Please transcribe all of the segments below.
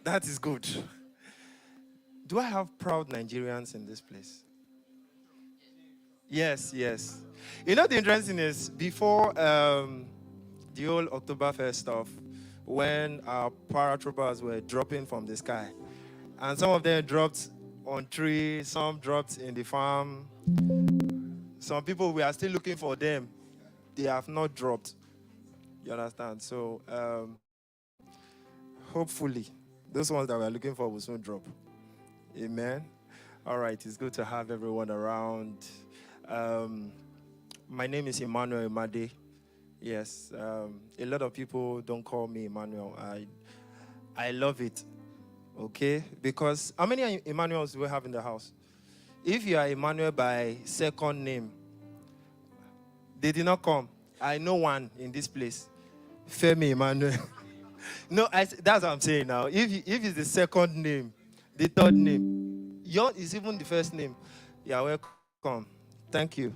That is good. Do I have proud Nigerians in this place? Yes, yes. You know, the interesting is before the whole Oktoberfest stuff, when our paratroopers were dropping from the sky, and some of them dropped on tree, some dropped in the farm. Some people, we are still looking for them. They have not dropped. You understand? So, hopefully, those ones that we are looking for will soon drop. Amen. All right, it's good to have everyone around. Um, my name is Emmanuel Imade. Yes, a lot of people don't call me Emmanuel. I love it. Okay, because how many Emmanuels do we have in the house? If you are Emmanuel by second name, they did not come. I know one in this place. Femi Emmanuel. No, that's what I'm saying now. If it's the second name, the third name, yours is even the first name, you're welcome. Thank you.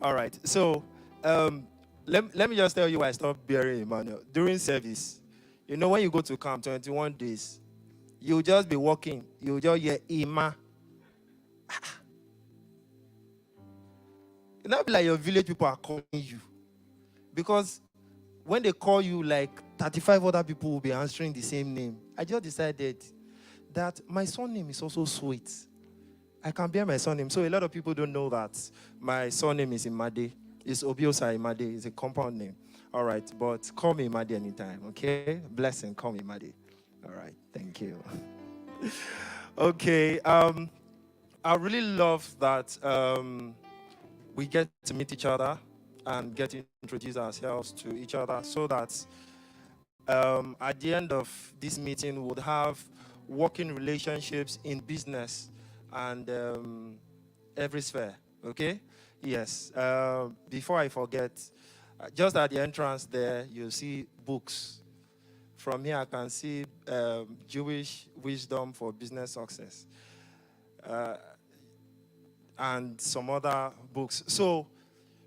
All right. So let me just tell you why I stopped bearing Emmanuel. During service, you know, when you go to camp 21 days, you'll just be walking. You'll just hear Ima. It not be like your village people are calling you. Because when they call you, like 35 other people will be answering the same name. I just decided that my surname is also sweet. I can bear my surname. So a lot of people don't know that my surname is Imade. It's Obiosa Imade. It's a compound name. All right, but call me Imade anytime, okay? Blessing, call me Imade. All right, thank you. Okay, I really love that we get to meet each other and get to introduce ourselves to each other so that at the end of this meeting, we'll have working relationships in business and every sphere, okay? Yes. Before I forget, just at the entrance there, you'll see books. From here, I can see Jewish Wisdom for Business Success and some other books. So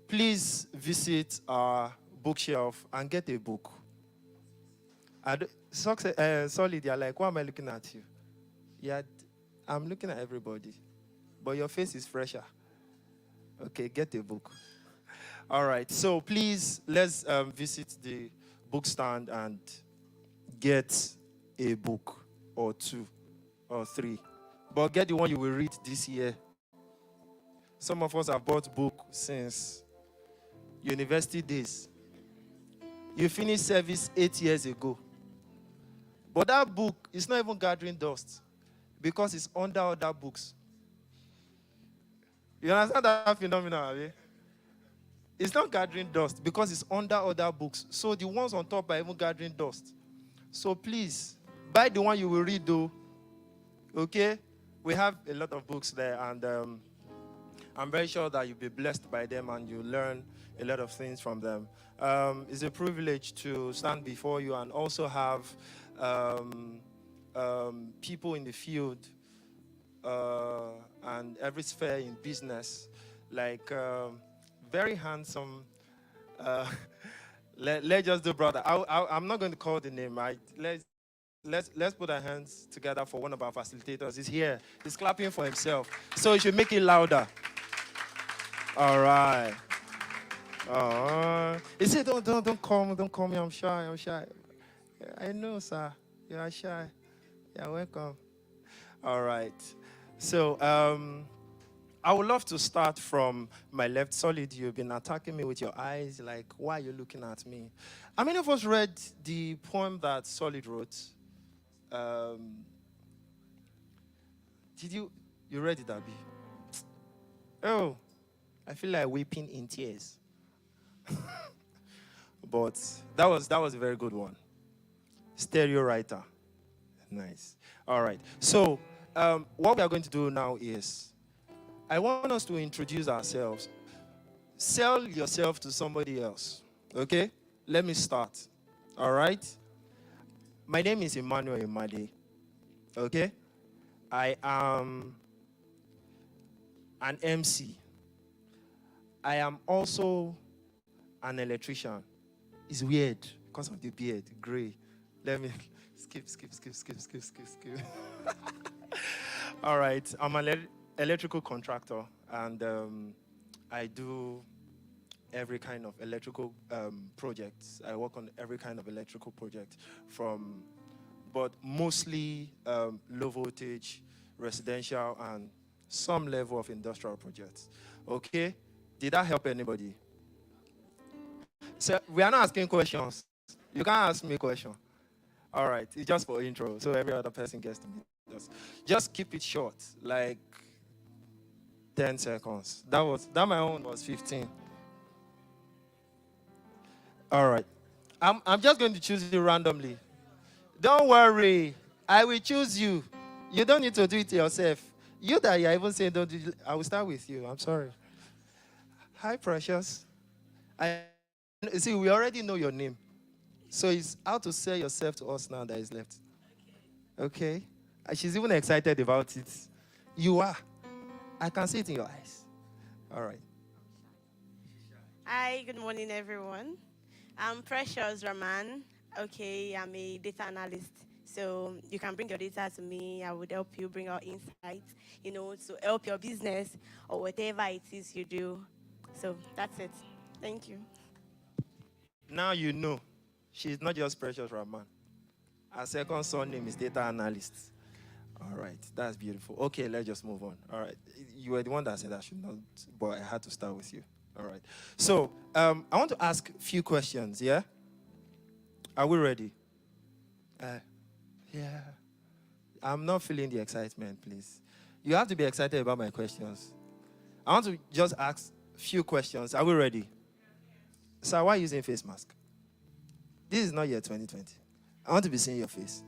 please visit our bookshelf and get a book. Solid, you're like, why am I looking at you? Yeah, I'm looking at everybody. But your face is fresher. Okay, get a book. All right, so please, let's visit the bookstand and get a book or two or three. But get the one you will read this year. Some of us have bought book since university days. You finished service 8 years ago. But that book is not even gathering dust because it's under other books. You understand that phenomenon, Abi? It's not gathering dust because it's under other books. So the ones on top are even gathering dust. So please, buy the one you will read though. Okay? We have a lot of books there and I'm very sure that you'll be blessed by them and you'll learn a lot of things from them. It's a privilege to stand before you and also have people in the field and every sphere in business, like very handsome. Let's just do brother. I'm not going to call the name. Let's put our hands together for one of our facilitators. He's here. He's clapping for himself. So you should make it louder. All right. He said, don't call me. I'm shy. I know, sir. You are shy. You're welcome. All right. So I would love to start from my left. Solid, you've been attacking me with your eyes. Like, why are you looking at me? How many of us read the poem that Solid wrote? Did you read it, Abby? Oh, I feel like weeping in tears. But that was a very good one. Stereo writer. Nice. All right. So what we are going to do now is I want us to introduce ourselves. Sell yourself to somebody else. Okay? Let me start. All right? My name is Emmanuel Imade. Okay? I am an MC. I am also an electrician. It's weird because of the beard, gray. Let me skip. All right. I'm an electrical contractor, and I do every kind of electrical projects. I work on every kind of electrical project, but mostly low voltage, residential, and some level of industrial projects. Okay? Did that help anybody? So we are not asking questions. You can't ask me a question. All right, it's just for intro, so every other person gets to meet us. Just keep it short, like 10 seconds. That my own was 15. All right. I'm just going to choose you randomly. Don't worry. I will choose you. You don't need to do it yourself. You that you're even saying don't do it, I will start with you. I'm sorry. Hi, Precious. See, we already know your name. So it's how to sell yourself to us now that is left. Okay? And she's even excited about it. You are. I can see it in your eyes. All right. Hi, good morning, everyone. I'm Precious Raman. Okay, I'm a data analyst. So you can bring your data to me. I would help you bring out insights, to help your business or whatever it is you do. So that's it. Thank you. Now you know. She's not just Precious Rahman. Her second son name is Data Analyst. All right, that's beautiful. Okay, let's just move on. All right, you were the one that said I should not, but I had to start with you. All right. So I want to ask a few questions, yeah? Are we ready? Yeah. I'm not feeling the excitement, please. You have to be excited about my questions. I want to just ask a few questions. Are we ready? Sir, why are you using face mask? This is not yet 2020. I want to be seeing your face.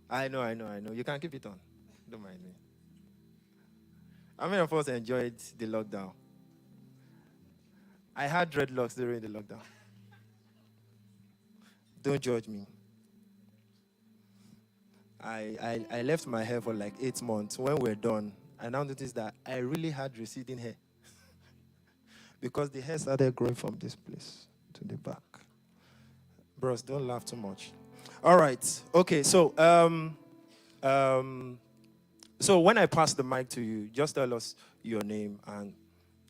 I know. You can keep it on. Don't mind me. How many of us enjoyed the lockdown? I had dreadlocks during the lockdown. Don't judge me. I left my hair for like 8 months. When we're done, I now noticed that I really had receding hair. Because the hair started growing from this place to the back. Bros, don't laugh too much. All right. Okay, so so when I pass the mic to you, just tell us your name and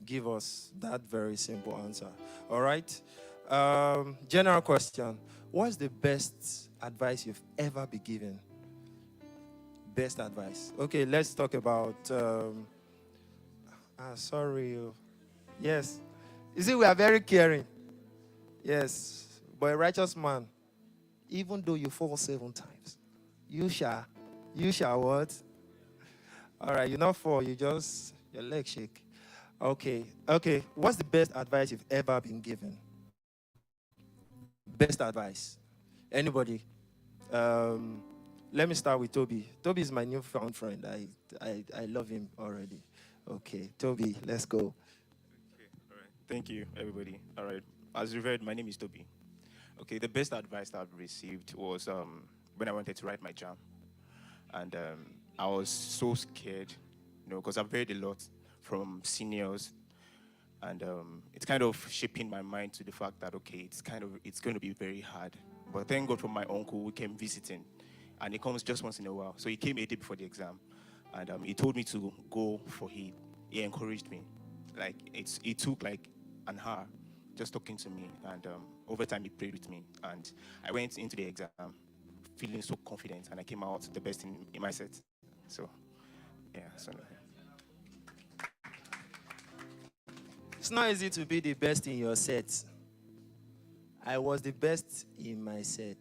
give us that very simple answer. All right? General question. What's the best advice you've ever been given? Best advice. Okay, let's talk about sorry. Yes. You see, we are very caring. Yes. But a righteous man, even though you fall 7 times, you shall what? All right, you not fall, your leg shake. Okay. What's the best advice you've ever been given? Best advice. Anybody? Let me start with Toby. Toby is my newfound friend. I love him already. Okay, Toby, let's go. Okay, all right. Thank you, everybody. All right. As you read, my name is Toby. Okay, the best advice that I've received was when I wanted to write my jam. And I was so scared, because I've heard a lot from seniors. And it's kind of shaping my mind to the fact that, okay, it's going to be very hard. But thank God for my uncle who came visiting. And he comes just once in a while. So he came a day before the exam. And he told me to go for it. He encouraged me. Like, it took like an hour just talking to me. And over time, he prayed with me. And I went into the exam feeling so confident. And I came out the best in my set. So, yeah. So. It's not easy to be the best in your set. I was the best in my set.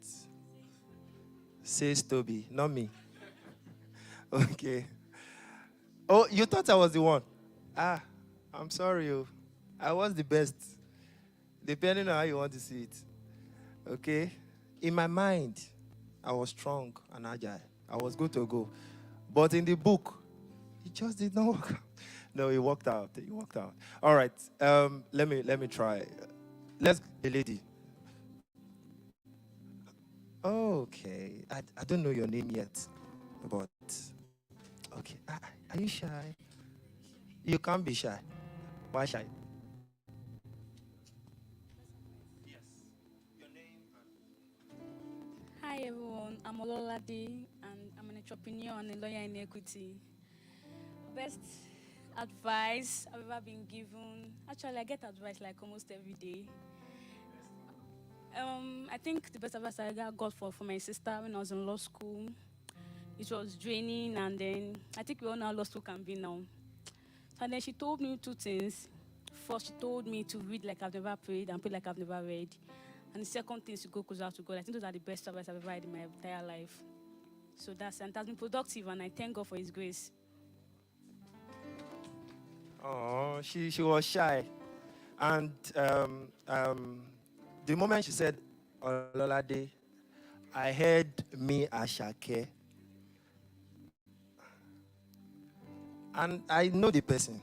Says Toby, not me. Okay. Oh, you thought I was the one? I'm sorry. I was the best. Depending on how you want to see it. Okay? In my mind, I was strong and agile. I was good to go. But in the book, it just did not work out. No, it worked out. All right. Let me try. The lady. Okay. I don't know your name yet. But, okay. Are you shy? You can't be shy. Why shy? Yes. Your name. Hi everyone, I'm Ololade and I'm an entrepreneur and a lawyer in equity. Best advice I've ever been given. Actually, I get advice like almost every day. I think the best advice I ever got for my sister when I was in law school, it was draining, and then I think we all know how law school can be now. And then she told me two things. First, she told me to read like I've never prayed and pray like I've never read. And the second thing is to go closer to God. I think those are the best advice I've ever had in my entire life. So and it has been productive, and I thank God for His grace. Oh, she was shy. And the moment she said Ololade, I heard me Ashake. And I know the person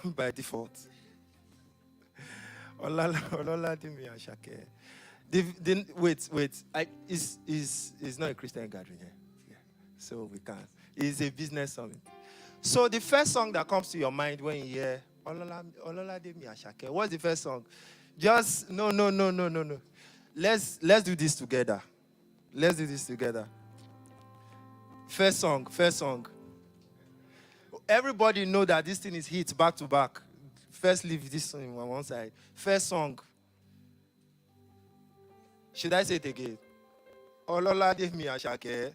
by default. Ololade me Ashake. Wait. It's not a Christian gathering here. Yeah. So we can't. It's a business summit. So the first song that comes to your mind when you hear Ololade mi Ashake, what's the first song? Just no. Let's do this together. Let's do this together. First song. Everybody know that this thing is hit back to back. First leave this on one side. First song. Should I say it again? Ololade mi Ashake.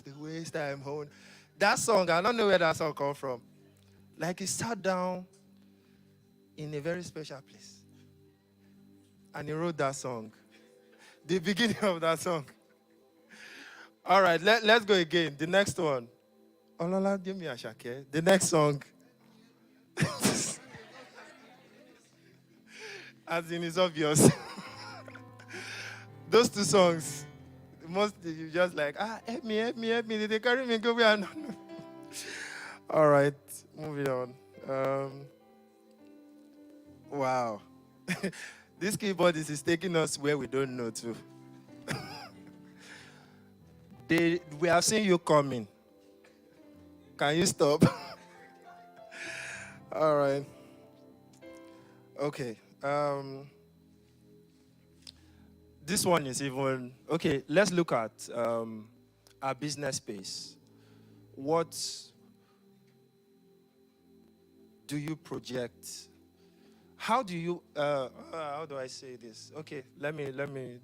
The waste time home. That song, I don't know where that song come from. Like he sat down in a very special place. And he wrote that song. The beginning of that song. All right, let's go again. The next one. Olola give me a shake. The next song. As in, it's obvious. Those two songs. Most you just like, help me. Did they carry me? Go where I don't know. All right, moving on. Wow. This keyboardist is taking us where we don't know to. We have seen you coming. Can you stop? All right. Okay. This one is even okay. Let's look at our business space. What do you project? How do you? How do I say this? Okay, let me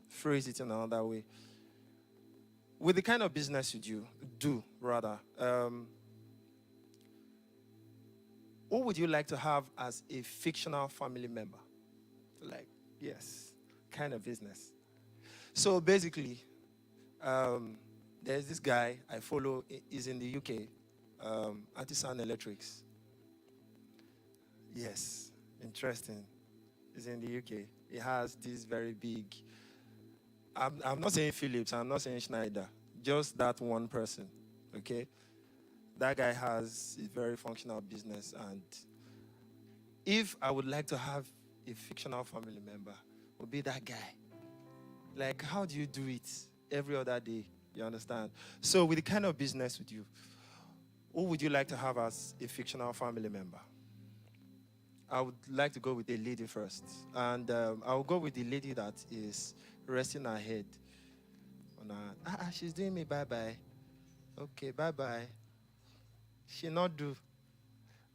phrase it in another way. With the kind of business you do, who would you like to have as a fictional family member? Like, yes, kind of business. So basically, there's this guy I follow. He's in the UK, Artisan Electrics. Yes, interesting. He's in the UK. He has this very big. I'm not saying Philips. I'm not saying Schneider. Just that one person. Okay. That guy has a very functional business, and if I would like to have a fictional family member, would be that guy. Like, how do you do it every other day? You understand? So, with the kind of business with you, who would you like to have as a fictional family member? I would like to go with the lady first, and I'll go with the lady that is resting her head on her. She's doing me bye-bye. Okay, bye-bye. She not do.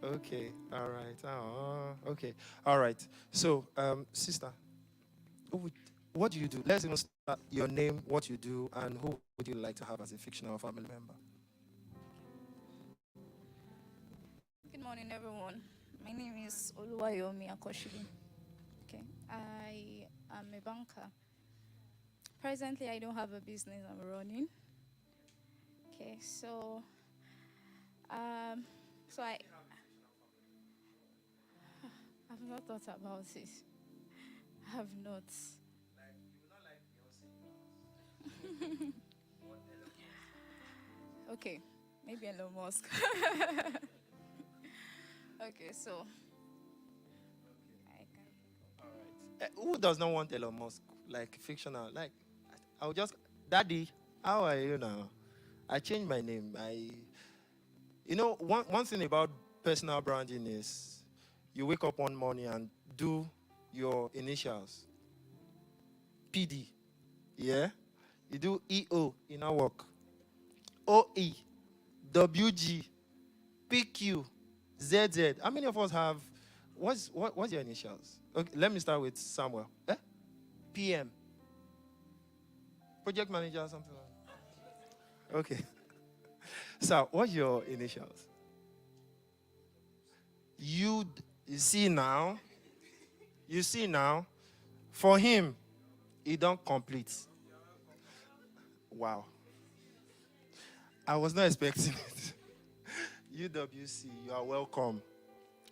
Okay, all right. Okay, all right. So, sister, what do you do? Let's even start your name, what you do, and who would you like to have as a fictional family member? Good morning, everyone. My name is Oluwayomi Akoshili. Okay, I am a banker. Presently, I don't have a business I'm running. Okay, so I've not thought about it. I have not. Okay, maybe Elon Musk. Okay, so I can. Who does not want Elon Musk? Like fictional? Like, I'll just, Daddy, how are you now? I changed my name. One thing about personal branding is you wake up one morning and do your initials. PD. Yeah? You do EO in our work. OE. WG. PQ. ZZ. How many of us have what's your initials? Okay, let me start with Samuel. PM. Project manager or something like that. Okay. So, what's your initials? You see now. You see now. For him, he don't complete. Wow. I was not expecting it. UWC, you are welcome.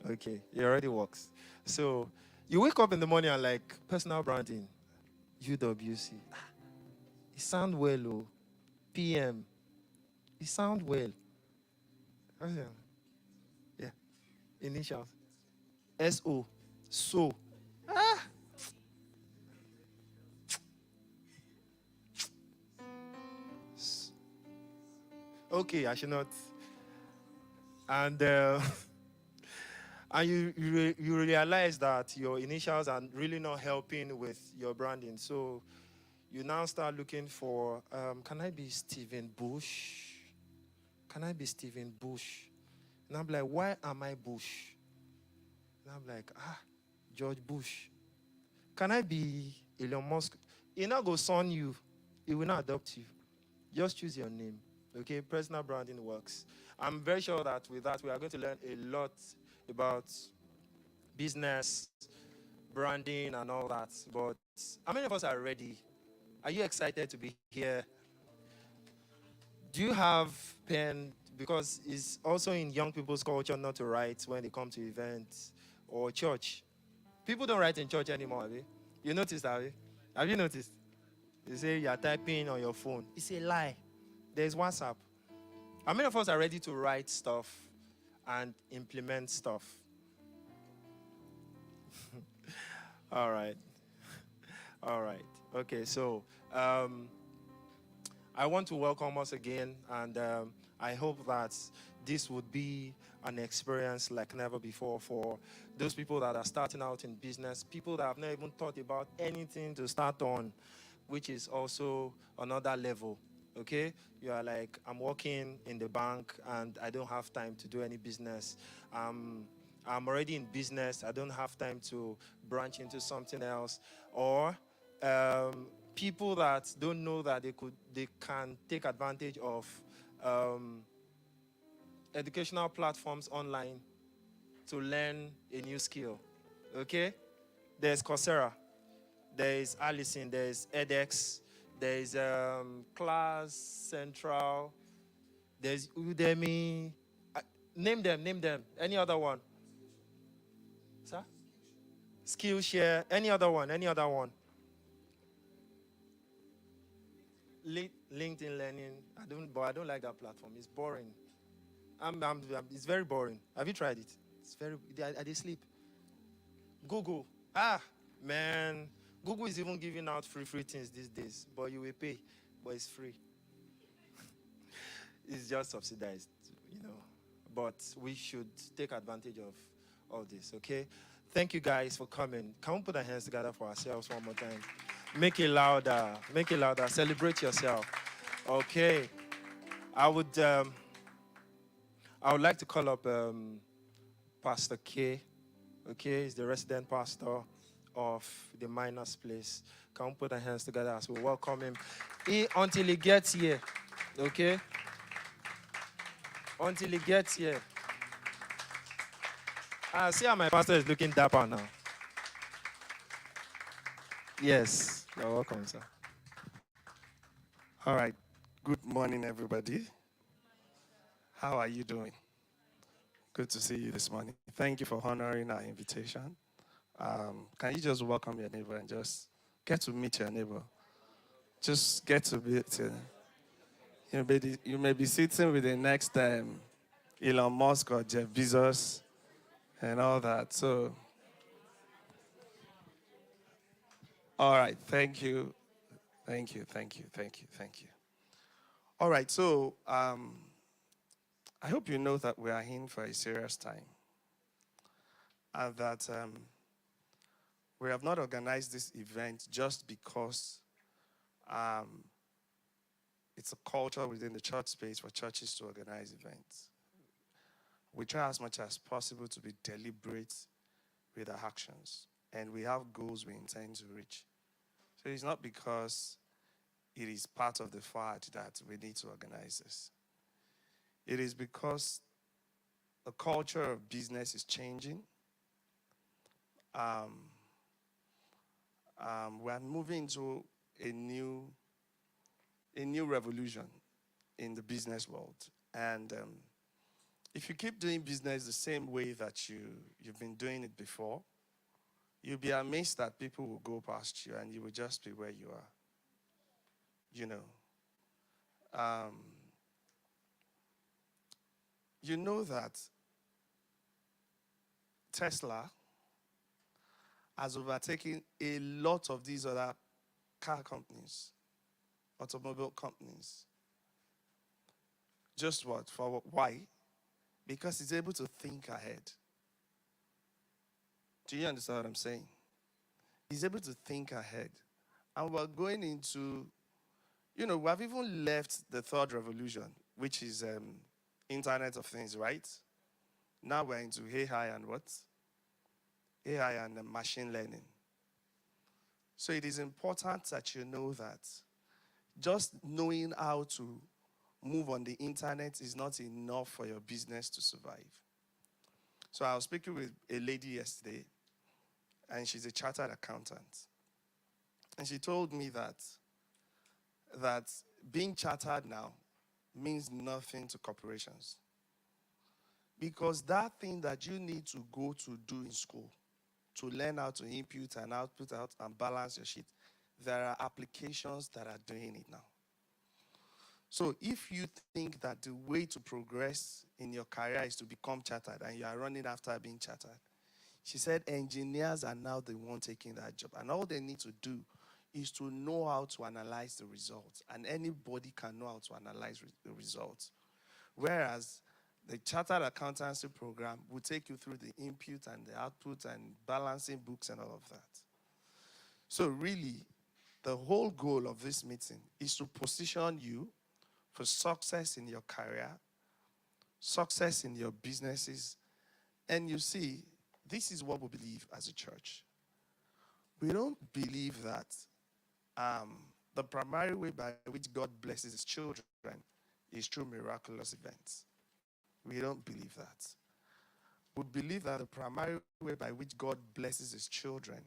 Okay, it already works. So, you wake up in the morning and like personal branding, UWC. It sound well, oh. PM. It sound well. Yeah. Initials. SO. So. Okay, I should not. And and you realize that your initials are really not helping with your branding. So you now start looking for, can I be Stephen Bush? Can I be Stephen Bush? And I'm like, why am I Bush? And I'm like, George Bush. Can I be Elon Musk? He not go son you. He will not adopt you. Just choose your name. Okay, personal branding works. I'm very sure that with that, we are going to learn a lot about business, branding, and all that. But how many of us are ready? Are you excited to be here? Do you have pen? Because it's also in young people's culture not to write when they come to events or church. People don't write in church anymore, have you? You noticed, have you? Have you noticed? They say you're typing on your phone. It's a lie. There's WhatsApp. How many of us are ready to write stuff and implement stuff? All right. All right. Okay, so I want to welcome us again, and I hope that this would be an experience like never before for those people that are starting out in business, people that have not even thought about anything to start on, which is also another level. Okay, you are like, I'm working in the bank and I don't have time to do any business. I'm already in business. I don't have time to branch into something else. Or people that don't know that they can take advantage of educational platforms online to learn a new skill. Okay, there's Coursera, there's Allison, there's edX. There's Class Central. There's Udemy. Name them. Any other one? Sir? Skillshare. Any other one? LinkedIn Learning. I don't like that platform. It's boring. It's very boring. Have you tried it? It's very. I they sleep. Google. Man. Google is even giving out free things these days, but you will pay, but it's free. It's just subsidized, But we should take advantage of all this, okay? Thank you guys for coming. Can we put our hands together for ourselves one more time? Make it louder. Celebrate yourself. Okay. I would like to call up Pastor K. Okay, he's the resident pastor of the Miners Place. Can we put our hands together as we welcome him until he gets here? Okay? Until he gets here. See how my pastor is looking dapper now. Yes, you're welcome, sir. All right. Good morning, everybody. How are you doing? Good to see you this morning. Thank you for honoring our invitation. Can you just welcome your neighbor and just get to meet your neighbor? Just get to meet. You may be sitting with the next Elon Musk or Jeff Bezos and all that. So, all right. Thank you. All right, so I hope you know that we are in for a serious time and that we have not organized this event just because um, it's a culture within the church space for churches to organize events. We try as much as possible to be deliberate with our actions, and we have goals we intend to reach. So it's not because it is part of the fad that we need to organize this. It is because the culture of business is changing. Um, we're moving to a new revolution in the business world. And if you keep doing business the same way that you've been doing it before, you'll be amazed that people will go past you and you will just be where you are. You know. You know that Tesla has overtaken a lot of these other car companies, automobile companies. Just what? For what? Why? Because it's able to think ahead. Do you understand what I'm saying? He's able to think ahead. And we're going into, we have even left the third revolution, which is Internet of Things, right? Now we're into AI and what? AI and machine learning. So it is important that you know that just knowing how to move on the internet is not enough for your business to survive. So I was speaking with a lady yesterday, and she's a chartered accountant. And she told me that being chartered now means nothing to corporations. Because that thing that you need to go to do in school, to learn how to input and output out and balance your sheet, there are applications that are doing it now. So if you think that the way to progress in your career is to become chartered and you are running after being chartered, she said engineers are now the one taking that job. And all they need to do is to know how to analyze the results. And anybody can know how to analyze the results. Whereas the chartered accountancy program will take you through the input and the output and balancing books and all of that. So really, the whole goal of this meeting is to position you for success in your career, success in your businesses. And you see, this is what we believe as a church. We don't believe that the primary way by which God blesses his children is through miraculous events. We don't believe that. We believe that the primary way by which God blesses his children,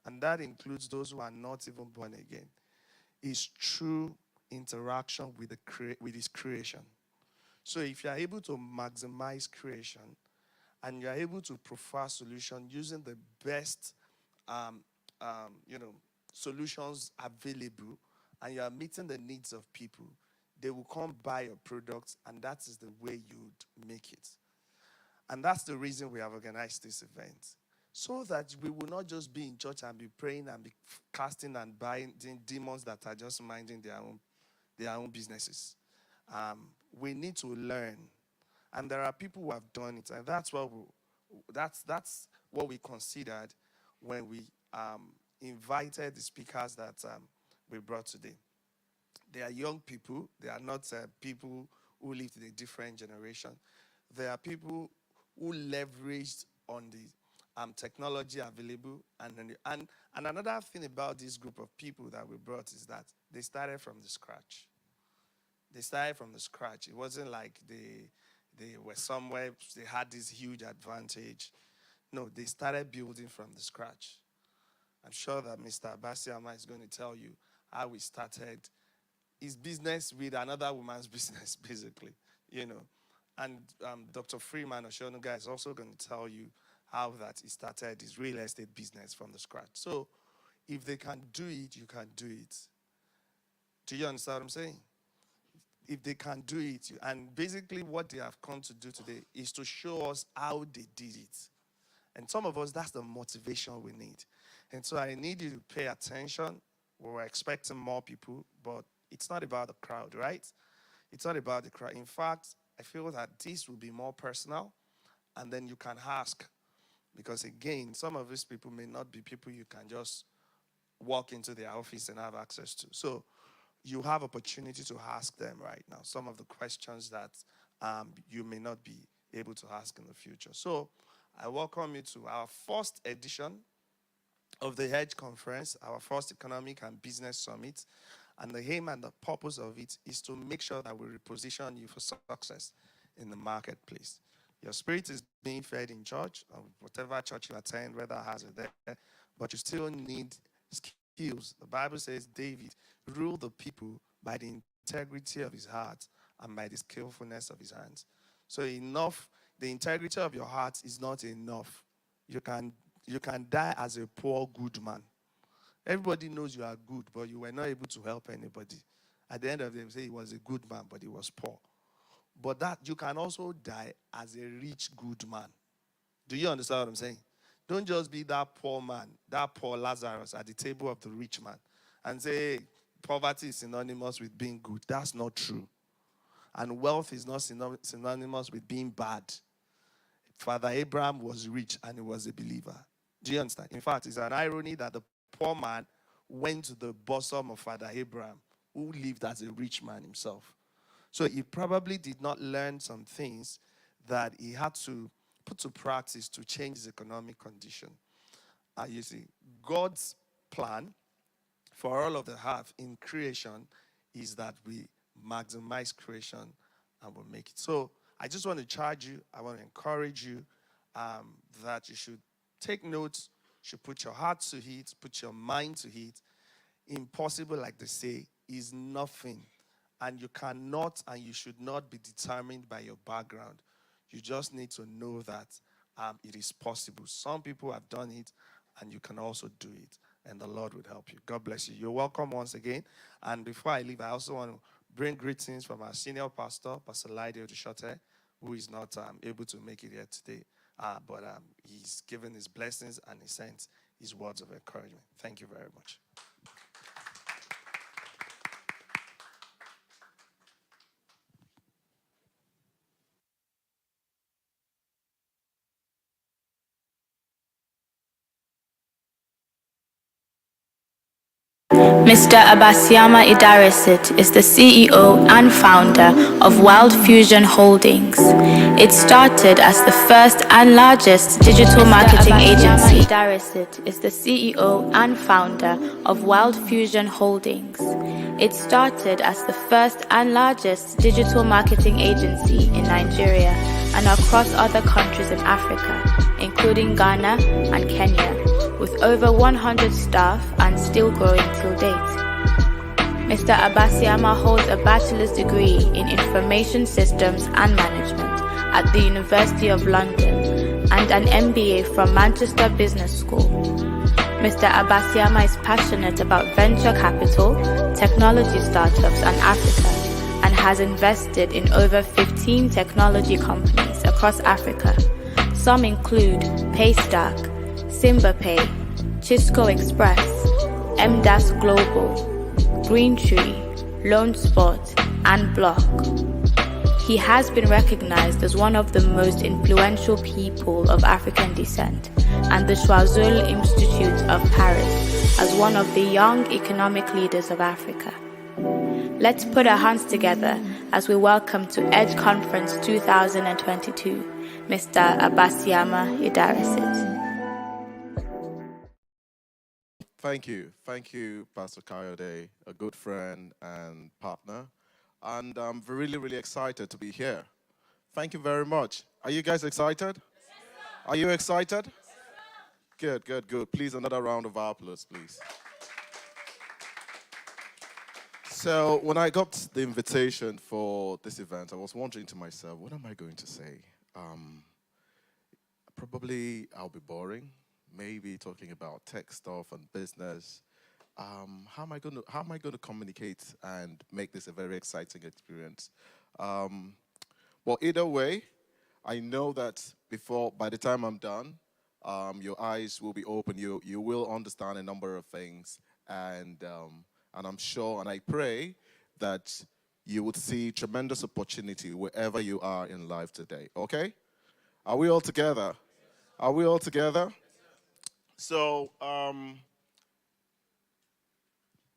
and that includes those who are not even born again, is through interaction with his creation. So if you are able to maximize creation and you are able to prefer solution using the best solutions available, and you are meeting the needs of people, they will come buy your products, and that is the way you'd make it. And that's the reason we have organized this event. So that we will not just be in church and be praying and be casting and binding demons that are just minding their own businesses. We need to learn. And there are people who have done it. And that's what we considered when we invited the speakers that we brought today. They are young people. They are not people who lived in a different generation. They are people who leveraged on the technology available. And another thing about this group of people that we brought is that they started from the scratch. They started from the scratch. It wasn't like they were somewhere, they had this huge advantage. No, they started building from the scratch. I'm sure that Mr. Abasiama is going to tell you how we started his business with another woman's business, basically, And Dr. Freeman Oshonuga is also going to tell you how that he started his real estate business from the scratch. So if they can do it, you can do it. Do you understand what I'm saying? If they can do it, and basically what they have come to do today is to show us how they did it. And some of us, that's the motivation we need. And so I need you to pay attention. We're expecting more people, but it's not about the crowd, right? It's not about the crowd. In fact, I feel that this will be more personal, and then you can ask. Because again, some of these people may not be people you can just walk into their office and have access to. So you have opportunity to ask them right now some of the questions that you may not be able to ask in the future. So I welcome you to our first edition of the Hedge Conference, our first economic and business summit. And the aim and the purpose of it is to make sure that we reposition you for success in the marketplace. Your spirit is being fed in church, or whatever church you attend, whether house or there, but you still need skills. The Bible says David ruled the people by the integrity of his heart and by the skillfulness of his hands. So enough, the integrity of your heart is not enough. You can die as a poor good man. Everybody knows you are good, but you were not able to help anybody. At the end of the day, say he was a good man, but he was poor. But that you can also die as a rich good man. Do you understand what I'm saying? Don't just be that poor man, that poor Lazarus at the table of the rich man and say, hey, poverty is synonymous with being good. That's not true. And wealth is not synonymous with being bad. Father Abraham was rich and he was a believer. Do you understand? In fact, it's an irony that the poor man went to the bosom of Father Abraham, who lived as a rich man himself. So he probably did not learn some things that he had to put to practice to change his economic condition. You see, God's plan for all of the earth in creation is that we maximize creation and we'll make it. So I just want to charge you, I want to encourage you that you should take notes, should put your heart to it, put your mind to it. Impossible, like they say, is nothing. And you cannot and you should not be determined by your background. You just need to know that it is possible. Some people have done it, and you can also do it. And the Lord will help you. God bless you. You're welcome once again. And before I leave, I also want to bring greetings from our senior pastor, Pastor Lydia Odushote, who is not able to make it here today. But he's given his blessings and he sent his words of encouragement. Thank you very much. Mr. Abasiama Idarisit is the CEO and founder of Wild Fusion Holdings. It started as the first and largest digital marketing agency. Idarisit is the CEO and founder of Wild Fusion Holdings. It started as the first and largest digital marketing agency in Nigeria and across other countries in Africa, including Ghana and Kenya, with over 100 staff and still growing till date. Mr. Abasiama holds a bachelor's degree in Information Systems and Management at the University of London and an MBA from Manchester Business School. Mr. Abasiama is passionate about venture capital, technology startups, and Africa, and has invested in over 15 technology companies across Africa. Some include Paystack, SimbaPay, Chisco Express, MDAS Global, Greentree, LoanSpot, and Block. He has been recognized as one of the most influential people of African descent and the Choiseul Institute of Paris as one of the young economic leaders of Africa. Let's put our hands together as we welcome to Edge Conference 2022, Mr. Abasiama Idarisit. Thank you, Pastor Kayode, a good friend and partner. And I'm really, really excited to be here. Thank you very much. Are you guys excited? Yes, are you excited? Yes, good. Please, another round of applause, please. So when I got the invitation for this event, I was wondering to myself, what am I going to say? Probably I'll be boring. Maybe talking about tech stuff and business. How am I going to communicate and make this a very exciting experience? Well, either way, I know that by the time I'm done, your eyes will be open. You will understand a number of things, and I'm sure and I pray that you would see tremendous opportunity wherever you are in life today. Okay? Are we all together? Are we all together? So,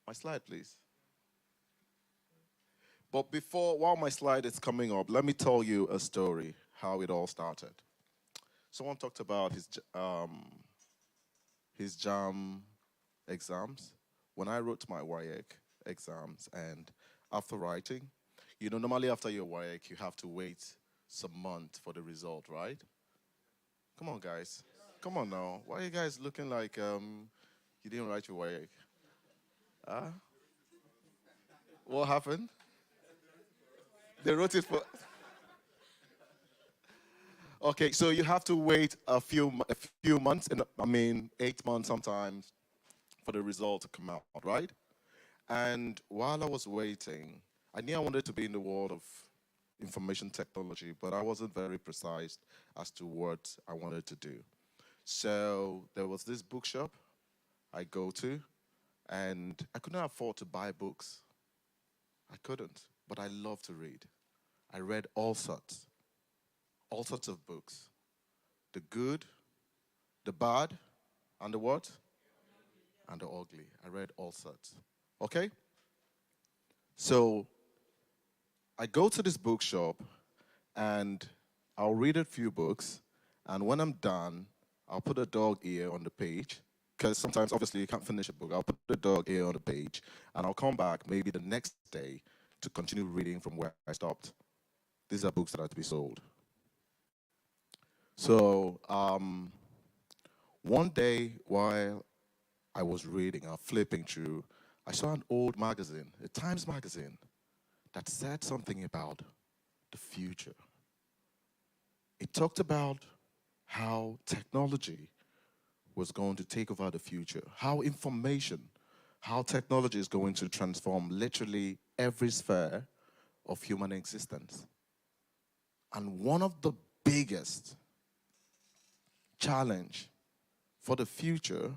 my slide, please. But while my slide is coming up, let me tell you a story, how it all started. Someone talked about his JAM exams. When I wrote my WAEC exams, and after writing, normally after your WAEC, you have to wait some months for the result, right? Come on, guys. Come on now. Why are you guys looking like you didn't write your WAEC? Huh? What happened? They wrote it for... Okay, so you have to wait a few months, 8 months sometimes, for the result to come out, right? And while I was waiting, I knew I wanted to be in the world of information technology, but I wasn't very precise as to what I wanted to do. So there was this bookshop I go to, and I couldn't afford to buy books. I couldn't, but I love to read. I read all sorts of books. The good, the bad, and the what? And the ugly. I read all sorts. Okay? So I go to this bookshop and I'll read a few books, and when I'm done, I'll put a dog ear on the page, because sometimes obviously you can't finish a book. I'll put the dog ear on the page, and I'll come back maybe the next day to continue reading from where I stopped. These are books that are to be sold. So one day while I was reading, flipping through, I saw an old magazine, a Times magazine, that said something about the future. It talked about how technology was going to take over the future, how technology is going to transform literally every sphere of human existence. And one of the biggest challenge for the future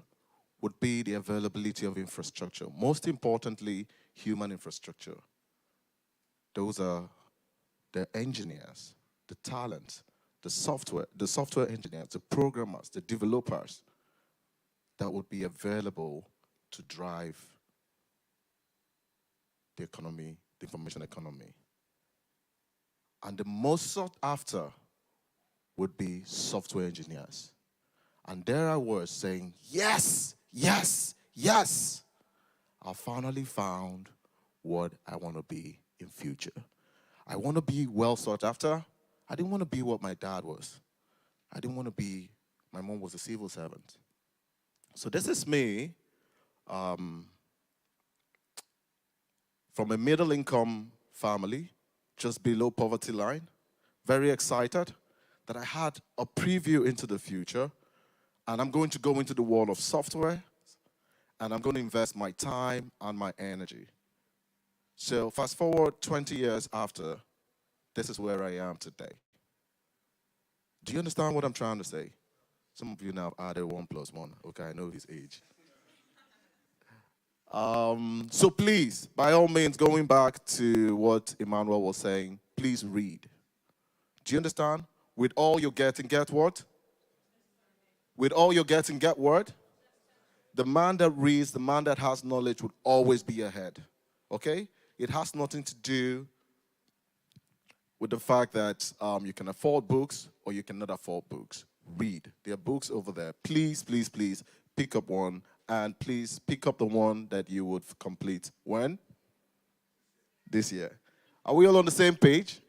would be the availability of infrastructure. Most importantly, human infrastructure. Those are the engineers, the talent, the software engineers, the programmers, the developers that would be available to drive the economy, the information economy. And the most sought after would be software engineers. And there I was saying, yes, yes, yes. I finally found what I want to be in future. I want to be well sought after. I didn't want to be what my dad was. I didn't want to be, my mom was a civil servant. So this is me from a middle-income family, just below poverty line, very excited that I had a preview into the future, and I'm going to go into the world of software, and I'm going to invest my time and my energy. So fast forward 20 years after, this is where I am today. Do you understand what I'm trying to say? Some of you now have added 1 + 1. Okay, I know his age. So please, by all means, going back to what Emmanuel was saying, please read. Do you understand? With all you're getting, get what? With all you're getting, get what? The man that reads, the man that has knowledge would always be ahead. Okay? It has nothing to do with the fact that you can afford books or you cannot afford books. Read. There are books over there. Please, please, please pick up one, and please pick up the one that you would complete. When? This year. Are we all on the same page?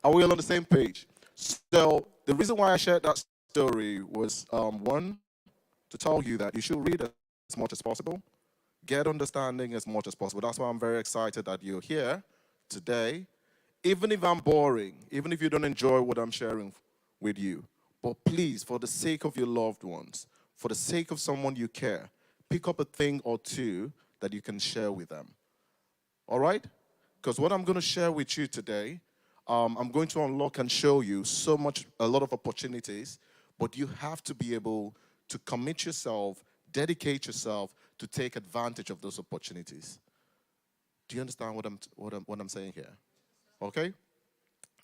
Are we all on the same page? So the reason why I shared that story was, one, to tell you that you should read as much as possible, get understanding as much as possible. That's why I'm very excited that you're here today. Even if I'm boring, even if you don't enjoy what I'm sharing with you, but please, for the sake of your loved ones, for the sake of someone you care, pick up a thing or two that you can share with them. All right? Because what I'm going to share with you today, I'm going to unlock and show you a lot of opportunities, but you have to be able to commit yourself, dedicate yourself to take advantage of those opportunities. Do you understand what I'm saying here? Okay?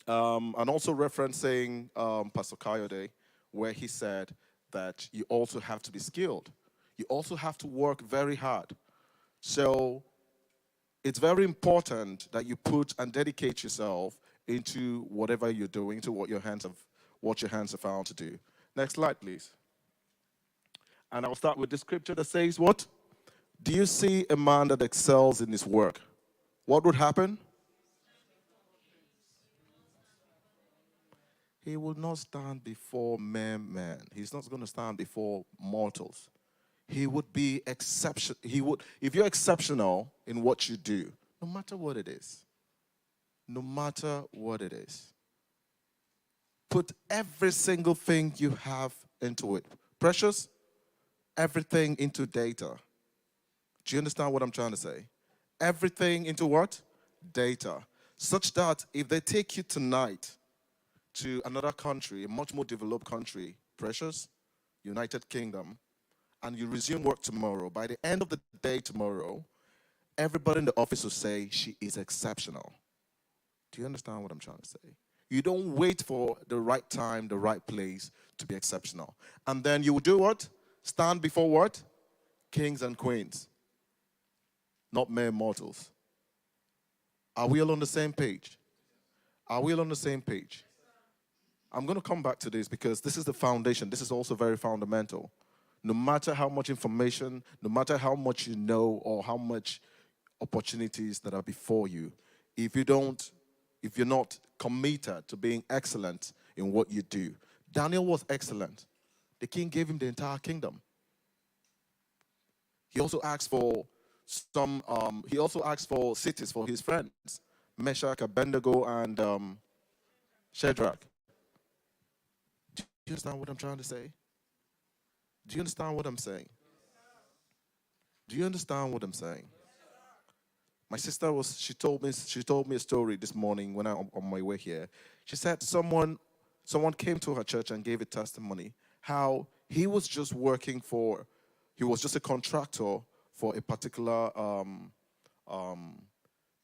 And also referencing Pastor Kayode, where he said that you also have to be skilled. You also have to work very hard. So it's very important that you put and dedicate yourself into whatever you're doing, to what your hands have found to do. Next slide, please. And I'll start with the scripture that says what? Do you see a man that excels in his work? What would happen? He will not stand before mere men. He's not going to stand before mortals. He would be exceptional. If you're exceptional in what you do, no matter what it is, no matter what it is, put every single thing you have into it. Precious, everything into data. Do you understand what I'm trying to say? Everything into what? Data. Such that if they take you tonight to another country, a much more developed country, Precious, United Kingdom, and you resume work tomorrow, by the end of the day tomorrow, everybody in the office will say she is exceptional. Do you understand what I'm trying to say? You don't wait for the right time, the right place to be exceptional. And then you will do what? Stand before what? Kings and queens, not mere mortals. Are we all on the same page? Are we all on the same page? I'm going to come back to this because this is the foundation. This is also very fundamental. No matter how much information, no matter how much you know or how much opportunities that are before you, if you're not committed to being excellent in what you do. Daniel was excellent. The king gave him the entire kingdom. He also asked for cities for his friends, Meshach, Abednego, and Shadrach. Do you understand what I'm trying to say? Do you understand what I'm saying? Do you understand what I'm saying? My sister she told me a story this morning when I'm on my way here. She said someone came to her church and gave a testimony how he was just a contractor for a particular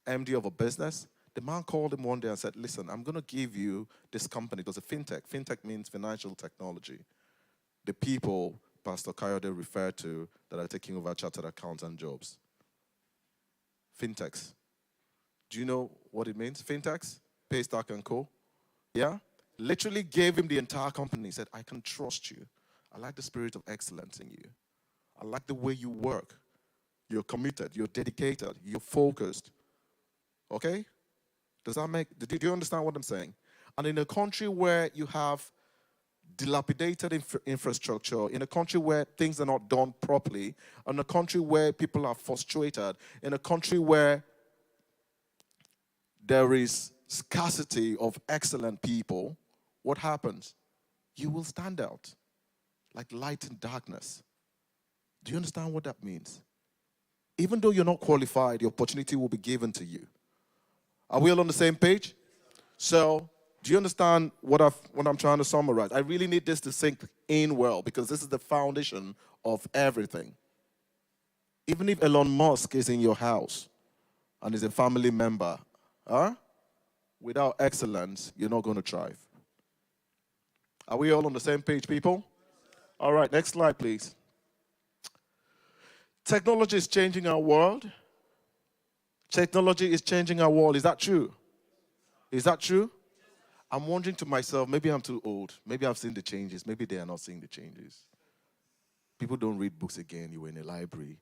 MD of a business. The man called him one day and said, listen, I'm going to give you this company. It was a fintech. Fintech means financial technology. The people Pastor Kayode referred to that are taking over chartered accountant jobs. Fintechs. Do you know what it means? Fintechs? Paystack and Co. Yeah? Literally gave him the entire company. He said, I can trust you. I like the spirit of excellence in you. I like the way you work. You're committed. You're dedicated. You're focused. Okay? Do you understand what I'm saying? And in a country where you have dilapidated infrastructure, in a country where things are not done properly, in a country where people are frustrated, in a country where there is scarcity of excellent people, what happens? You will stand out like light in darkness. Do you understand what that means? Even though you're not qualified, the opportunity will be given to you. Are we all on the same page? So, do you understand what I'm trying to summarize? I really need this to sink in well because this is the foundation of everything. Even if Elon Musk is in your house and is a family member, without excellence, you're not going to thrive. Are we all on the same page, people? All right, next slide, please. Technology is changing our world. Technology is changing our world. Is that true? Is that true? I'm wondering to myself, maybe I'm too old. Maybe I've seen the changes. Maybe they are not seeing the changes. People don't read books again. You were in a library,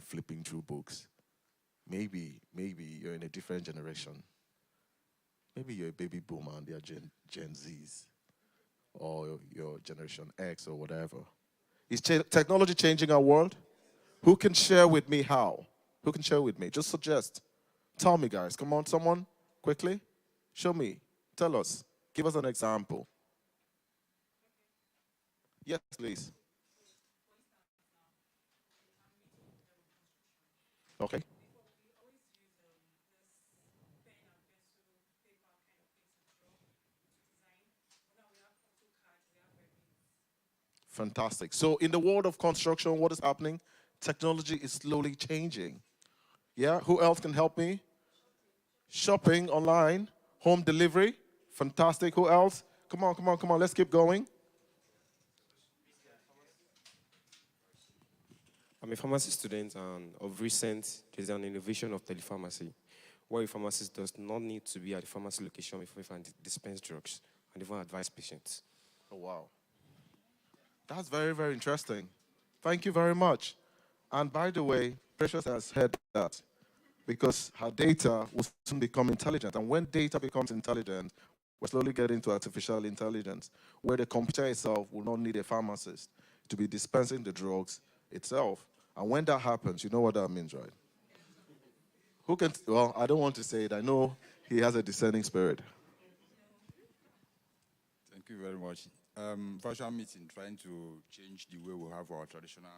flipping through books. Maybe you're in a different generation. Maybe you're a baby boomer and they're Gen Zs. Or your Generation X or whatever. Is technology changing our world? Who can share with me how? Who can share with me? Just suggest. Tell me, guys. Come on, someone, quickly. Show me. Tell us. Give us an example. Yes, please. Okay. Fantastic. So in the world of construction, what is happening? Technology is slowly changing. Yeah? Who else can help me? shopping online, home delivery. Fantastic. Who else? Come on, come on, come on. Let's keep going. I'm a pharmacy student, and of recent, there's an innovation of telepharmacy, where a pharmacist does not need to be at the pharmacy location before he dispense drugs and even advise patients. Oh, wow. That's very, very interesting. Thank you very much. And by the way, Precious has heard that because her data will soon become intelligent. And when data becomes intelligent, we're slowly getting to artificial intelligence, where the computer itself will not need a pharmacist to be dispensing the drugs itself. And when that happens, you know what that means, right? Who can, well, I don't want to say it. I know he has a discerning spirit. Thank you very much. Virtual meeting, trying to change the way we have our traditional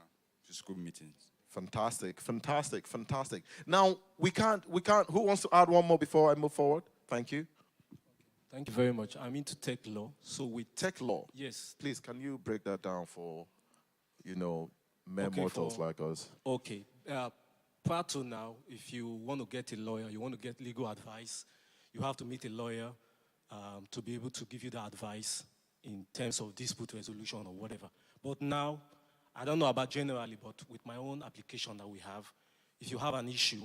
school meetings. Fantastic, fantastic, fantastic. Now, we can't, who wants to add one more before I move forward? Thank you. Thank you very much. I'm into tech law. So with Tech law? Yes. Please, can you break that down for, mere mortals like us? Okay. Prior to now, if you want to get a lawyer, you want to get legal advice, you have to meet a lawyer to be able to give you the advice in terms of dispute resolution or whatever. But now, I don't know about generally, but with my own application that we have, if you have an issue,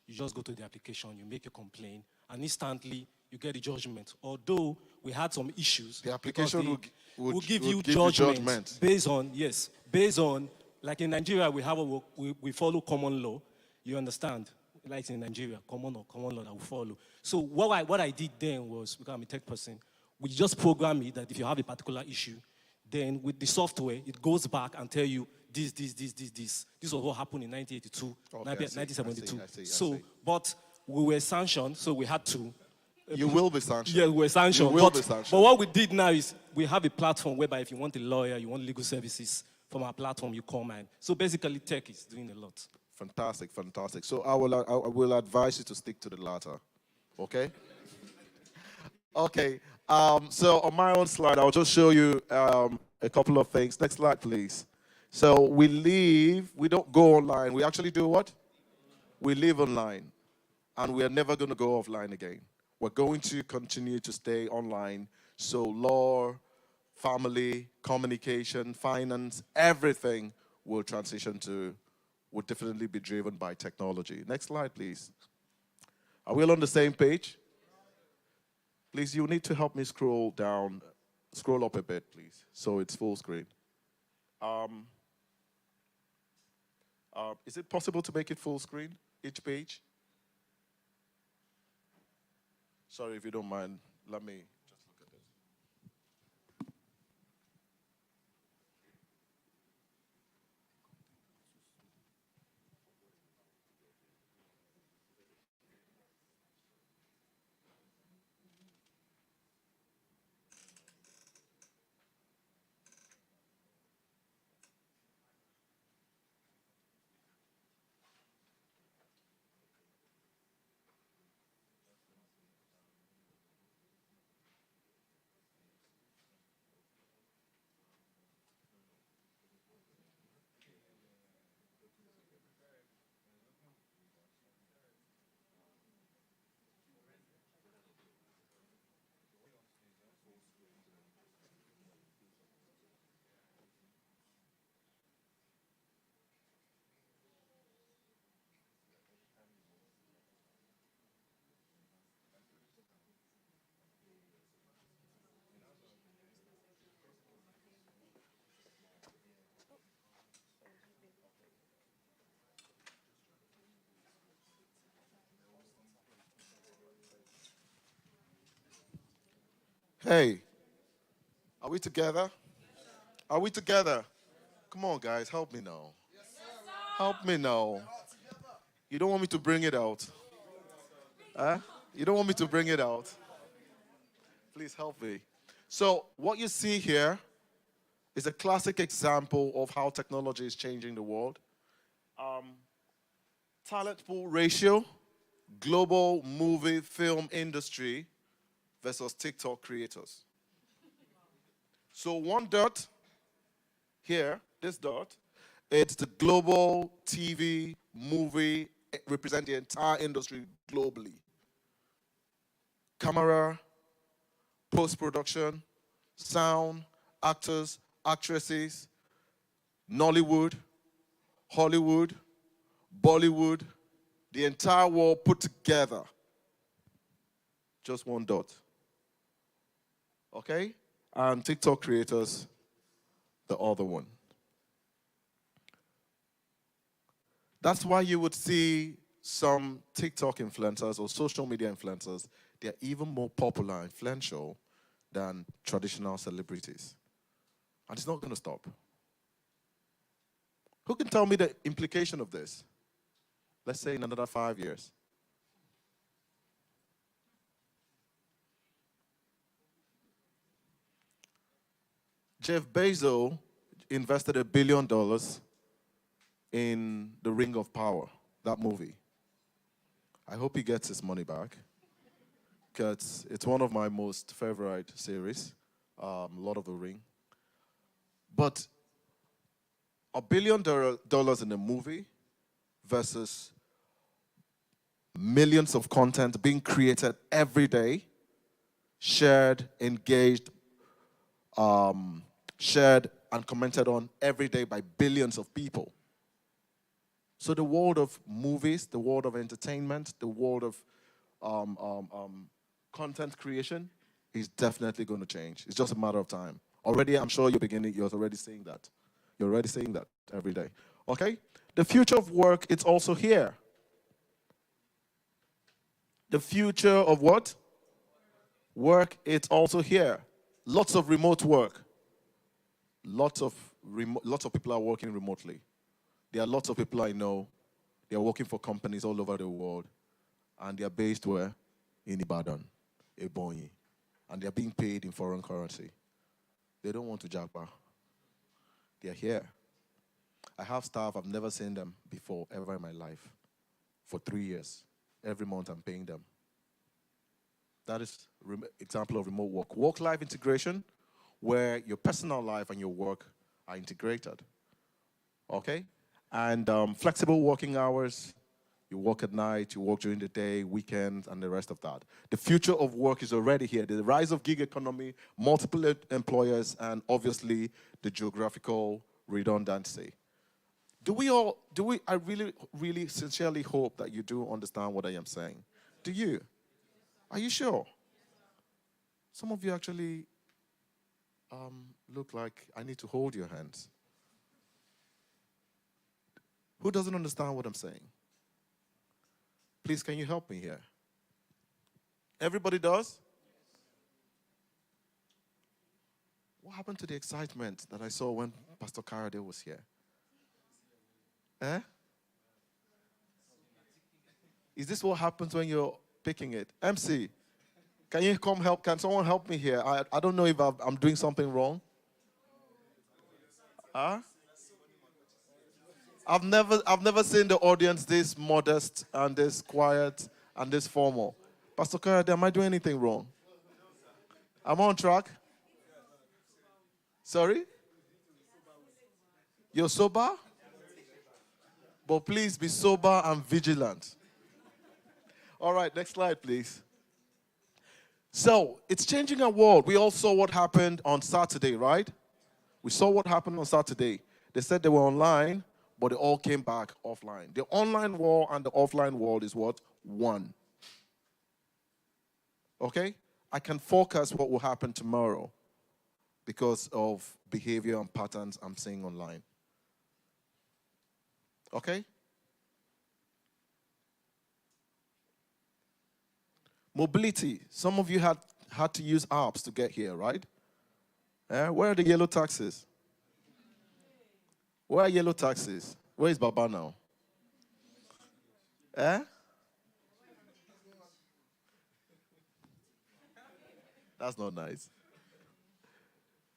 you just go to the application, you make a complaint, and instantly you get a judgment. Although we had some issues. The application will give you judgment based on, like in Nigeria, we follow common law. You understand? Like in Nigeria, common law that we follow. So what I did then was, because I'm a tech person, we just program it that if you have a particular issue, then with the software, it goes back and tell you this. This was what happened in 1982, Okay, 1972. I see. So, but we were sanctioned, so we had to. You will be sanctioned. Yeah, we were sanctioned. You will be sanctioned. But what we did now is we have a platform whereby if you want a lawyer, you want legal services from our platform, you come in. So basically, tech is doing a lot. Fantastic, fantastic. So I will advise you to stick to the latter. Okay? Okay. So on my own slide, I'll just show you a couple of things. Next slide, please. So we don't go online. We actually do what? We live online. And we are never going to go offline again. We're going to continue to stay online. So law, family, communication, finance, everything will definitely be driven by technology. Next slide, please. Are we all on the same page? Please, you need to help me scroll up a bit, please, so it's full screen. Is it possible to make it full screen, each page? Sorry, if you don't mind, let me just look at this. Hey, are we together? Are we together? Come on, guys, help me now. Help me now. You don't want me to bring it out? Huh? You don't want me to bring it out? Please help me. So what you see here is a classic example of how technology is changing the world. Talent pool ratio, global movie film industry versus TikTok creators. So one dot here, this dot, it's the global TV, movie, represent the entire industry globally. camera, post-production, sound, actors, actresses, Nollywood, Hollywood, Bollywood, the entire world put together. Just one dot. Okay? And TikTok creators, the other one. That's why you would see some TikTok influencers or social media influencers, they're even more popular, influential than traditional celebrities. And it's not going to stop. Who can tell me the implication of this? Let's say in another 5 years. Jeff Bezos invested $1 billion in The Ring of Power, that movie. I hope he gets his money back, because it's one of my most favorite series, Lord of the Ring. But $1 billion in a movie versus millions of content being created every day, shared, engaged, shared and commented on every day by billions of people. So the world of movies, the world of entertainment, the world of content creation is definitely going to change. It's just a matter of time. Already, I'm sure you're already seeing that. You're already seeing that every day. Okay? The future of work, it's also here. The future of what? Work, it's also here. Lots of remote work. Lots of people are working remotely. There are lots of people I know, they are working for companies all over the world, and they are based where? In Ibadan, Ebonyi, and they are being paid in foreign currency. They don't want to japa. They are here. I have staff, I've never seen them before, ever in my life, for 3 years. Every month I'm paying them. That is an example of remote work. Work-life integration, where your personal life and your work are integrated. Okay? And flexible working hours, you work at night, you work during the day, weekends, and the rest of that. The future of work is already here. The rise of gig economy, multiple employers, and obviously the geographical redundancy. I really, really sincerely hope that you do understand what I am saying. Do you? Are you sure? Some of you actually look like I need to hold your hands. Who doesn't understand what I'm saying? Please, can you help me here? Everybody does? What happened to the excitement that I saw when Pastor Karade was here? Eh? Is this what happens when you're picking it? MC, can you come help? Can someone help me here? I don't know if I'm doing something wrong. Huh? I've never seen the audience this modest and this quiet and this formal. Pastor Karade, am I doing anything wrong? I'm on track? Sorry? You're sober? But please be sober and vigilant. All right, next slide, please. So, it's changing our world. We all saw what happened on Saturday, right? We saw what happened on Saturday. They said they were online, but they all came back offline. The online world and the offline world is what? One. Okay? I can forecast what will happen tomorrow because of behavior and patterns I'm seeing online. Okay? Mobility. Some of you had to use apps to get here, right? Where are the yellow taxis? Where are yellow taxis? Where is Baba now? That's not nice.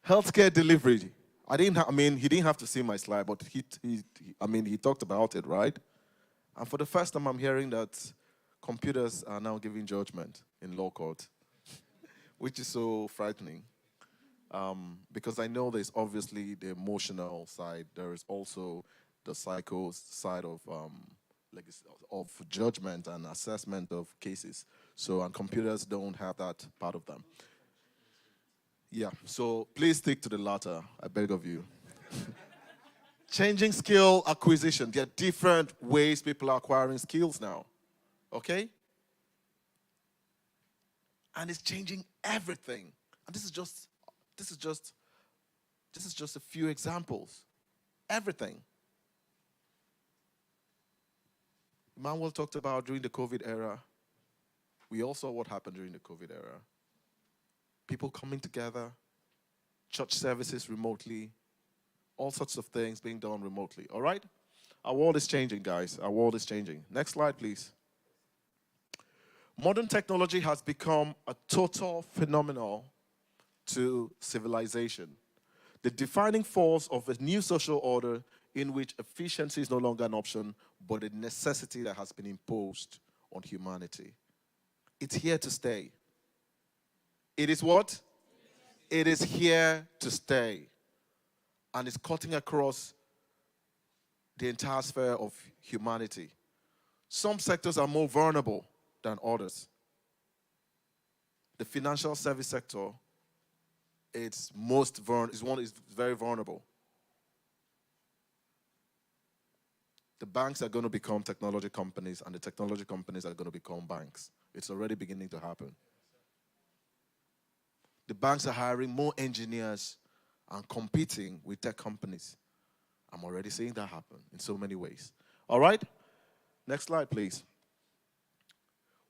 Healthcare delivery. He didn't have to see my slide, but he talked about it, right? And for the first time, I'm hearing that computers are now giving judgment in law court, which is so frightening. Because I know there's obviously the emotional side. There is also the psycho side of of judgment and assessment of cases. So, and computers don't have that part of them. Yeah, so please stick to the latter, I beg of you. Changing skill acquisition. There are different ways people are acquiring skills now. Okay? And it's changing everything. And this is just a few examples. Everything. Emmanuel talked about during the COVID era. We all saw what happened during the COVID era. People coming together, church services remotely, all sorts of things being done remotely. All right? Our world is changing, guys. Our world is changing. Next slide, please. Modern technology has become a total phenomenon to civilization. The defining force of a new social order in which efficiency is no longer an option, but a necessity that has been imposed on humanity. It's here to stay. It is what? It is here to stay. And it's cutting across the entire sphere of humanity. Some sectors are more vulnerable than others. The financial service sector, is very vulnerable. The banks are going to become technology companies, and the technology companies are going to become banks. It's already beginning to happen. The banks are hiring more engineers and competing with tech companies. I'm already seeing that happen in so many ways. All right? Next slide, please.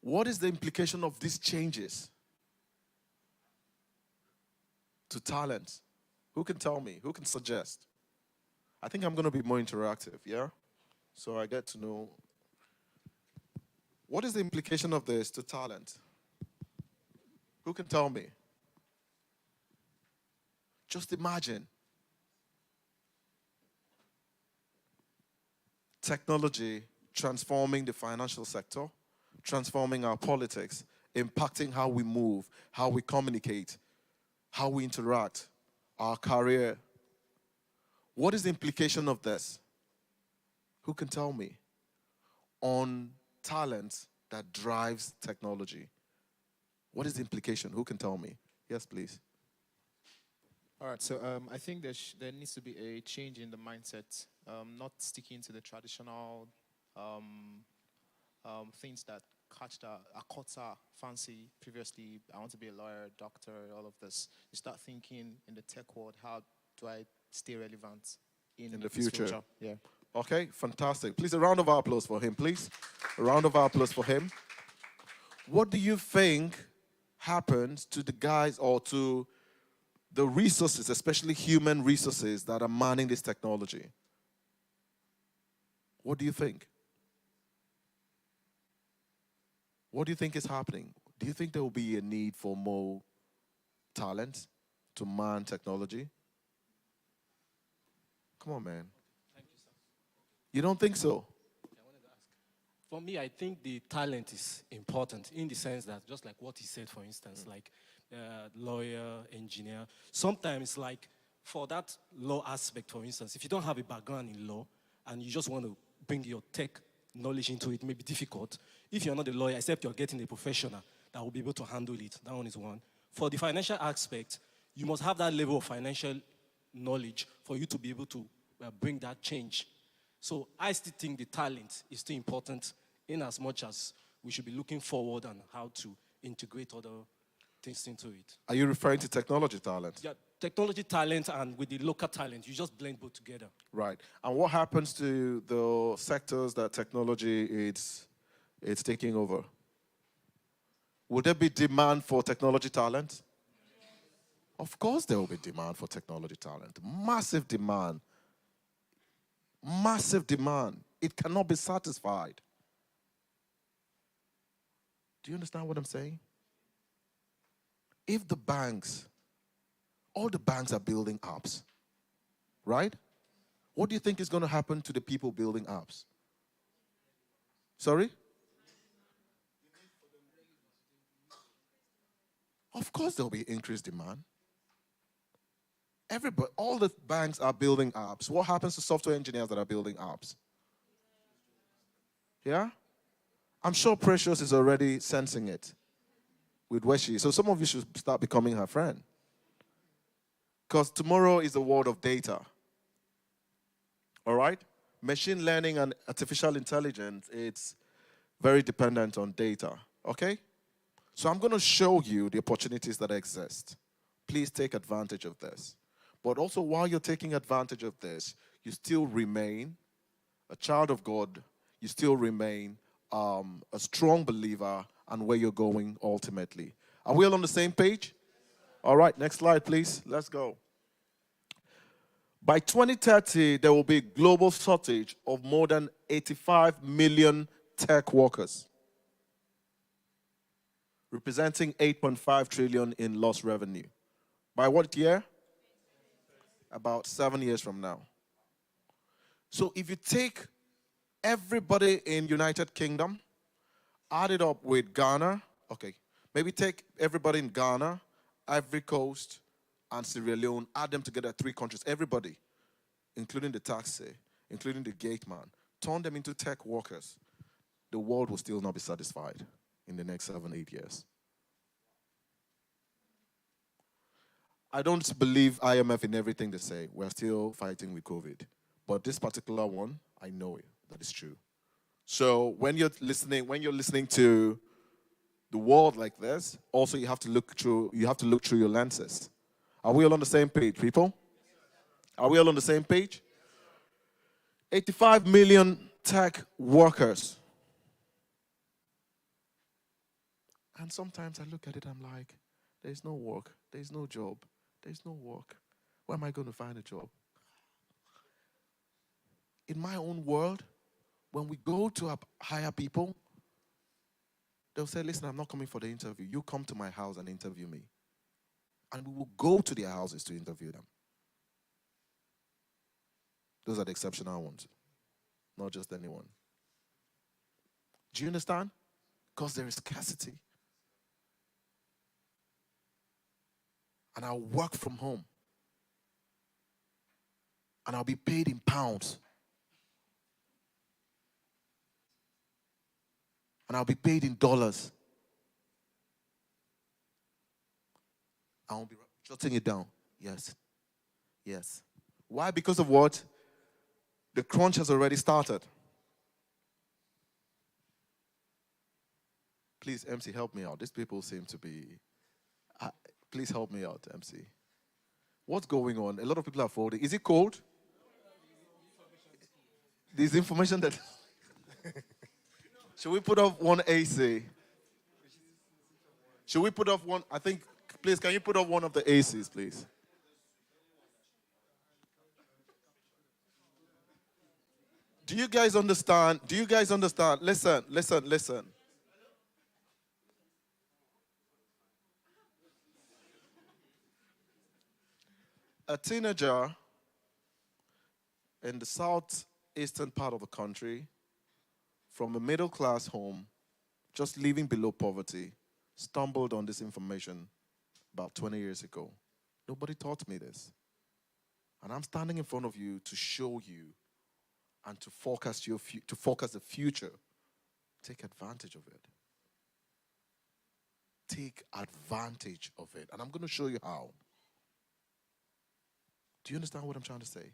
What is the implication of these changes to talent? Who can tell me? Who can suggest? I think I'm going to be more interactive, yeah? So I get to know. What is the implication of this to talent? Who can tell me? Just imagine technology transforming the financial sector, transforming our politics, impacting how we move, how we communicate, how we interact, our career. What is the implication of this? Who can tell me? On talent that drives technology. What is the implication? Who can tell me? Yes, please. All right, so I think there needs to be a change in the mindset, not sticking to the traditional things that caught our fancy previously. I want to be a lawyer, doctor, all of this. You start thinking in the tech world, how do I stay relevant in the future? Yeah. Okay, fantastic. Please, a round of applause for him, please. A round of applause for him. What do you think happens to the guys or to the resources, especially human resources, that are manning this technology? What do you think? What do you think is happening? Do you think there will be a need for more talent to man technology? Come on, man. Thank you, sir. You don't think so? I wanted to ask. For me, I think the talent is important in the sense that, just like what he said, for instance, like lawyer, engineer. Sometimes, like for that law aspect, for instance, if you don't have a background in law and you just want to bring your tech knowledge into it, may be difficult. If you're not a lawyer, except you're getting a professional that will be able to handle it. That one is one. For the financial aspect, you must have that level of financial knowledge for you to be able to bring that change. So I still think the talent is still important in as much as we should be looking forward on how to integrate other things into it. Are you referring to technology talent? Yeah, technology talent and with the local talent, you just blend both together. Right. And what happens to the sectors that technology is taking over? Will there be demand for technology talent? Of course there will be demand for technology talent. Massive demand. Massive demand. It cannot be satisfied. Do you understand what I'm saying? If the banks, all the banks are building apps, right? What do you think is going to happen to the people building apps? Sorry? Of course there will be increased demand. All the banks are building apps. What happens to software engineers that are building apps? Yeah? I'm sure Precious is already sensing it with where she is. So some of you should start becoming her friend. Because tomorrow is the world of data. All right? Machine learning and artificial intelligence, it's very dependent on data. Okay? So I'm going to show you the opportunities that exist. Please take advantage of this. But also, while you're taking advantage of this, you still remain a child of God. You still remain a strong believer and where you're going ultimately. Are we all on the same page? All right, next slide, please. Let's go. By 2030, there will be a global shortage of more than 85 million tech workers, representing 8.5 trillion in lost revenue. By what year? About 7 years from now. So if you take everybody in United Kingdom, add it up with Ghana, okay, maybe take everybody in Ghana, Ivory Coast, and Sierra Leone, add them together, 3 countries, everybody, including the taxi, including the gate man, turn them into tech workers, the world will still not be satisfied in the next 7-8 years. I don't believe IMF in everything they say. We're still fighting with COVID. But this particular one, I know it, that is true. So when you're listening to the world like this, also you have to look through your lenses. Are we all on the same page, people? Are we all on the same page? 85 million tech workers. And sometimes I look at it, I'm like, there's no work, there's no job, there's no work. Where am I going to find a job? In my own world, when we go to hire people, they'll say, listen, I'm not coming for the interview. You come to my house and interview me. And we will go to their houses to interview them. Those are the exceptional ones, not just anyone. Do you understand? Because there is scarcity. And I'll work from home. And I'll be paid in pounds. And I'll be paid in dollars. I won't be jotting it down. Yes. Yes. Why? Because of what? The crunch has already started. Please, MC, help me out. These people seem to be... please help me out, MC. What's going on? A lot of people are folding. Is it cold? There's information that... Should we put off one AC? Should we put off one? I think, please, can you put off one of the ACs, please? Do you guys understand? Do you guys understand? Listen, listen, listen. A teenager in the southeastern part of the country, from a middle-class home, just living below poverty, stumbled on this information about 20 years ago. Nobody taught me this. And I'm standing in front of you to show you and to forecast the future. Take advantage of it. Take advantage of it. And I'm going to show you how. Do you understand what I'm trying to say?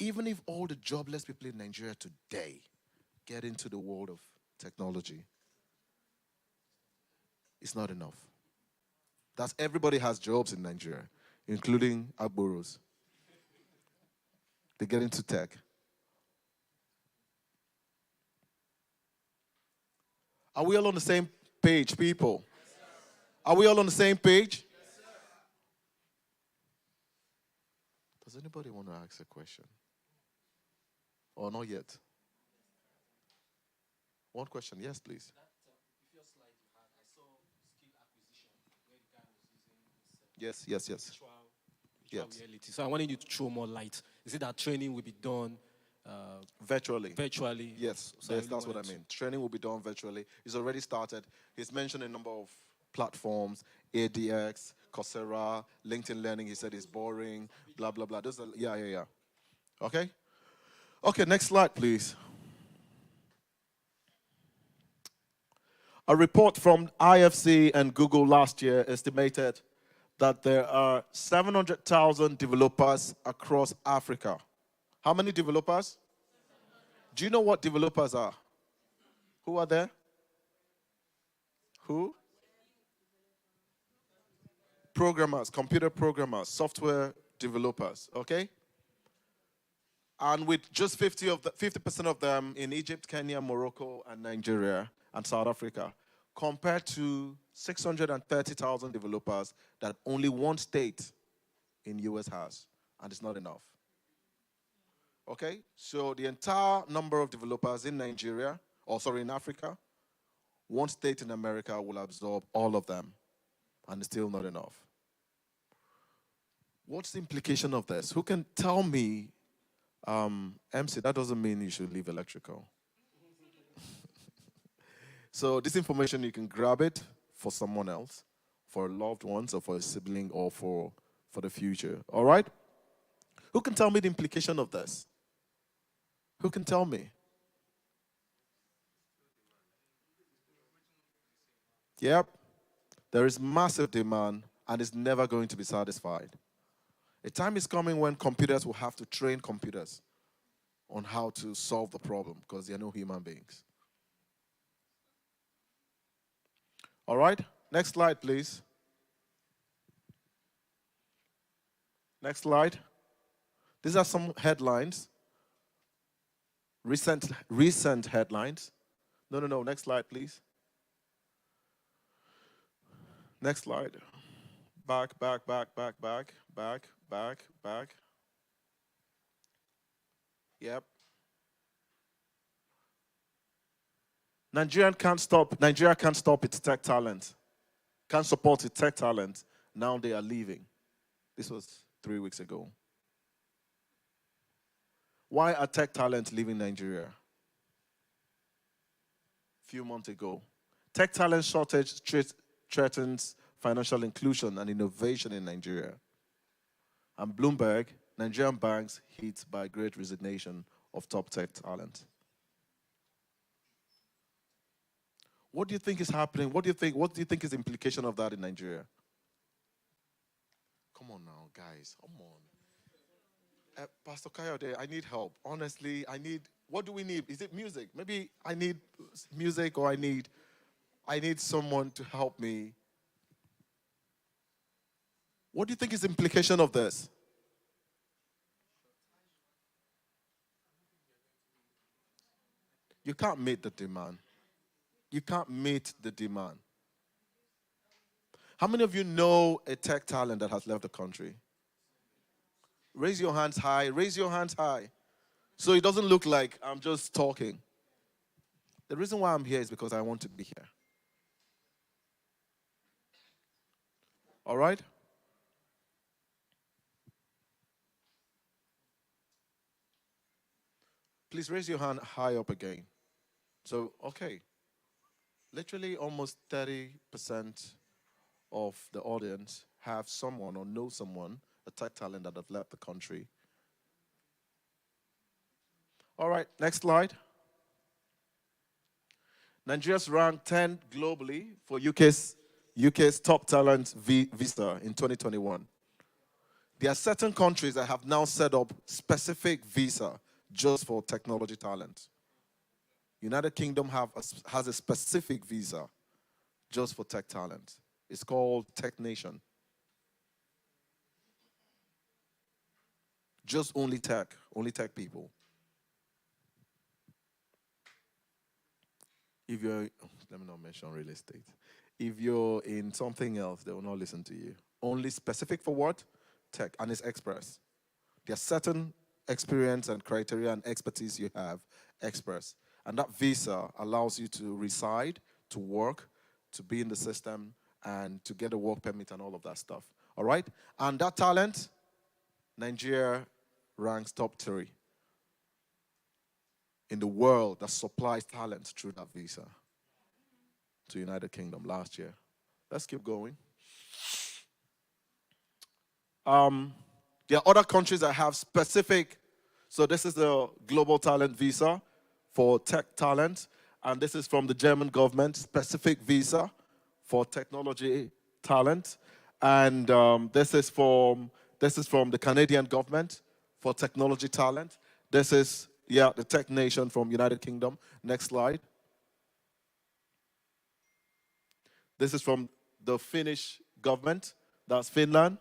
Even if all the jobless people in Nigeria today get into the world of technology, it's not enough. That's everybody has jobs in Nigeria, including Agboros. They get into tech. Are we all on the same page, people? Are we all on the same page? Does anybody want to ask a question? Or not yet? One question, yes, please. Yes. Yes. Reality. So I wanted you to throw more light. Is it that training will be done virtually? Virtually. Yes, that's what I mean. Training will be done virtually. It's already started. He's mentioned a number of platforms, ADX, Coursera, LinkedIn Learning. He said it's boring, blah, blah, blah. Those are, yeah. Okay, next slide, please. A report from IFC and Google last year estimated that there are 700,000 developers across Africa. How many developers? Do you know what developers are? Who are there? Who? Programmers, computer programmers, software developers, okay? And with just 50% of them in Egypt, Kenya, Morocco, and Nigeria, and South Africa, compared to 630,000 developers that only one state in US has, and it's not enough. Okay, so the entire number of developers in Nigeria, in Africa, one state in America will absorb all of them, and it's still not enough. What's the implication of this? Who can tell me, MC, that doesn't mean you should leave electrical. So this information, you can grab it for someone else, for loved ones, or for a sibling, or for the future. All right? Who can tell me the implication of this? Who can tell me? Yep. There is massive demand, and it's never going to be satisfied. A time is coming when computers will have to train computers on how to solve the problem, because they are no human beings. All right, next slide, please. Next slide. These are some headlines. Recent headlines. No, next slide, please. Next slide. Back. Yep. Nigeria can't stop its tech talent. Can't support its tech talent. Now they are leaving. This was 3 weeks ago. Why are tech talent leaving Nigeria? A few months ago. Tech talent shortage threatens financial inclusion and innovation in Nigeria. And Bloomberg, Nigerian banks hit by great resignation of top tech talent. What do you think is happening? What do you think is the implication of that in Nigeria? Come on now, guys. Come on. Pastor Kayode, I need help. Honestly, what do we need? Is it music? Maybe I need music, or I need someone to help me. What do you think is the implication of this? You can't meet the demand. You can't meet the demand. How many of you know a tech talent that has left the country? Raise your hands high. Raise your hands high. So it doesn't look like I'm just talking. The reason why I'm here is because I want to be here. All right? Please raise your hand high up again. So, okay. Literally almost 30% of the audience have someone or know someone, a tech talent that have left the country. All right, next slide. Nigeria's ranked 10 globally for UK's top talent visa in 2021. There are certain countries that have now set up specific visa just for technology talent. United Kingdom has a specific visa just for tech talent. It's called Tech Nation. Just only tech people. If you're, let me not mention real estate. If you're in something else, they will not listen to you. Only specific for what? Tech, and it's express. There are certain experience and criteria and expertise you have, express. And that visa allows you to reside, to work, to be in the system, and to get a work permit and all of that stuff. All right? And that talent, Nigeria ranks top 3 in the world that supplies talent through that visa to United Kingdom last year. Let's keep going. There are other countries that have specific, so this is the global talent visa for tech talent, And this is from the German government, specific visa for technology talent. And this is from the Canadian government for technology talent. This is, the Tech Nation from United Kingdom. Next slide. This is from the Finnish government. That's Finland.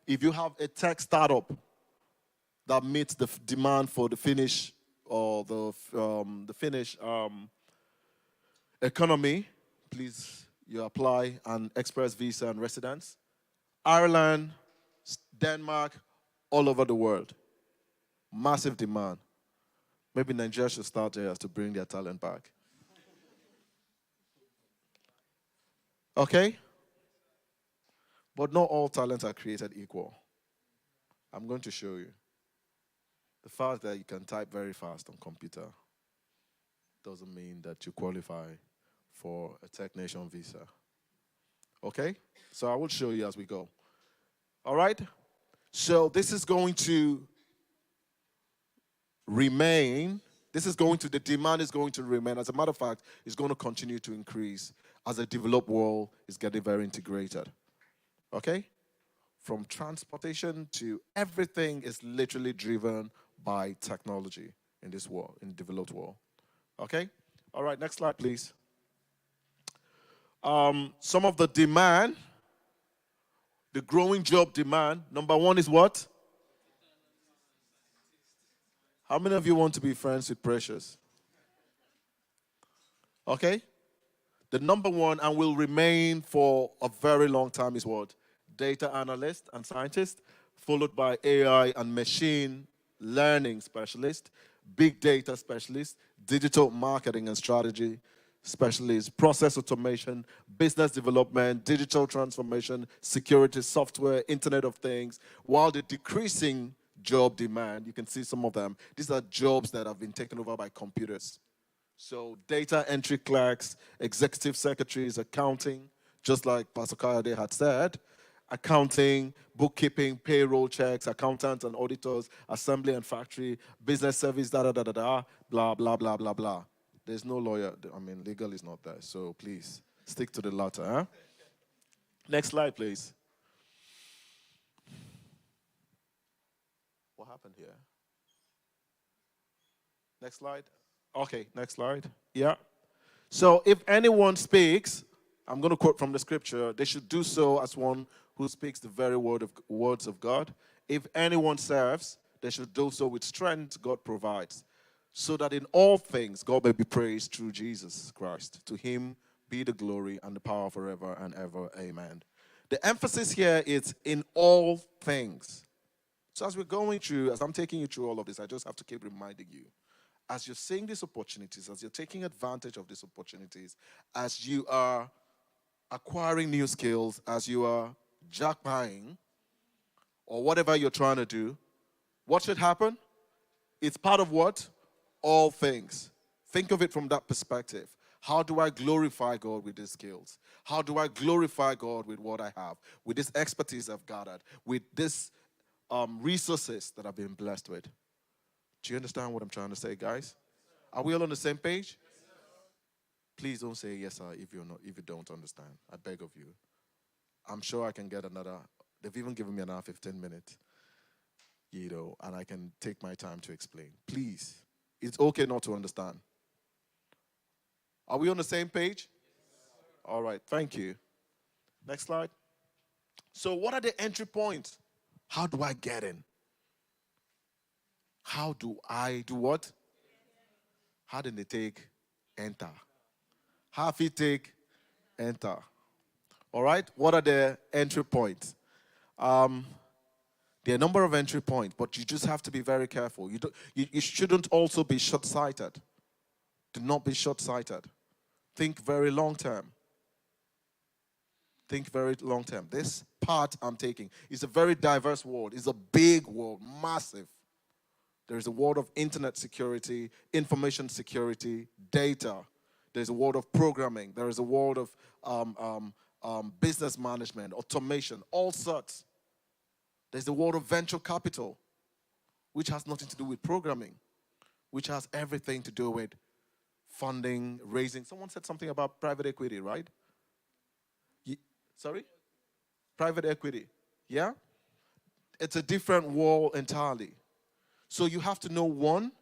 If you have a tech startup that meets the demand for the Finnish or the Finnish economy, please, you apply an express visa and residence. Ireland, Denmark, all over the world. Massive demand. Maybe Nigeria should start there to bring their talent back. Okay? But not all talents are created equal. I'm going to show you. The fact that you can type very fast on computer doesn't mean that you qualify for a Tech Nation visa. Okay? So I will show you as we go. All right? So this is going to remain. The demand is going to remain. As a matter of fact, it's going to continue to increase as the developed world is getting very integrated. Okay? From transportation to everything is literally driven by technology in this world, in the developed world. Okay? All right, next slide, please. Some of the demand, the growing job demand, number one is what? How many of you want to be friends with Precious? Okay? The number one and will remain for a very long time is what? Data analyst and scientist, followed by AI and machine learning specialist, big data specialist, digital marketing and strategy specialist, process automation, business development, digital transformation, security, software, Internet of Things. While the decreasing job demand, you can see some of them, these are jobs that have been taken over by computers. So data entry clerks, executive secretaries, accounting, just like Pastor Kayode had said, accounting, bookkeeping, payroll checks, accountants and auditors, assembly and factory, business service, blah, blah, blah, blah, blah. There's no lawyer. I mean, legal is not there. So please, stick to the latter. Huh? Next slide, please. What happened here? Next slide. Okay, next slide. Yeah. So if anyone speaks, I'm going to quote from the scripture, they should do so as one who speaks the very words of God. If anyone serves, they should do so with strength God provides, so that in all things God may be praised through Jesus Christ. To him be the glory and the power forever and ever. Amen. The emphasis here is in all things. So as we're going through, as I'm taking you through all of this, I just have to keep reminding you, as you're seeing these opportunities, as you're taking advantage of these opportunities, as you are acquiring new skills, as you are jackpotting, or whatever you're trying to do, what should happen? It's part of what? All things. Think of it from that perspective. How do I glorify God with these skills? How do I glorify God with what I have, with this expertise I've gathered, with these resources that I've been blessed with? Do you understand what I'm trying to say, guys? Are we all on the same page? Please don't say yes, sir, if you don't understand. I beg of you. I'm sure I can get another. They've even given me another 15 minutes, and I can take my time to explain. Please, it's okay not to understand. Are we on the same page? All right, thank you. Next slide. So what are the entry points? How do I get in? How do I do what? How did they take enter? How if you take enter? All right, what are the entry points? There are a number of entry points, but you just have to be very careful. You shouldn't also be short-sighted. Do not be short-sighted. Think very long-term. Think very long-term. This part I'm taking is a very diverse world. It's a big world, massive. There's a world of internet security, information security, data. There's a world of programming. There is a world of business management, automation, all sorts. There's the world of venture capital, which has nothing to do with programming, which has everything to do with funding, raising. Someone said something about private equity, right? Sorry? Private equity. Yeah? It's a different world entirely. So you have to know, one,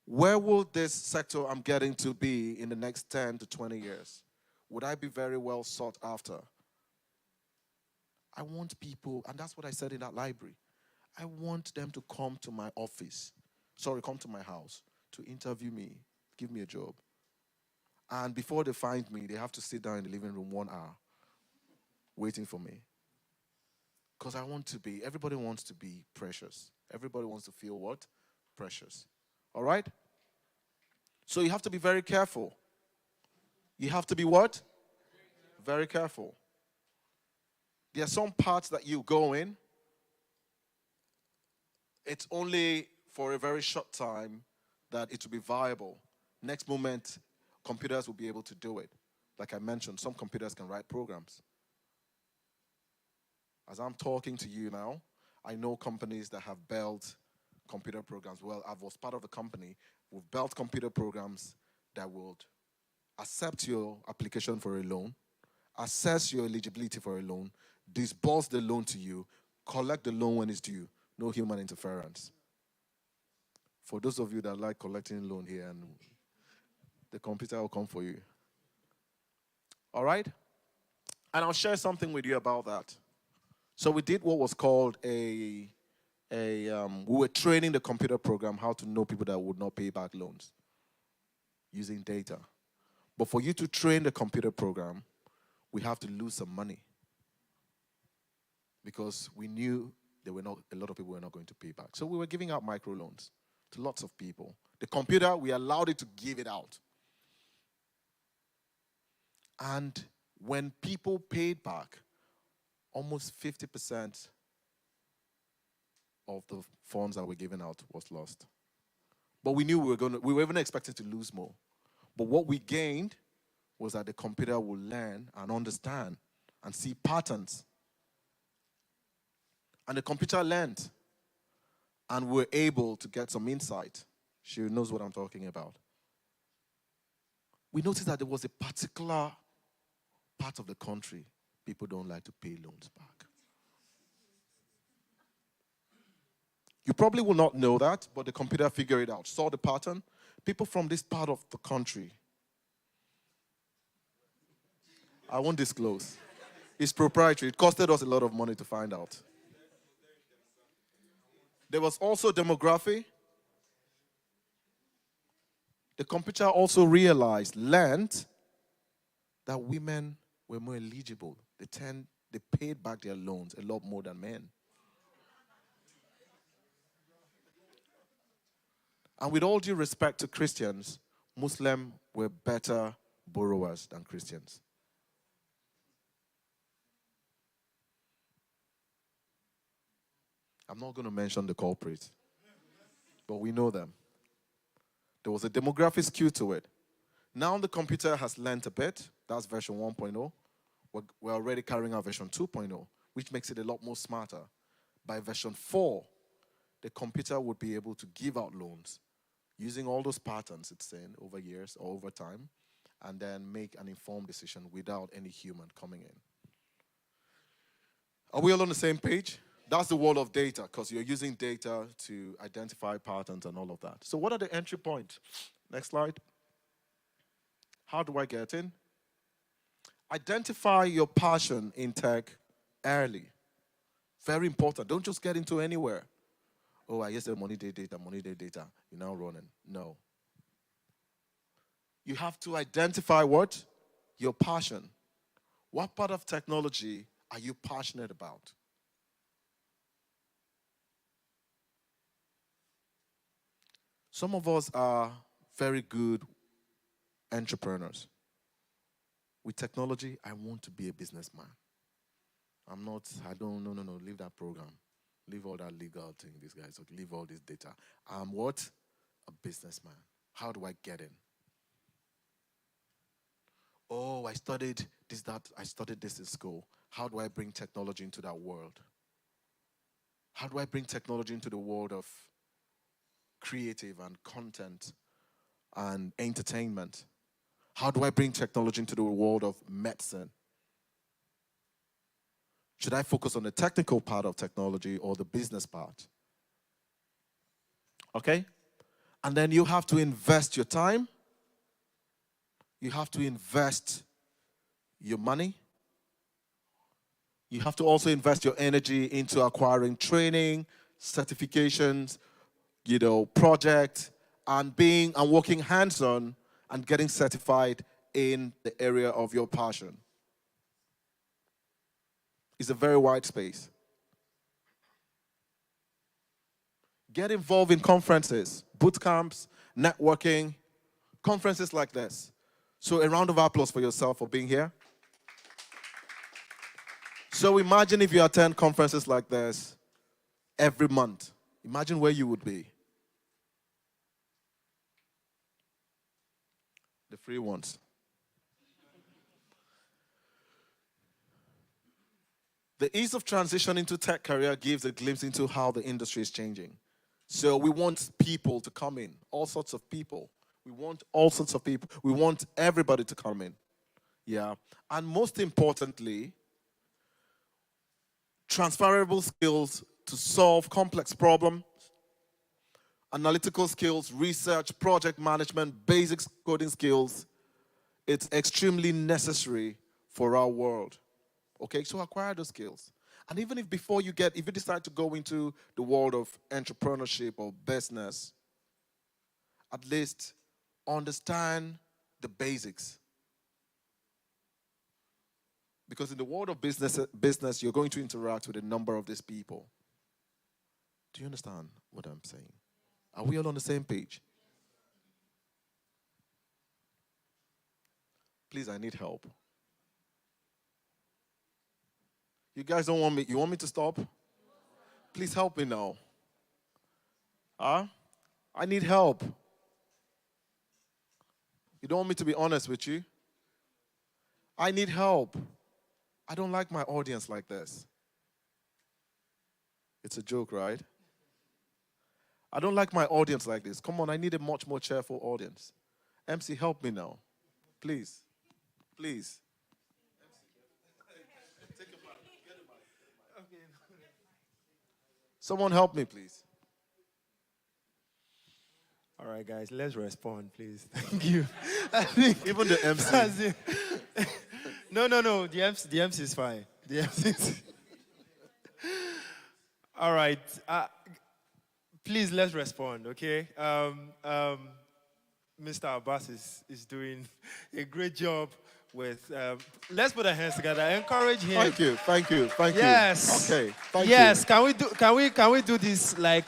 where will this sector I'm getting to be in the next 10 to 20 years? Would I be very well sought after? I want people, and that's what I said in that library. I want them to come to my office, come to my house to interview me, give me a job. And before they find me, they have to sit down in the living room 1 hour waiting for me. Because everybody wants to be precious. Everybody wants to feel what? Precious. All right? So you have to be very careful. You have to be what? Very careful. There are some parts that you go in. It's only for a very short time that it will be viable. Next moment, computers will be able to do it. Like I mentioned, some computers can write programs. As I'm talking to you now, I know companies that have built computer programs. Well, I was part of the company. We've built computer programs that would accept your application for a loan, assess your eligibility for a loan, disburse the loan to you, collect the loan when it's due. No human interference. For those of you that like collecting loan here, and the computer will come for you. All right? And I'll share something with you about that. So we did what was called we were training the computer program how to know people that would not pay back loans using data. But for you to train the computer program, we have to lose some money because we knew a lot of people were not going to pay back. So we were giving out microloans to lots of people. The computer, we allowed it to give it out. And when people paid back, almost 50% of the funds that were given out was lost. But we knew we were even expecting to lose more. But what we gained was that the computer will learn and understand and see patterns. And the computer learned, and we're able to get some insight. She knows what I'm talking about. We noticed that there was a particular part of the country people don't like to pay loans back. You probably will not know that, but the computer figured it out, saw the pattern. People from this part of the country, I won't disclose. It's proprietary. It costed us a lot of money to find out. There was also demography. The computer also learned that women were more eligible. They paid back their loans a lot more than men. And with all due respect to Christians, Muslims were better borrowers than Christians. I'm not going to mention the culprits, but we know them. There was a demographic skew to it. Now the computer has learned a bit. That's version 1.0. We're already carrying out version 2.0, which makes it a lot more smarter. By version 4, the computer would be able to give out loans using all those patterns it's seen over years or over time, and then make an informed decision without any human coming in. Are we all on the same page? That's the world of data, because you're using data to identify patterns and all of that. So what are the entry points? Next slide. How do I get in? Identify your passion in tech early. Very important. Don't just get into anywhere. Oh, I used to money day data. You're now running. No. You have to identify what? Your passion. What part of technology are you passionate about? Some of us are very good entrepreneurs. With technology, I want to be a businessman. No, leave that program. Leave all that legal thing, these guys. Leave all this data. I'm what? A businessman. How do I get in? Oh, I studied this, that. I studied this in school. How do I bring technology into that world? How do I bring technology into the world of creative and content and entertainment? How do I bring technology into the world of medicine? Should I focus on the technical part of technology or the business part? Okay? And then you have to invest your time. You have to invest your money. You have to also invest your energy into acquiring training, certifications, project, and working hands-on and getting certified in the area of your passion. It's a very wide space. Get involved in conferences, boot camps, networking, conferences like this. So a round of applause for yourself for being here. So imagine if you attend conferences like this every month. Imagine where you would be. The free ones. The ease of transition into tech career gives a glimpse into how the industry is changing. So we want people to come in, all sorts of people. We want all sorts of people. We want everybody to come in. Yeah. And most importantly, transferable skills to solve complex problems, analytical skills, research, project management, basic coding skills. It's extremely necessary for our world. Okay, so acquire those skills. And even if if you decide to go into the world of entrepreneurship or business, at least understand the basics. Because in the world of business, you're going to interact with a number of these people. Do you understand what I'm saying? Are we all on the same page? Please, I need help. You guys don't want me, you want me to stop? Please help me now. I need help. You don't want me to be honest with you? I need help. I don't like my audience like this. It's a joke, right? I don't like my audience like this. Come on, I need a much more cheerful audience. MC, help me now. Please. Please. Someone help me, please. All right, guys, let's respond, please. Thank you. I think even the MC. No. The MC is fine. The MC is... All right. Please, let's respond, okay? Mr. Abbas is doing a great job with... let's put our hands together. Encourage him. Thank you. Yes. Okay, thank you. Yes, can we do this, like,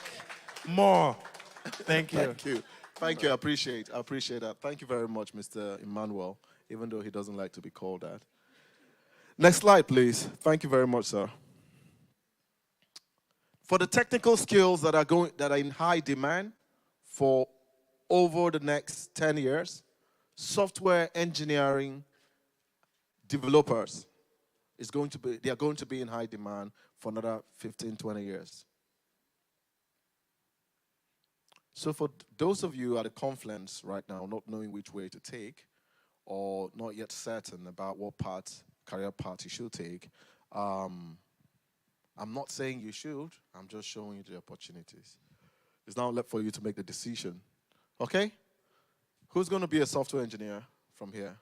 more? Thank you. Thank you. I appreciate that. Thank you very much, Mr. Emmanuel, even though he doesn't like to be called that. Next slide, please. Thank you very much, sir. For the technical skills that are in high demand for over the next 10 years, software engineering developers they are going to be in high demand for another 15, 20 years. So for those of you at a conference right now, not knowing which way to take, or not yet certain about what career path you should take, I'm not saying you should, I'm just showing you the opportunities. It's now left for you to make the decision. Okay? Who's going to be a software engineer from here?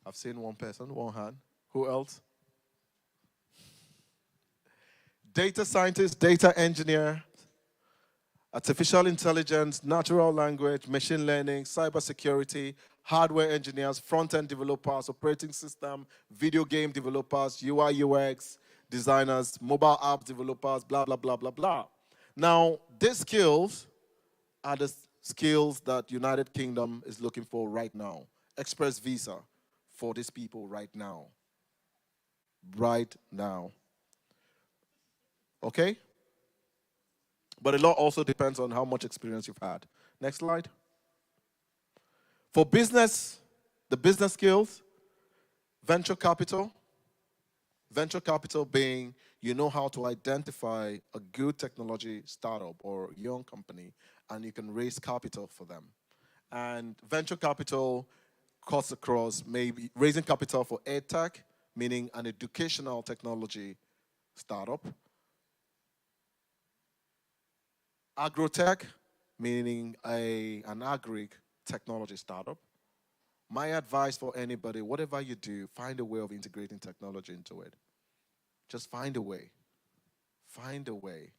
I've seen one person, one hand. Who else? Data scientist, data engineer, artificial intelligence, natural language, machine learning, cybersecurity, hardware engineers, front-end developers, operating system, video game developers, UI, UX designers, mobile app developers, blah, blah, blah, blah, blah. Now, these skills are the skills that United Kingdom is looking for right now. Express visa for these people right now. Right now. Okay? But a lot also depends on how much experience you've had. Next slide. For business, the business skills, venture capital. Venture capital being you know how to identify a good technology startup or young company and you can raise capital for them. And venture capital cuts across maybe raising capital for EdTech, meaning an educational technology startup. Agrotech, meaning an agri technology startup. My advice for anybody, whatever you do, find a way of integrating technology into it. Just find a way. Find a way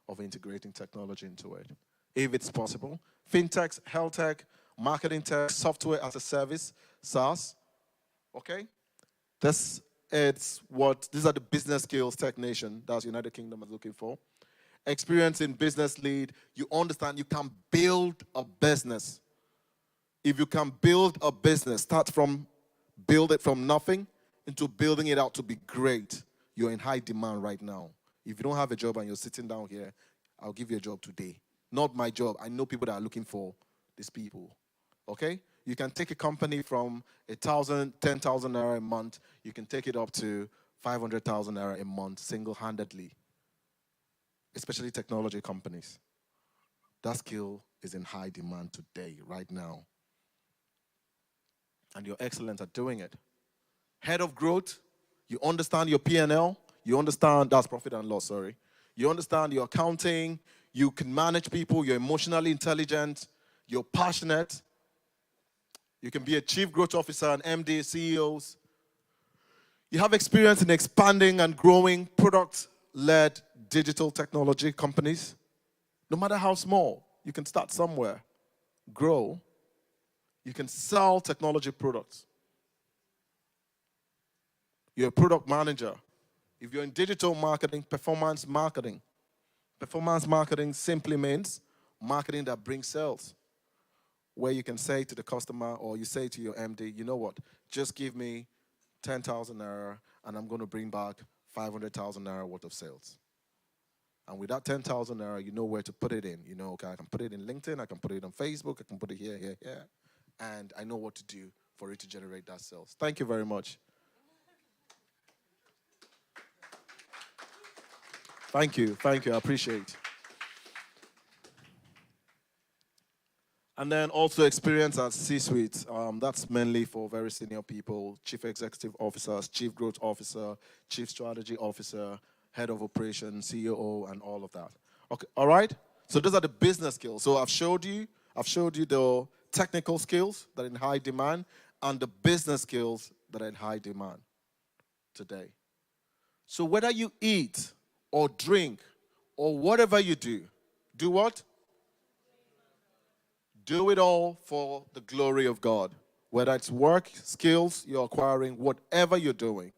of integrating technology into it, if it's possible. Fintech, health tech, marketing tech, software as a service, SaaS. Okay? These are the business skills Tech Nation, that's United Kingdom, is looking for. Experience in business lead, you understand you can build a business. If you can build a business, build it from nothing into building it out to be great, you're in high demand right now. If you don't have a job and you're sitting down here, I'll give you a job today. Not my job. I know people that are looking for these people. Okay? You can take a company from 10,000 naira a month, you can take it up to 500,000 naira a month single-handedly. Especially technology companies. That skill is in high demand today, right now. And you're excellent at doing it. Head of growth, you understand your P&L, you understand, that's profit and loss, sorry. You understand your accounting, you can manage people, you're emotionally intelligent, you're passionate. You can be a chief growth officer, an MD, CEOs. You have experience in expanding and growing product-led digital technology companies. No matter how small, you can start somewhere, grow. You can sell technology products. You're a product manager. If you're in digital marketing, performance marketing. Performance marketing simply means marketing that brings sales. Where you can say to the customer, or you say to your MD, you know what, just give me 10,000 naira and I'm going to bring back 500,000 naira worth of sales. And with that 10,000 naira, you know where to put it in. You know, okay, I can put it in LinkedIn, I can put it on Facebook, I can put it here, here, here. And I know what to do for it to generate that sales. Thank you very much. Thank you, I appreciate it. And then also experience at C-suite. That's mainly for very senior people, chief executive officers, chief growth officer, chief strategy officer, head of operations, CEO, and all of that. Okay, all right? So those are the business skills. So I've showed you the technical skills that are in high demand and the business skills that are in high demand today. So whether you eat or drink or whatever you do what? Do it all for the glory of God. Whether it's work, skills you're acquiring, whatever you're doing.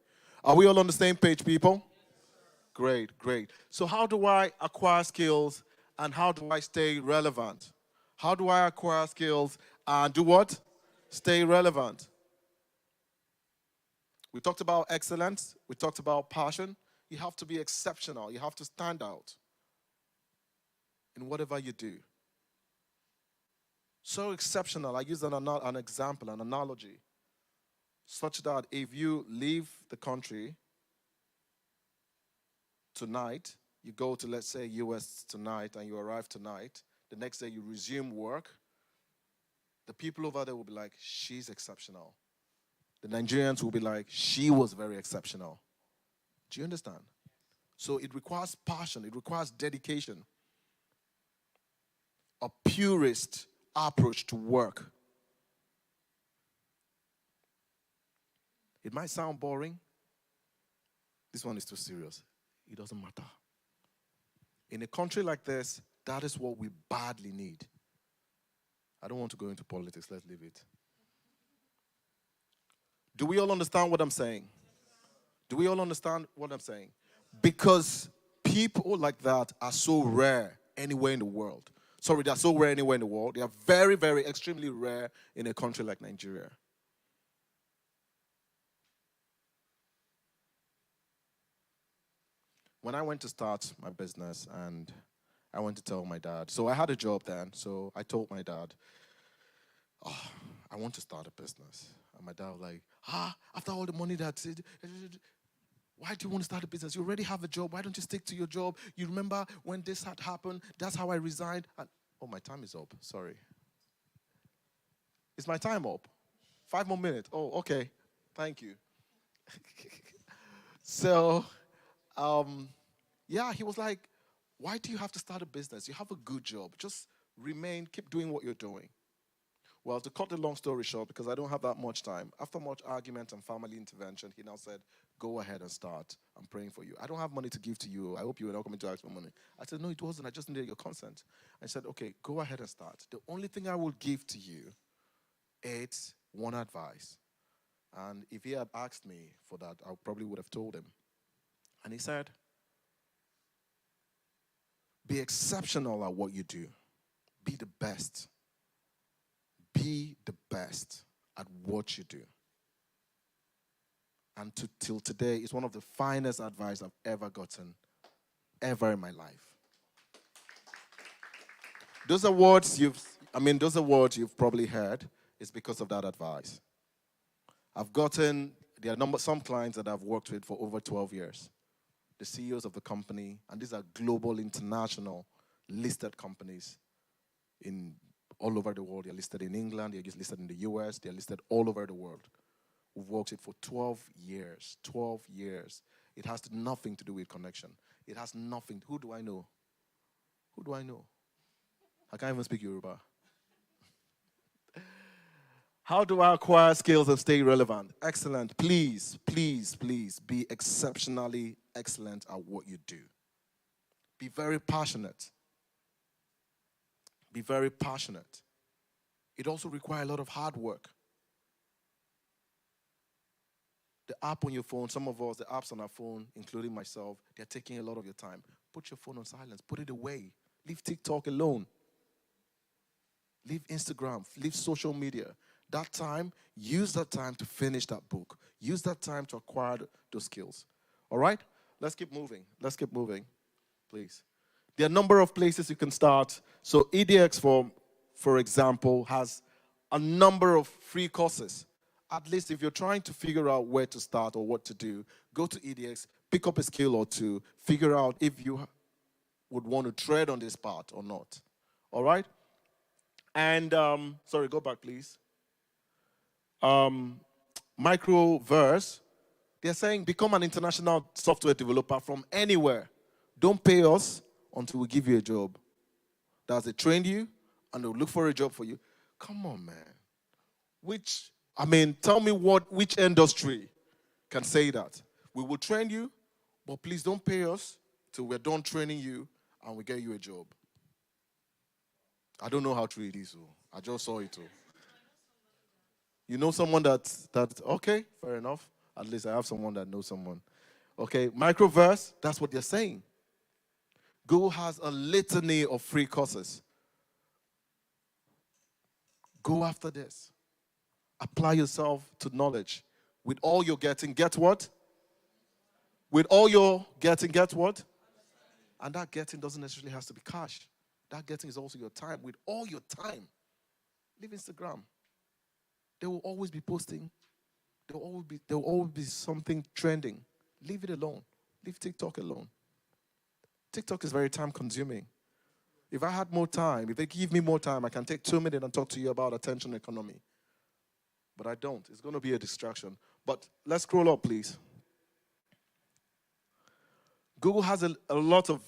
Are we all on the same page, people? Great, great. So how do I acquire skills and how do I stay relevant? How do I acquire skills and do what? Stay relevant. We talked about excellence. We talked about passion. You have to be exceptional. You have to stand out in whatever you do. So exceptional. I use an example, an analogy, such that if you leave the country tonight, you go to, let's say, US tonight, and you arrive tonight, the next day you resume work, the people over there will be like, she's exceptional. The Nigerians will be like, she was very exceptional. Do you understand? So it requires passion. It requires dedication. A purist approach to work. It might sound boring. This one is too serious. It doesn't matter. In a country like this, that is what we badly need. I don't want to go into politics. Let's leave it. Do we all understand what I'm saying? Do we all understand what I'm saying? Because people like that are so rare anywhere in the world. Sorry, they're so rare anywhere in the world. They are very, very, extremely rare in a country like Nigeria. When I went to start my business and I went to tell my dad, so I had a job then, so I told my dad, oh, I want to start a business. And my dad was like, after all the money that's it, why do you want to start a business? You already have a job. Why don't you stick to your job? You remember when this had happened? That's how I resigned. And Oh, my time is up. Sorry. Is my time up? 5 more minutes. Oh, okay. Thank you. So, yeah, he was like, why do you have to start a business? You have a good job. Just keep doing what you're doing. Well, to cut the long story short, because I don't have that much time, after much argument and family intervention, he now said, go ahead and start. I'm praying for you. I don't have money to give to you. I hope you are not coming to ask for money. I said, no, it wasn't. I just needed your consent. I said, okay, go ahead and start. The only thing I will give to you is one advice. And if he had asked me for that, I probably would have told him. And he said, be exceptional at what you do. Be the best. Be the best at what you do. And till today, it's one of the finest advice I've ever gotten, ever in my life. Those are words you've probably heard. It's because of that advice. There are some clients that I've worked with for over 12 years. The CEOs of the company, and these are global, international, listed companies all over the world. They're listed in England, they're listed in the US, they're listed all over the world. We've worked it for 12 years. 12 years. It has nothing to do with connection. It has nothing. Who do I know? Who do I know? I can't even speak Yoruba. How do I acquire skills and stay relevant? Excellent. Please, please, please be exceptionally excellent at what you do. Be very passionate. Be very passionate. It also requires a lot of hard work. The app on your phone, some of us, the apps on our phone, including myself, they're taking a lot of your time. Put your phone on silence. Put it away. Leave TikTok alone. Leave Instagram. Leave social media. That time, use that time to finish that book. Use that time to acquire those skills. All right? Let's keep moving. Let's keep moving, please. There are a number of places you can start. So EDX, for example, has a number of free courses. At least if you're trying to figure out where to start or what to do, go to EDX, pick up a skill or two, figure out if you would want to tread on this path or not. All right? And, sorry, go back, please. Microverse, they're saying become an international software developer from anywhere. Don't pay us until we give you a job. They train you and they'll look for a job for you. Come on, man. Tell me which industry can say that? We will train you, but please don't pay us till we're done training you and we get you a job. I don't know how true it is. I just saw it. You know someone that, okay, fair enough. At least I have someone that knows someone. Okay, Microverse, that's what they're saying. Google has a litany of free courses. Go after this. Apply yourself to knowledge. With all you're getting, get what? With all you're getting, get what? And that getting doesn't necessarily have to be cash. That getting is also your time. With all your time, leave Instagram. They will always be posting. There will always be something trending. Leave it alone. Leave TikTok alone. TikTok is very time consuming. If I had more time, if they give me more time, I can take 2 minutes and talk to you about attention economy. But I don't. It's going to be a distraction. But let's scroll up, please. Google has a lot of,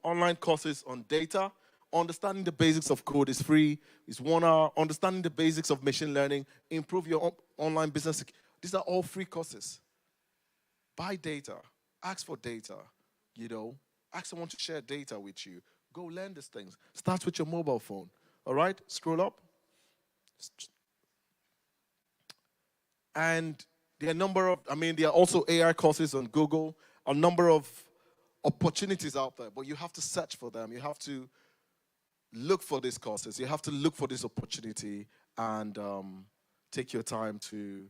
online courses on data. Understanding the basics of code is free. It's 1 hour. Understanding the basics of machine learning. Improve your online business. These are all free courses. Buy data. Ask for data. Ask someone to share data with you. Go learn these things. Start with your mobile phone. All right? Scroll up. And there are also AI courses on Google. A number of opportunities out there, but you have to search for them. You have to look for these courses. You have to look for this opportunity and take your time to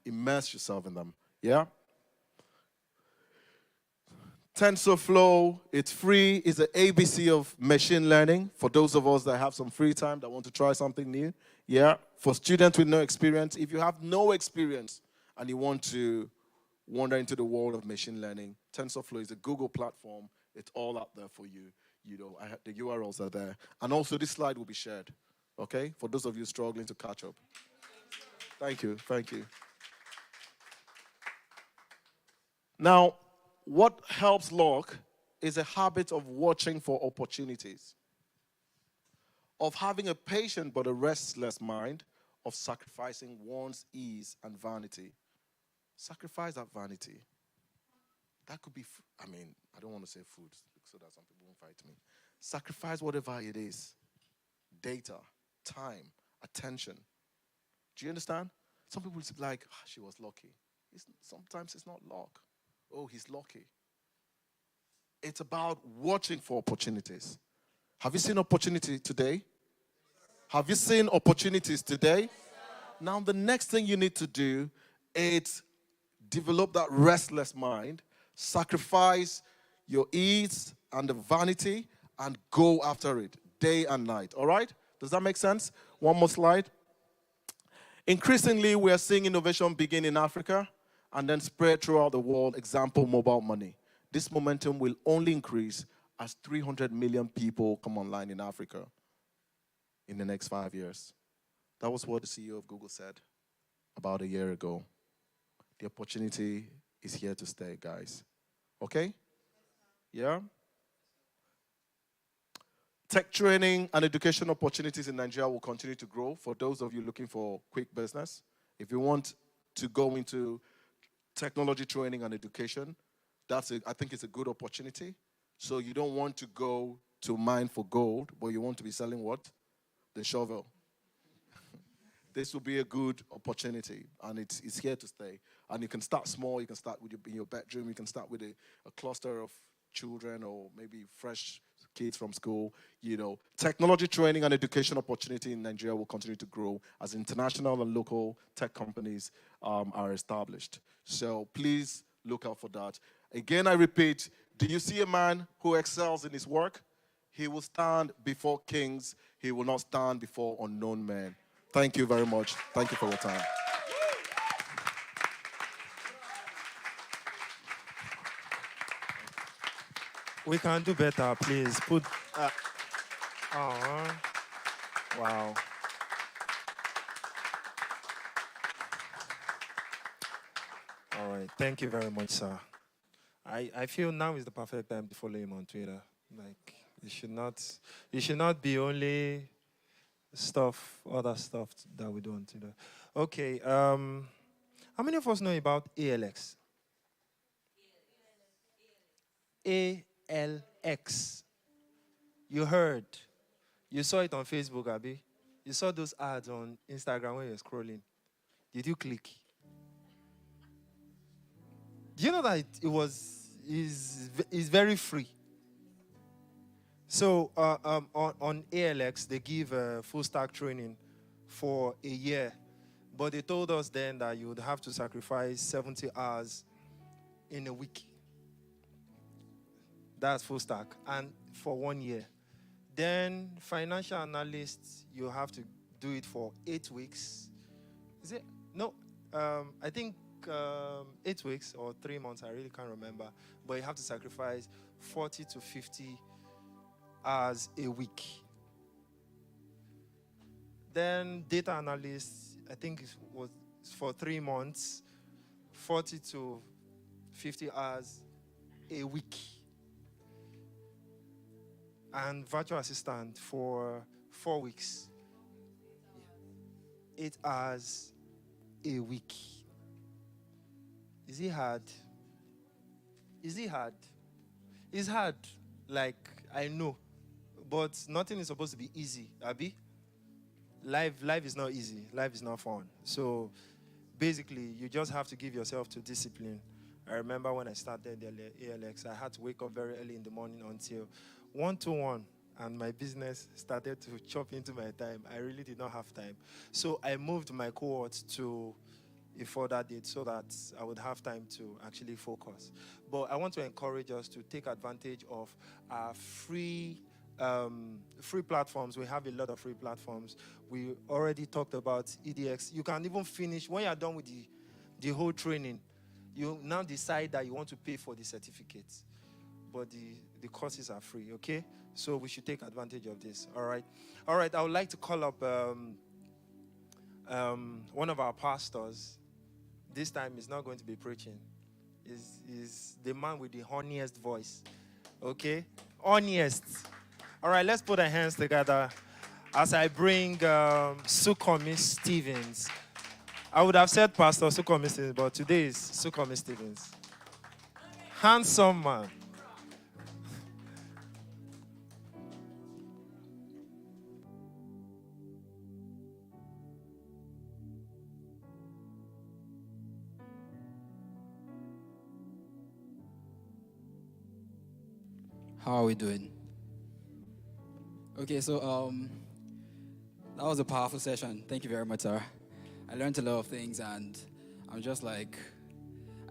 immerse yourself in them. Yeah? TensorFlow, it's free. It's the ABC of machine learning for those of us that have some free time that want to try something new. Yeah? For students with no experience, if you have no experience and you want to wander into the world of machine learning, TensorFlow is a Google platform. It's all out there for you. The URLs are there. And also this slide will be shared, okay? For those of you struggling to catch up. Thank you, thank you. Now, what helps luck is a habit of watching for opportunities, of having a patient but a restless mind, of sacrificing one's ease and vanity. Sacrifice that vanity. That could be, I don't want to say food so that some people won't fight me. Sacrifice whatever it is. Data, time, attention. Do you understand? Some people will be like, she was lucky. Sometimes it's not luck. Oh, he's lucky. It's about watching for opportunities. Have you seen opportunity today? Have you seen opportunities today? Now, the next thing you need to do is develop that restless mind, sacrifice your ease and the vanity, and go after it day and night. All right? Does that make sense? One more slide. Increasingly, we are seeing innovation begin in Africa and then spread throughout the world. Example, mobile money. This momentum will only increase as 300 million people come online in Africa in the next 5 years. That was what the CEO of Google said about a year ago. The opportunity is here to stay, guys. Okay? Yeah? Tech training and education opportunities in Nigeria will continue to grow for those of you looking for quick business. If you want to go into technology training and education, I think it's a good opportunity. So you don't want to go to mine for gold, but you want to be selling what? The shovel. This will be a good opportunity, and it's here to stay. And you can start small. You can start in your bedroom. You can start with a cluster of children or maybe fresh kids from school. Technology training and education opportunity in Nigeria will continue to grow as international and local tech companies are established. So please look out for that. Again, I repeat, do you see a man who excels in his work? He will stand before kings. He will not stand before unknown men. Thank you very much. Thank you for your time. We can do better, please. Wow. All right. Thank you very much, sir. I feel now is the perfect time to follow him on Twitter. Like, you should not be only other stuff that we do on Twitter. Okay. How many of us know about ALX? ALX. You heard. You saw it on Facebook, Abby. You saw those ads on Instagram when you're scrolling. Did you click? Do you know that it's very free? So on ALX, they give full stack training for a year. But they told us then that you would have to sacrifice 70 hours in a week. That's full stack. And for 1 year. Then financial analysts, you have to do it for 8 weeks. Is it? No. I think 8 weeks or 3 months. I really can't remember. But you have to sacrifice 40 to 50 hours a week. Then data analysts, I think it was for 3 months, 40 to 50 hours a week. And virtual assistant for 4 weeks, 8 hours a week. Is it hard? Is it hard? It's hard, like, I know. But nothing is supposed to be easy, Abi. Life is not easy. Life is not fun. So basically, you just have to give yourself to discipline. I remember when I started the ALX, I had to wake up very early in the morning until 1:1, and my business started to chop into my time. I really did not have time. So I moved my cohort to a further date so that I would have time to actually focus. But I want to encourage us to take advantage of our free platforms. We have a lot of free platforms. We already talked about EDX. You can even finish, when you're done with the whole training, you now decide that you want to pay for the certificate. but the courses are free, okay? So we should take advantage of this, all right? All right, I would like to call up one of our pastors. This time he's not going to be preaching. He's the man with the honeyest voice, okay? Honeyest. All right, let's put our hands together as I bring Sukomi Stevens. I would have said Pastor Sukomi Stevens, but today is Sukomi Stevens. Handsome man. How are we doing? Okay, so that was a powerful session. Thank you very much, sir. I learned a lot of things, and I'm just like,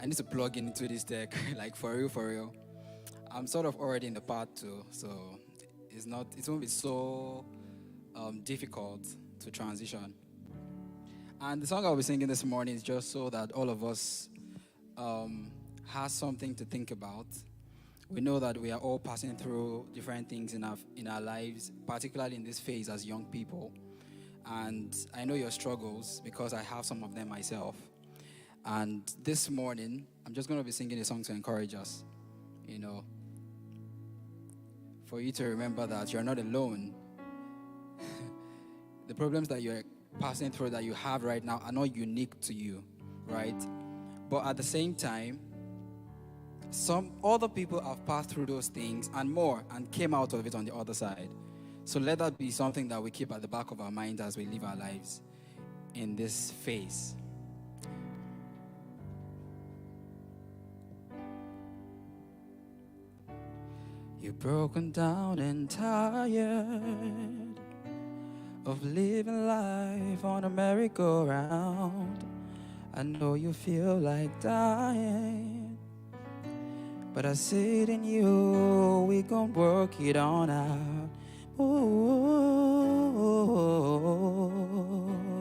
I need to plug into this tech, like for real. I'm sort of already in the part too, so it won't be so difficult to transition. And the song I'll be singing this morning is just so that all of us has something to think about. We know that we are all passing through different things in our lives, particularly in this phase as young people. And I know your struggles because I have some of them myself. And this morning, I'm just going to be singing a song to encourage us, for you to remember that you're not alone. The problems that you're passing through, that you have right now, are not unique to you, right? But at the same time, some other people have passed through those things and more and came out of it on the other side. So let that be something that we keep at the back of our minds as we live our lives in this phase. You're broken down and tired of living life on a merry-go-round. I know you feel like dying, but I see it in you, we gon' work it on out. Move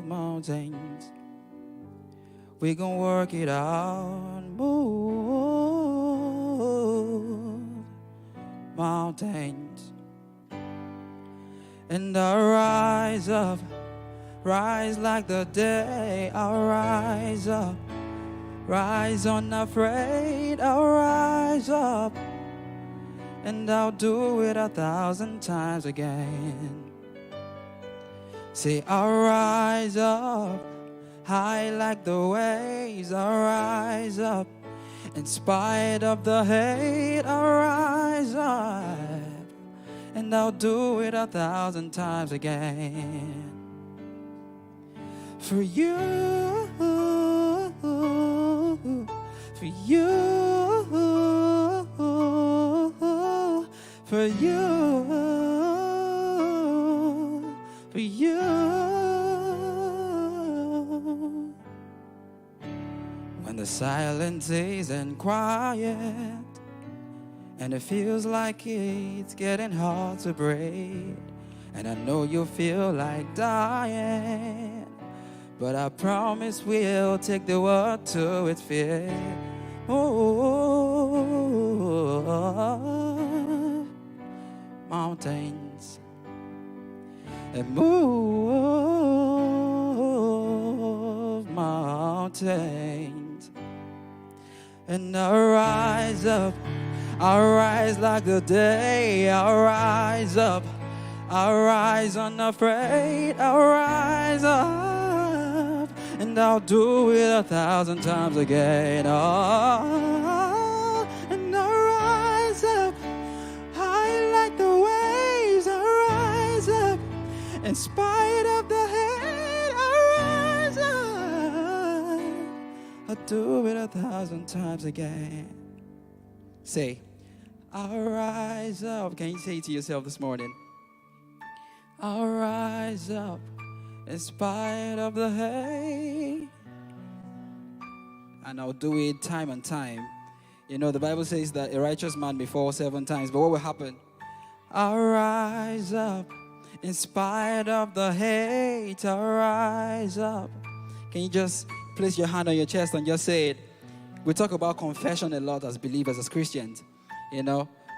mountains, we gon' work it out. Move mountains, and I'll rise up, rise like the day. I'll rise up, rise unafraid. I'll rise up, and I'll do it 1,000 times again. Say, I'll rise up, high like the waves. I'll rise up, in spite of the hate. I'll rise up, and I'll do it 1,000 times again. For you, for you, for you, for you. When the silence isn't quiet and it feels like it's getting hard to breathe, and I know you feel like dying, but I promise we'll take the world to its feet. Oh, mountains, and move mountains, and I'll rise up, I'll rise like the day. I'll rise up, I'll rise unafraid. I'll rise up, and I'll do it 1,000 times again. Oh, and I'll rise up, high like the waves. I'll rise up, in spite of the hate. I'll rise up, I'll do it 1,000 times again. Say, I'll rise up. Can you say it to yourself this morning? I'll rise up, in spite of the hate. And I'll do it time and time. You know, the Bible says that a righteous man may fall 7 times, but what will happen? I'll rise up, in spite of the hate. I'll rise up. Can you just place your hand on your chest and just say it? We talk about confession a lot as believers, as Christians,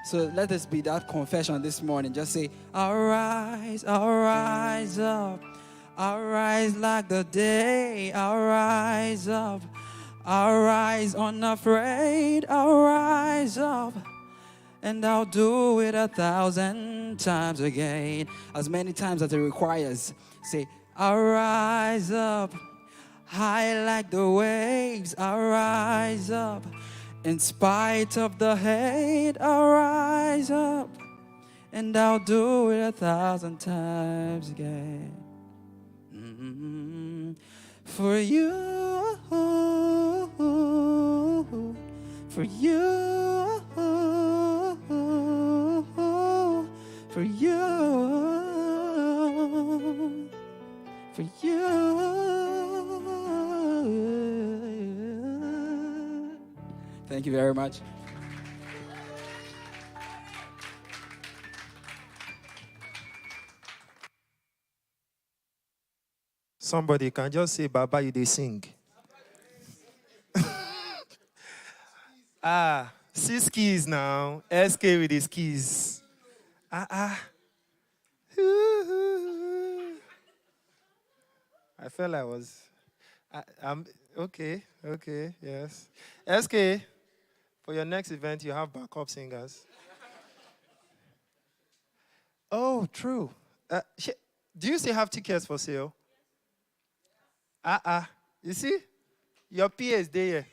So let this be that confession this morning. Just say, I'll rise up. I'll rise like the day. I'll rise up. I'll rise unafraid. I'll rise up. And I'll do it 1,000 times again. As many times as it requires. Say, I'll rise up. High like the waves. I'll rise up. In spite of the hate, I'll rise up. And I'll do it 1,000 times again. For you, for you, for you, for you. Thank you very much. Somebody can just say, Baba, you they sing. Six keys now. SK with his keys. I felt I was. I'm okay, yes. SK, for your next event, you have backup singers. Oh, true. Do you still have tickets for sale? You see? Your PA is there.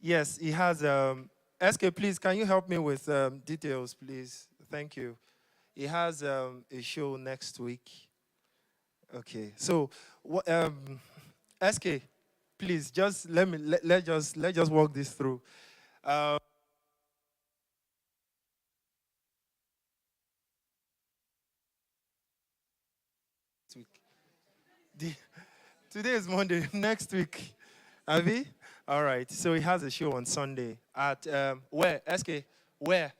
Yes, he has. SK, please, can you help me with details, please? Thank you. He has a show next week. Okay, so SK, please, just let's just walk this through. Today is Monday. Next week, Avi. All right. So he has a show on Sunday at where? SK, where?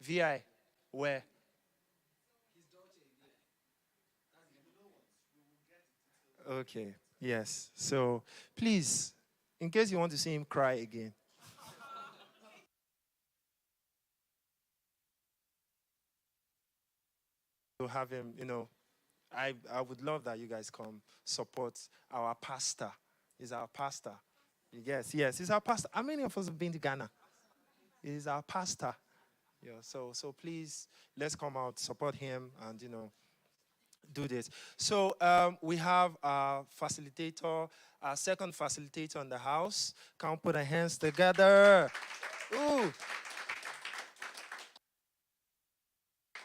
VI, where? Okay. Yes. So please, in case you want to see him cry again. To have him, I would love that you guys come support our pastor. He's our pastor. Yes, he's our pastor. How many of us have been to Ghana? He's our pastor. Yeah, so please, let's come out, support him, and, do this. So we have our facilitator, our second facilitator in the house. Can we put our hands together? Ooh.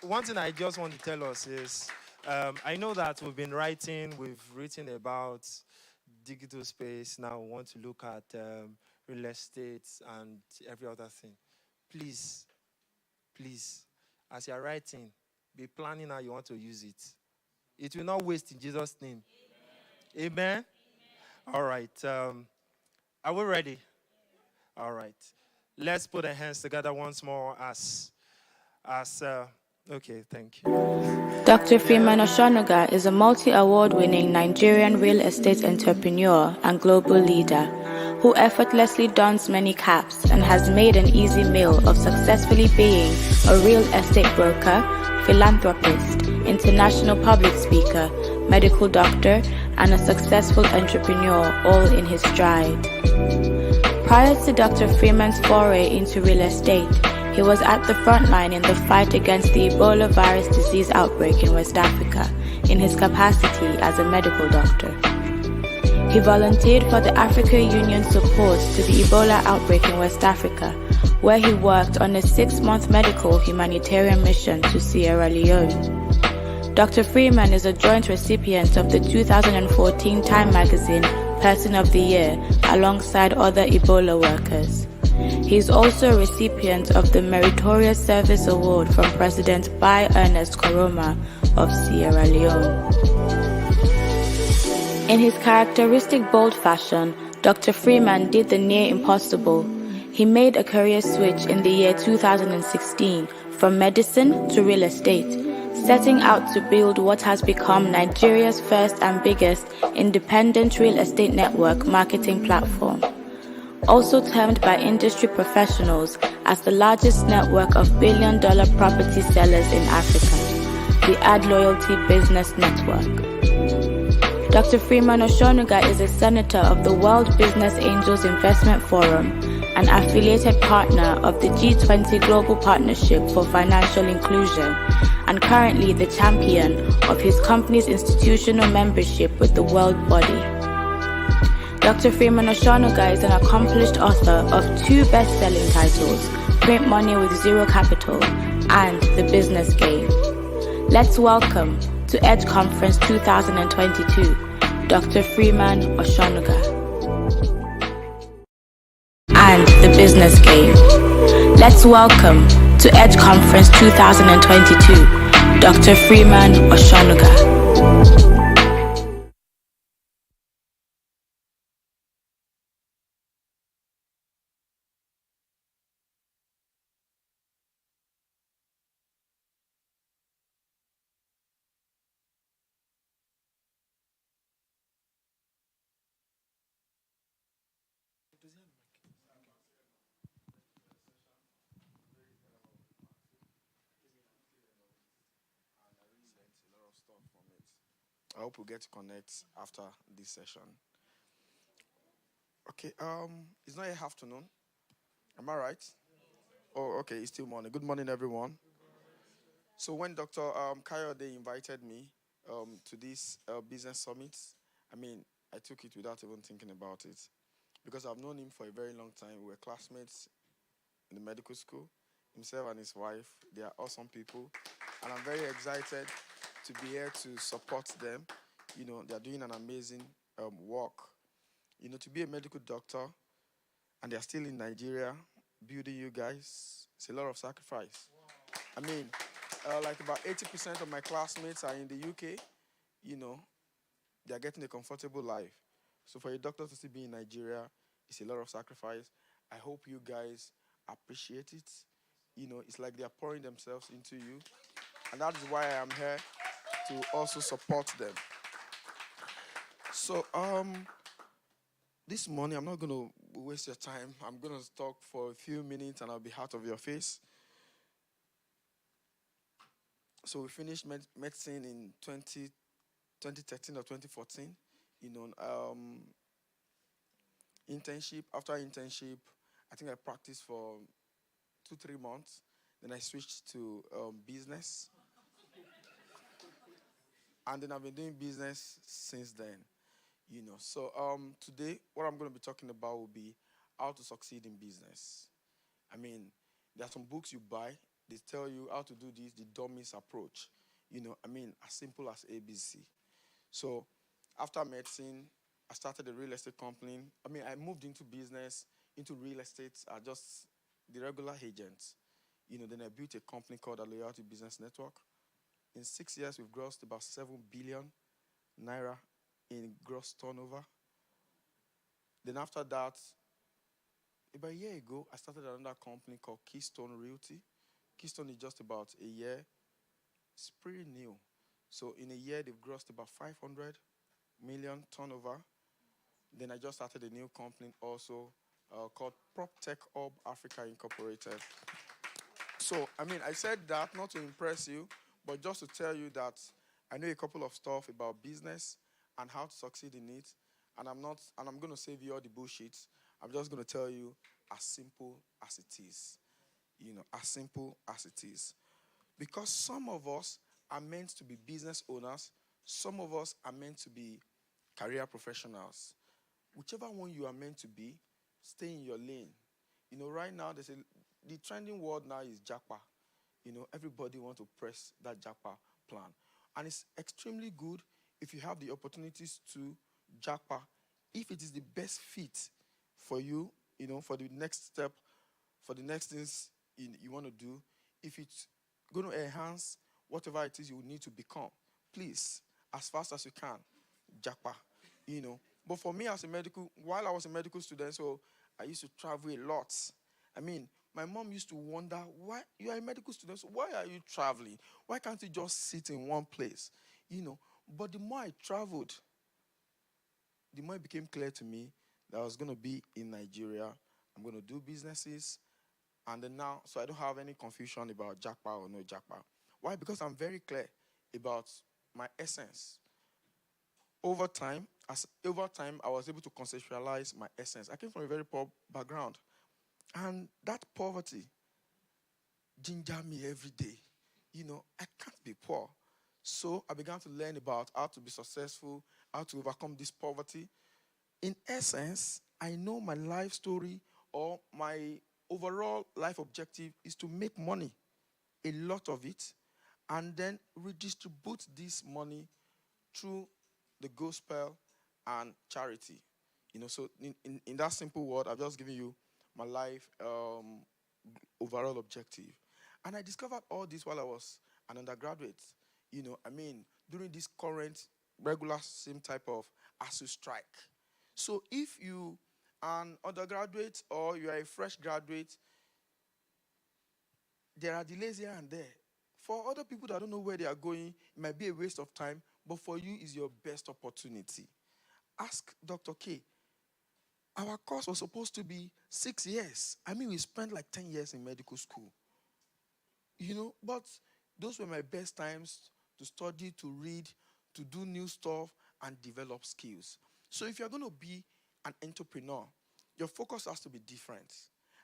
One thing I just want to tell us is, I know that we've written about digital space. Now we want to look at real estate and every other thing. Please, as you're writing, be planning how you want to use it. It will not waste in Jesus' name. Amen? Amen? All right. Are we ready? All right. Let's put our hands together once more okay, thank you. Dr. Freeman Oshonga is a multi-award-winning Nigerian real estate entrepreneur and global leader who effortlessly dons many caps and has made an easy meal of successfully being a real estate broker, philanthropist, international public speaker, medical doctor, and a successful entrepreneur, all in his stride. Prior to Dr. Freeman's foray into real estate, he was at the front line in the fight against the Ebola virus disease outbreak in West Africa in his capacity as a medical doctor. He volunteered for the Africa Union support to the Ebola outbreak in West Africa, where he worked on a 6-month medical humanitarian mission to Sierra Leone. Dr. Freeman is a joint recipient of the 2014 Time Magazine Person of the Year alongside other Ebola workers. He is also a recipient of the Meritorious Service Award from President Bai Ernest Koroma of Sierra Leone. In his characteristic bold fashion, Dr. Freeman did the near impossible. He made a career switch in the year 2016 from medicine to real estate, setting out to build what has become Nigeria's first and biggest independent real estate network marketing platform. Also termed by industry professionals as the largest network of billion-dollar property sellers in Africa, the Ad Loyalty Business Network. Dr. Freeman Oshonuga is a senator of the World Business Angels Investment Forum, an affiliated partner of the G20 Global Partnership for Financial Inclusion, and currently the champion of his company's institutional membership with the World Body. Dr. Freeman Oshonuga is an accomplished author of 2 best-selling titles, Print Money with Zero Capital and The Business Game. Let's welcome to EDGE Conference 2022, Dr. Freeman Oshonuga. And The Business Game. Let's welcome to EDGE Conference 2022, Dr. Freeman Oshonuga. I hope we get to connect after this session. Okay, it's not yet afternoon. Am I right? Oh, okay, it's still morning. Good morning, everyone. So when Dr. Kayode invited me to this business summit, I took it without even thinking about it, because I've known him for a very long time. We were classmates in the medical school. Himself and his wife, they are awesome people, and I'm very excited to be here to support them. They're doing an amazing work. To be a medical doctor, and they're still in Nigeria, building you guys, it's a lot of sacrifice. Like about 80% of my classmates are in the UK. They're getting a comfortable life. So for a doctor to still be in Nigeria, it's a lot of sacrifice. I hope you guys appreciate it. It's like they're pouring themselves into you. And that is why I am here, to also support them. So, this morning, I'm not going to waste your time. I'm going to talk for a few minutes and I'll be out of your face. So we finished medicine in 2013 or 2014. Internship. After internship, I think I practiced for 2-3 months. Then I switched to business. And then I've been doing business since then. So today, what I'm going to be talking about will be how to succeed in business. There are some books you buy, they tell you how to do this, the dummies approach. As simple as ABC. So after medicine, I started a real estate company. I moved into business, into real estate, just the regular agents. Then I built a company called the Loyalty Business Network. In 6 years, we've grossed about 7 billion naira in gross turnover. Then after that, about a year ago, I started another company called Keystone Realty. Keystone is just about a year. It's pretty new. So in a year, they've grossed about 500 million turnover. Then I just started a new company also called PropTech Hub Africa Incorporated. So, I said that not to impress you, but just to tell you that I know a couple of stuff about business and how to succeed in it. And I'm going to save you all the bullshit. I'm just going to tell you as simple as it is. As simple as it is. Because some of us are meant to be business owners. Some of us are meant to be career professionals. Whichever one you are meant to be, stay in your lane. Right now, the trending word now is Japa. Everybody wants to press that Japa plan. And it's extremely good if you have the opportunities to Japa, if it is the best fit for you, for the next step, for the next things you want to do, if it's going to enhance whatever it is you need to become, please, as fast as you can, Japa, But for me while I was a medical student, so I used to travel a lot. My mom used to wonder, why you are a medical student, so why are you traveling? Why can't you just sit in one place? But the more I traveled, the more it became clear to me that I was going to be in Nigeria. I'm going to do businesses. And then now, so I don't have any confusion about jackpot or no jackpot. Why? Because I'm very clear about my essence. Over time, I was able to conceptualize my essence. I came from a very poor background. And that poverty gingered me every day. I can't be poor. So I began to learn about how to be successful, how to overcome this poverty. In essence, I know my life story or my overall life objective is to make money, a lot of it, and then redistribute this money through the gospel and charity. So in that simple word, I've just given you my life overall objective. And I discovered all this while I was an undergraduate. During this current regular same type of ASU strike. So if you are an undergraduate or you are a fresh graduate, there are delays here and there. For other people that don't know where they are going, it might be a waste of time, but for you, it's your best opportunity. Ask Dr. K. Our course was supposed to be 6 years. We spent like 10 years in medical school. But those were my best times to study, to read, to do new stuff, and develop skills. So if you're going to be an entrepreneur, your focus has to be different.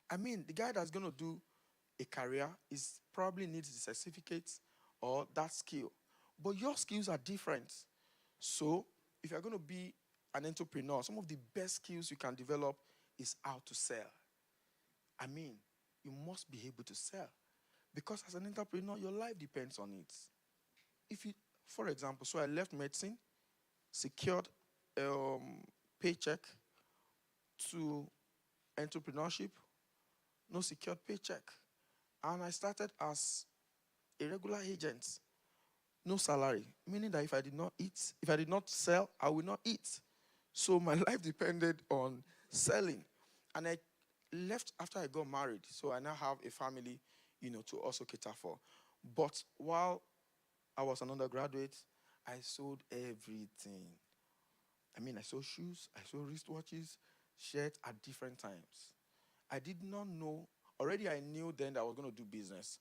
The guy that's going to do a career probably needs the certificate or that skill. But your skills are different. So if you're going to be an entrepreneur, some of the best skills you can develop is how to sell. You must be able to sell. Because as an entrepreneur, your life depends on it. For example, so I left medicine, secured paycheck to entrepreneurship, no secured paycheck. And I started as a regular agent, no salary, meaning that if I did not sell, I will not eat. So my life depended on selling. And I left after I got married, so I now have a family, to also cater for. But while I was an undergraduate, I sold everything. I sold shoes, I sold wristwatches, shirts at different times. I did not know, already I knew then that I was going to do business,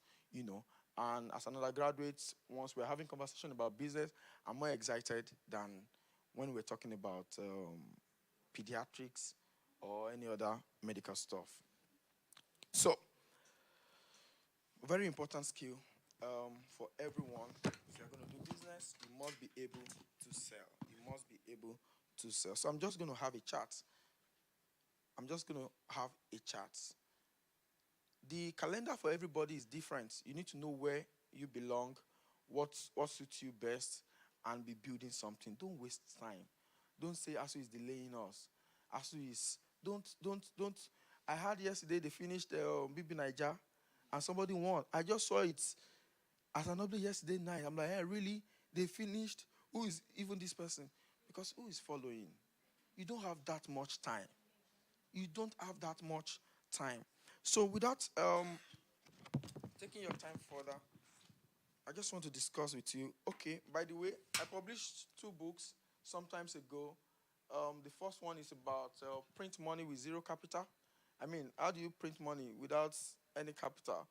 And as an undergraduate, once we're having conversation about business, I'm more excited than when we're talking about pediatrics or any other medical stuff. So, very important skill for everyone. If you're going to do business, you must be able to sell. You must be able to sell. So I'm just going to have a chart. The calendar for everybody is different. You need to know where you belong, what suits you best, and be building something. Don't waste time. Don't say ASU is delaying us. ASU is, don't. I heard yesterday they finished BB Niger, and somebody won. I just saw it as an update yesterday night. I'm like, hey, really? They finished? Who is even this person? Because who is following? You don't have that much time. You don't have that much time. So without taking your time further, I just want to discuss with you. Okay, by the way, I published 2 books sometimes ago. The first one is about print money with zero capital. How do you print money without any capital?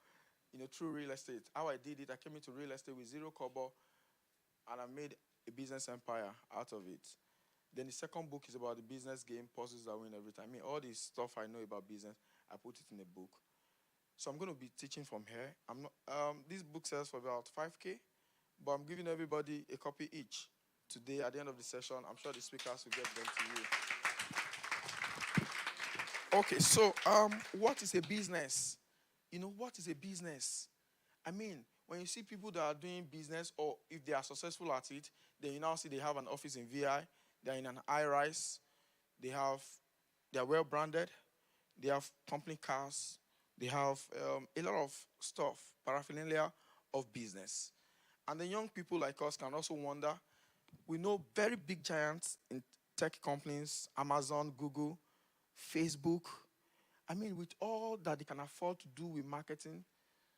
Through real estate. How I did it, I came into real estate with 0 kobo, and I made a business empire out of it. Then the second book is about the business game, puzzles that win every time. All this stuff I know about business, I put it in a book. So I'm going to be teaching from here. This book sells for about 5K, but I'm giving everybody a copy each. Today, at the end of the session, I'm sure the speakers will get them to you. Okay, so what is a business? What is a business? When you see people that are doing business, or if they are successful at it, then you now see they have an office in VI, they're in an high-rise, they're well-branded, they have company cars, they have a lot of stuff, paraphernalia of business. And the young people like us can also wonder, we know very big giants in tech companies, Amazon, Google, Facebook, with all that they can afford to do with marketing.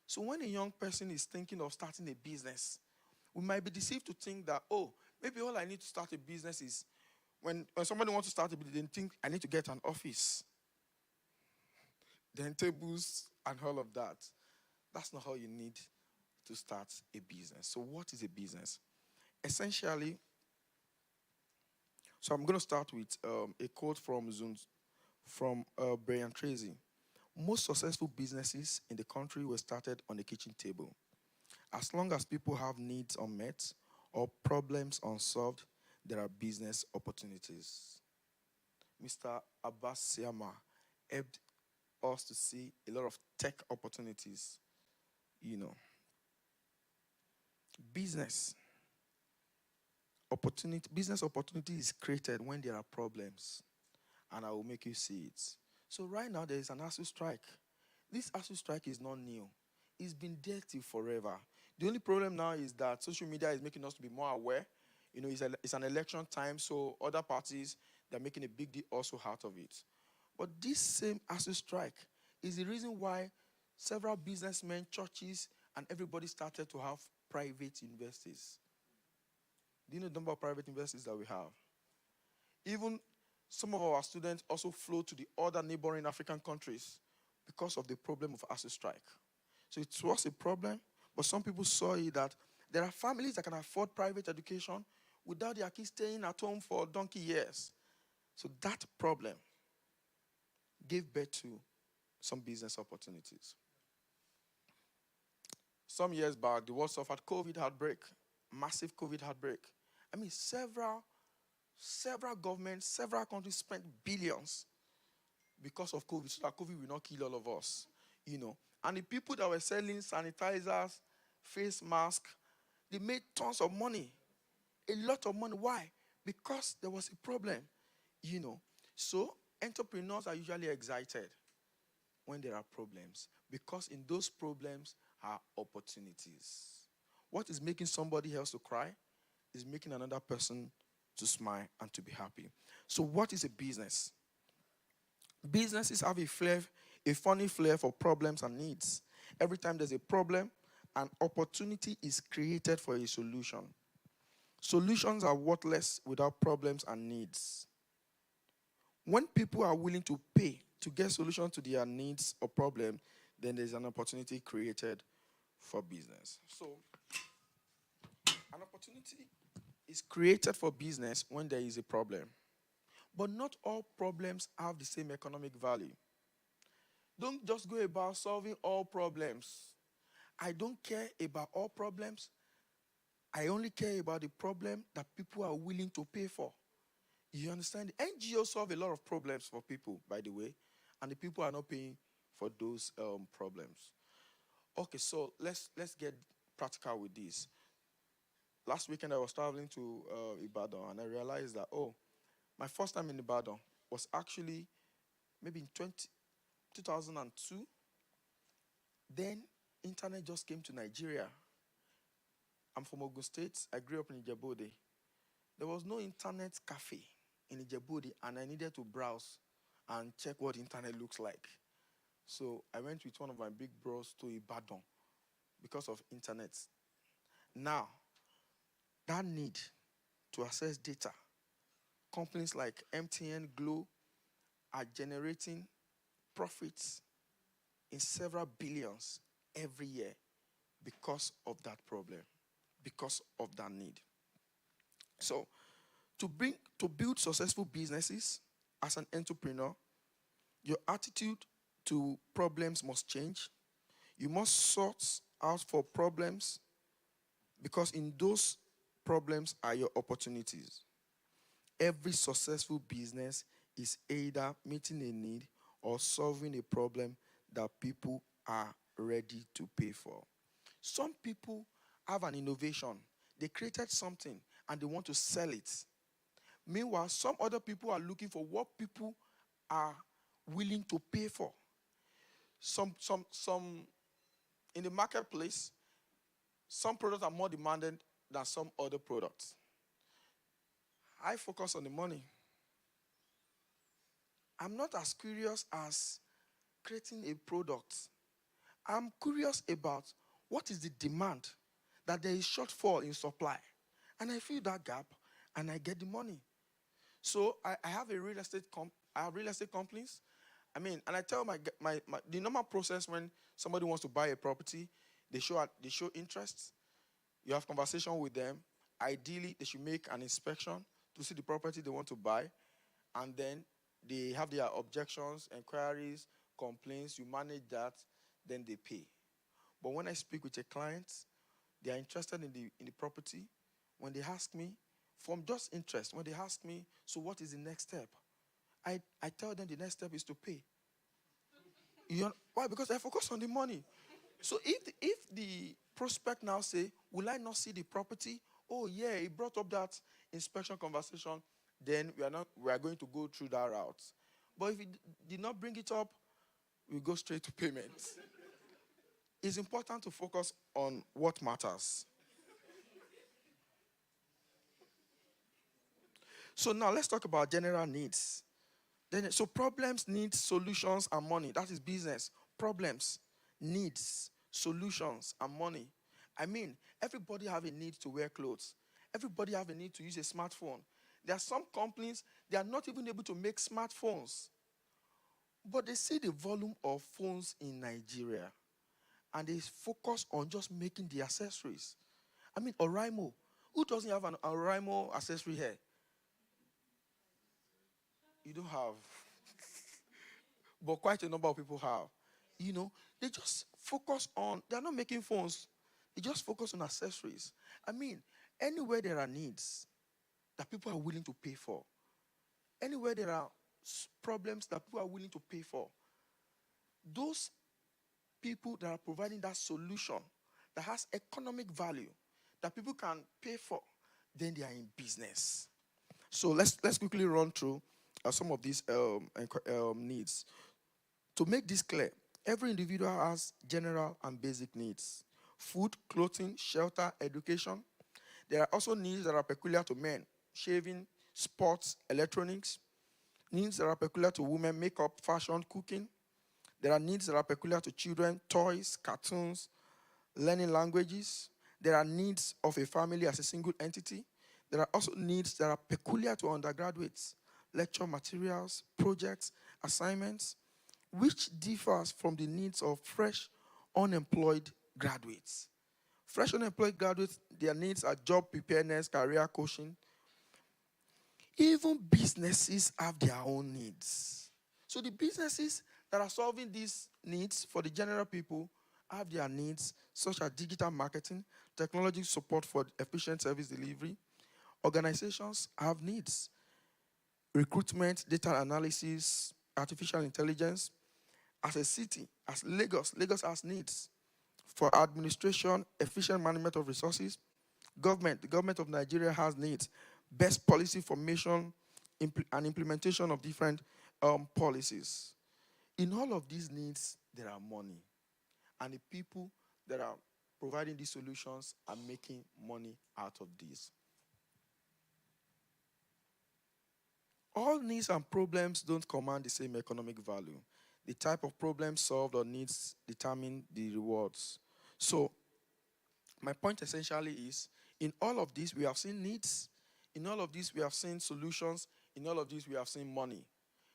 So when a young person is thinking of starting a business, we might be deceived to think that, maybe all I need to start a business is, when somebody wants to start a business, they think I need to get an office. Then tables and all of that. That's not how you need to start a business. So what is a business? Essentially, so I'm going to start with a quote from Brian Tracy. Most successful businesses in the country were started on the kitchen table. As long as people have needs unmet or problems unsolved, there are business opportunities. Mr. Abbas Siama helped us to see a lot of tech opportunities. Business opportunity is created when there are problems, and I will make you see it. So right now there is an ASU strike. This ASU strike is not new. It's been there till forever. The only problem now is that social media is making us to be more aware. It's an election time, so other parties, they're making a big deal also out of it. But this same ASU strike is the reason why several businessmen, churches, and everybody started to have private universities. Do you know the number of private universities that we have? Even some of our students also flow to the other neighboring African countries because of the problem of ASU strike. So it was a problem, but some people saw it that there are families that can afford private education without their kids staying at home for donkey years. So that problem gave birth to some business opportunities. Some years back, the world suffered COVID outbreak, massive COVID outbreak. I mean, several governments, several countries spent billions because of COVID, so that COVID will not kill all of us, And the people that were selling sanitizers, face masks, they made tons of money, a lot of money. Why? Because there was a problem, So entrepreneurs are usually excited when there are problems, because in those problems are opportunities. What is making somebody else to cry is making another person to smile and to be happy. So what is a business? Businesses have a funny flair for problems and needs. Every time there's a problem, an opportunity is created for a solution. Solutions are worthless without problems and needs. When people are willing to pay to get solutions to their needs or problems, then there's an opportunity created for business. So, an opportunity is created for business when there is a problem. But not all problems have the same economic value. Don't just go about solving all problems. I don't care about all problems. I only care about the problem that people are willing to pay for. You understand? The NGOs solve a lot of problems for people, by the way, and the people are not paying for those problems. Okay, so let's get practical with this. Last weekend I was traveling to Ibadan, and I realized that, my first time in Ibadan was actually maybe in 2002. Then internet just came to Nigeria. I'm from Ogun State. I grew up in Ijebu-Ode. There was no internet cafe in Ijebu-Ode, and I needed to browse and check what internet looks like. So I went with one of my big bros to Ibadan because of internet. Now, that need to access data, companies like MTN, Glo are generating profits in several billions every year because of that problem, because of that need. So, to build successful businesses as an entrepreneur, your attitude to problems must change. You must sort out for problems, because in those problems are your opportunities. Every successful business is either meeting a need or solving a problem that people are ready to pay for. Some people have an innovation. They created something and they want to sell it. Meanwhile, some other people are looking for what people are willing to pay for. Some in the marketplace, some products are more demanded than some other products. I focus on the money. I'm not as curious as creating a product. I'm curious about what is the demand, that there is shortfall in supply. And I fill that gap and I get the money. So I have real estate companies. I mean, and I tell the normal process when somebody wants to buy a property, they show interest. You have conversation with them. Ideally, they should make an inspection to see the property they want to buy, and then they have their objections, inquiries, complaints. You manage that, then they pay. But when I speak with a client, they are interested in the property. When they ask me, from just interest, when they ask me, so what is the next step? I tell them the next step is to pay. Why? Because I focus on the money. So if the prospect now say, will I not see the property? Oh yeah, he brought up that inspection conversation, then we are going to go through that route. But if he did not bring it up, we go straight to payments. It's important to focus on what matters. So now let's talk about general needs. So problems, needs, solutions, and money. That is business. Problems, needs, solutions, and money. I mean, everybody have a need to wear clothes. Everybody have a need to use a smartphone. There are some companies, they are not even able to make smartphones. But they see the volume of phones in Nigeria, and they focus on just making the accessories. I mean, Oraimo. Who doesn't have an Oraimo accessory here? You don't have. But quite a number of people have. You know, they just focus on, they're not making phones. They just focus on accessories. I mean, anywhere there are needs that people are willing to pay for, anywhere there are problems that people are willing to pay for, those people that are providing that solution that has economic value that people can pay for, then they are in business. So let's quickly run through some of these needs. To make this clear, every individual has general and basic needs: food, clothing, shelter, education. There are also needs that are peculiar to men: shaving, sports, electronics. Needs that are peculiar to women: makeup, fashion, cooking. There are needs that are peculiar to children: toys, cartoons, learning languages. There are needs of a family as a single entity. There are also needs that are peculiar to undergraduates: lecture materials, projects, assignments, which differs from the needs of fresh, unemployed graduates. Fresh unemployed graduates, their needs are job preparedness, career coaching. Even businesses have their own needs. So the businesses that are solving these needs for the general people have their needs, such as digital marketing, technology support for efficient service delivery. Organizations have needs: recruitment, data analysis, artificial intelligence. As a city, as Lagos has needs for administration, efficient management of resources. The government of Nigeria has needs: best policy formation and implementation of different policies. In all of these needs, there are money. And the people that are providing these solutions are making money out of this. All needs and problems don't command the same economic value. The type of problem solved or needs determine the rewards. So, my point essentially is, in all of this, we have seen needs. In all of this, we have seen solutions. In all of this, we have seen money.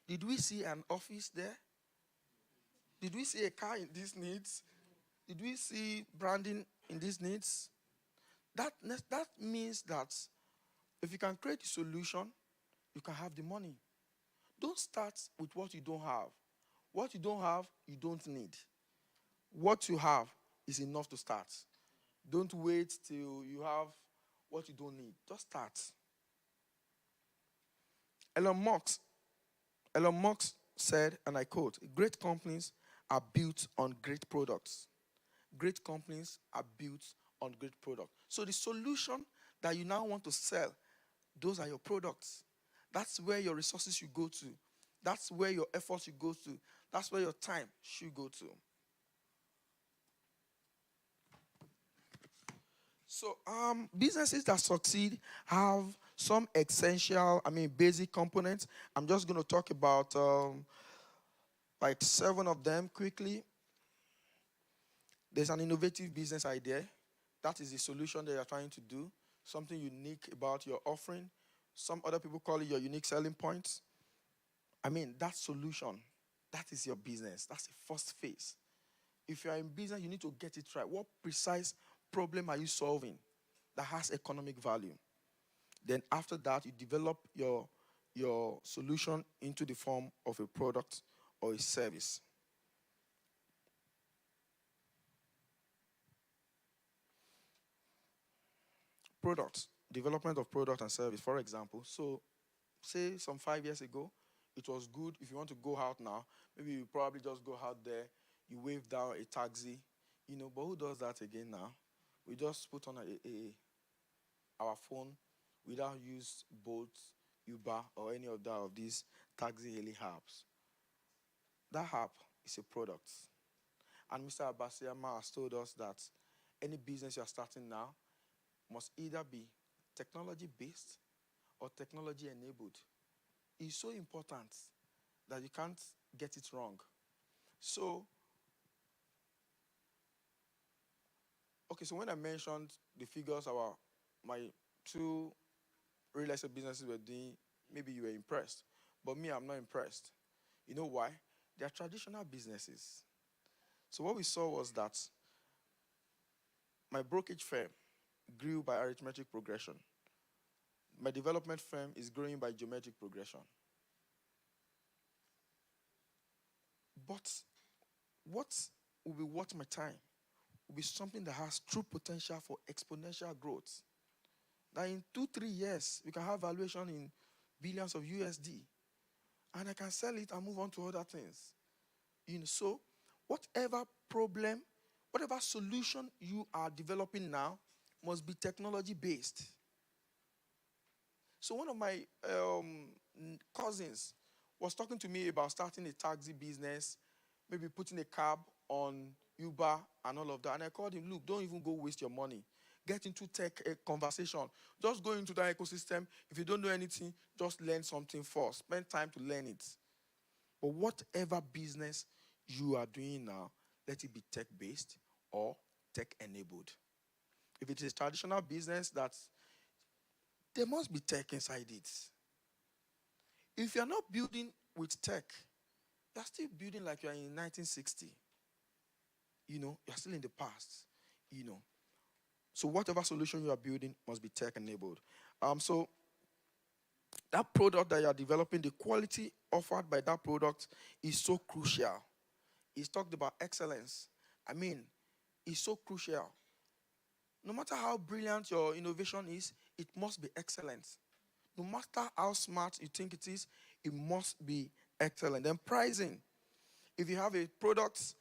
Did we see an office there? Did we see a car in these needs? Did we see branding in these needs? That means that if you can create a solution, you can have the money. Don't start with what you don't have. What you don't have, you don't need. What you have is enough to start. Don't wait till you have what you don't need. Just start. Elon Musk said, and I quote, "Great companies are built on great products." Great companies are built on great products. So the solution that you now want to sell, those are your products. That's where your resources should go to. That's where your efforts should go to. That's where your time should go to. So businesses that succeed have some essential, basic components. I'm just going to talk about like 7 of them quickly. There's an innovative business idea. That is the solution that you're trying to do. Something unique about your offering. Some other people call it your unique selling points. That solution That is your business. That's the first phase. If you are in business, you need to get it right. What precise problem are you solving that has economic value? Then after that, you develop your solution into the form of a product or a service. Products, development of product and service, for example. So say some 5 years ago, it was good. If you want to go out now, maybe you probably just go out there, you wave down a taxi, but who does that again now? We just put on our phone without use Bolt, Uber, or any other of these taxi hailing apps. That app is a product. And Mr. Abasiyama has told us that any business you are starting now must either be technology-based or technology-enabled. It's so important that you can't get it wrong. So when I mentioned the figures my 2 real estate businesses were doing, maybe you were impressed. But me, I'm not impressed. You know why? They are traditional businesses. So what we saw was that my brokerage firm grew by arithmetic progression. My development firm is growing by geometric progression. But what will be worth my time will be something that has true potential for exponential growth. That in 2-3 years, we can have valuation in billions of USD. And I can sell it and move on to other things. So whatever problem, whatever solution you are developing now must be technology-based. So one of my cousins was talking to me about starting a taxi business, maybe putting a cab on Uber and all of that. And I called him, look, don't even go waste your money. Get into tech conversation. Just go into that ecosystem. If you don't know anything, just learn something first. Spend time to learn it. But whatever business you are doing now, let it be tech-based or tech-enabled. If it is traditional business, there must be tech inside it. If you're not building with tech, you're still building like you're in 1960. You're still in the past. So whatever solution you are building must be tech-enabled. So that product that you are developing, the quality offered by that product is so crucial. He's talked about excellence. It's so crucial. No matter how brilliant your innovation is, it must be excellent. No matter how smart you think it is, it must be excellent. Then pricing. If you have a product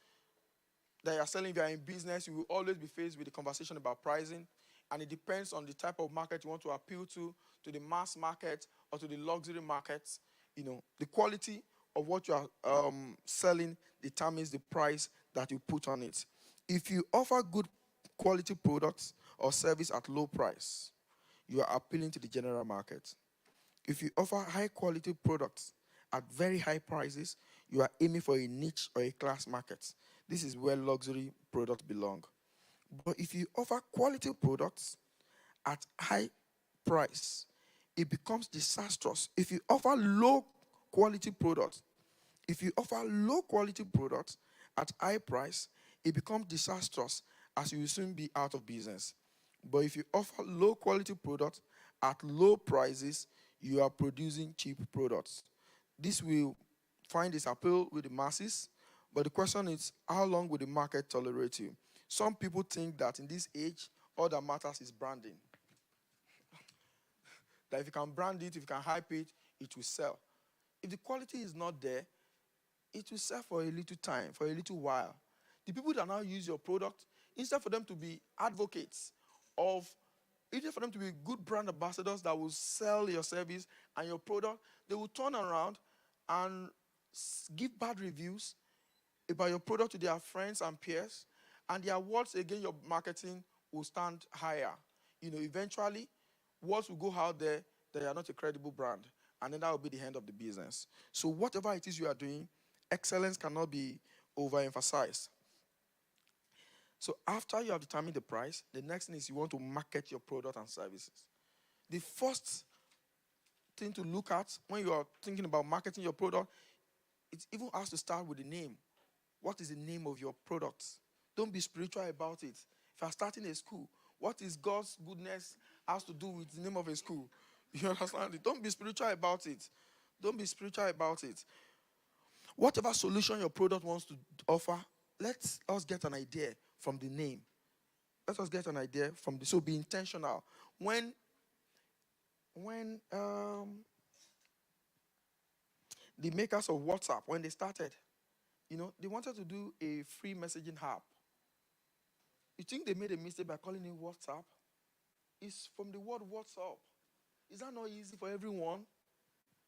that you're selling, if you're in business, you will always be faced with a conversation about pricing. And it depends on the type of market you want to appeal to the mass market or to the luxury markets. The quality of what you are selling determines the price that you put on it. If you offer good quality products or service at low price, you are appealing to the general market. If you offer high quality products at very high prices, you are aiming for a niche or a class market. This is where luxury products belong. But if you offer quality products at high price, it becomes disastrous. If you offer low quality products at high price, it becomes disastrous, as you will soon be out of business. But if you offer low quality products at low prices, you are producing cheap products. This will find its appeal with the masses, but the question is, how long will the market tolerate you? Some people think that in this age, all that matters is branding. That if you can brand it, if you can hype it, it will sell. If the quality is not there, it will sell for a little time, for a little while. The people that now use your product, instead for them to be advocates instead for them to be good brand ambassadors that will sell your service and your product, they will turn around and give bad reviews about your product to their friends and peers, and their words against your marketing will stand higher. Eventually, words will go out there that you are not a credible brand, and then that will be the end of the business. So whatever it is you are doing, excellence cannot be overemphasized. So after you have determined the price, the next thing is you want to market your product and services. The first thing to look at when you are thinking about marketing your product it even has to start with the name. What is the name of your product? Don't be spiritual about it. If you're starting a school, what is God's goodness has to do with the name of a school? You understand it? Don't be spiritual about it. Don't be spiritual about it. Whatever solution your product wants to offer, let us get an idea from the name. Let us get an idea from the, so be intentional. When the makers of WhatsApp, when they started, they wanted to do a free messaging app. You think they made a mistake by calling it WhatsApp? It's from the word WhatsApp. Is that not easy for everyone?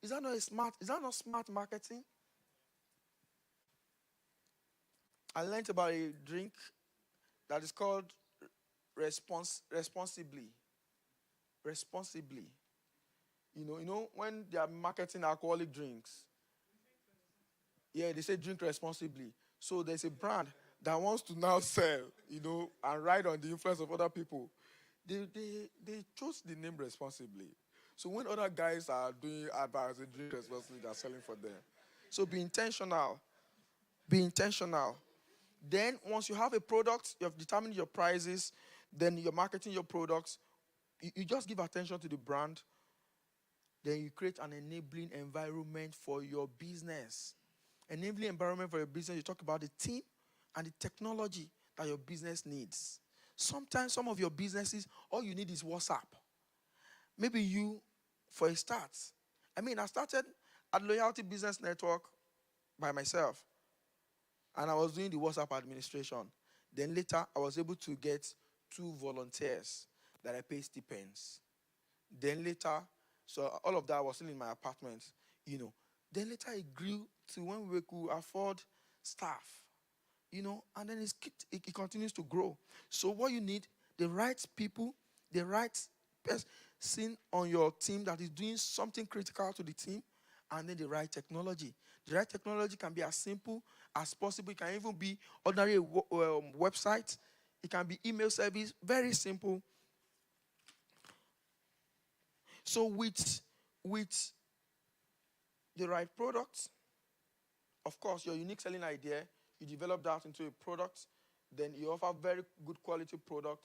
Is that not smart marketing? I learned about a drink that is called responsibly. Responsibly. When they are marketing alcoholic drinks, yeah, they say drink responsibly. So there's a brand that wants to now sell, and ride on the influence of other people. They chose the name responsibly. So when other guys are doing adverts, they drink responsibly, they're selling for them. So be intentional. Be intentional. Then once you have a product, you have determined your prices, then you're marketing your products, you just give attention to the brand, then you create an enabling environment for your business. Enabling environment for your business, you talk about the team and the technology that your business needs. Sometimes some of your businesses, all you need is WhatsApp. Maybe you, for a start. I started at Loyalty Business Network by myself. And I was doing the WhatsApp administration. Then later, I was able to get 2 volunteers that I pay stipends. Then later, so all of that was still in my apartment, Then later it grew to when we could afford staff, and then it continues to grow. So what you need, the right people, the right person on your team that is doing something critical to the team, and then the right technology. The right technology can be as simple as possible. It can even be ordinary website. It can be email service, very simple. So with the right product, of course, your unique selling idea, you develop that into a product, then you offer very good quality product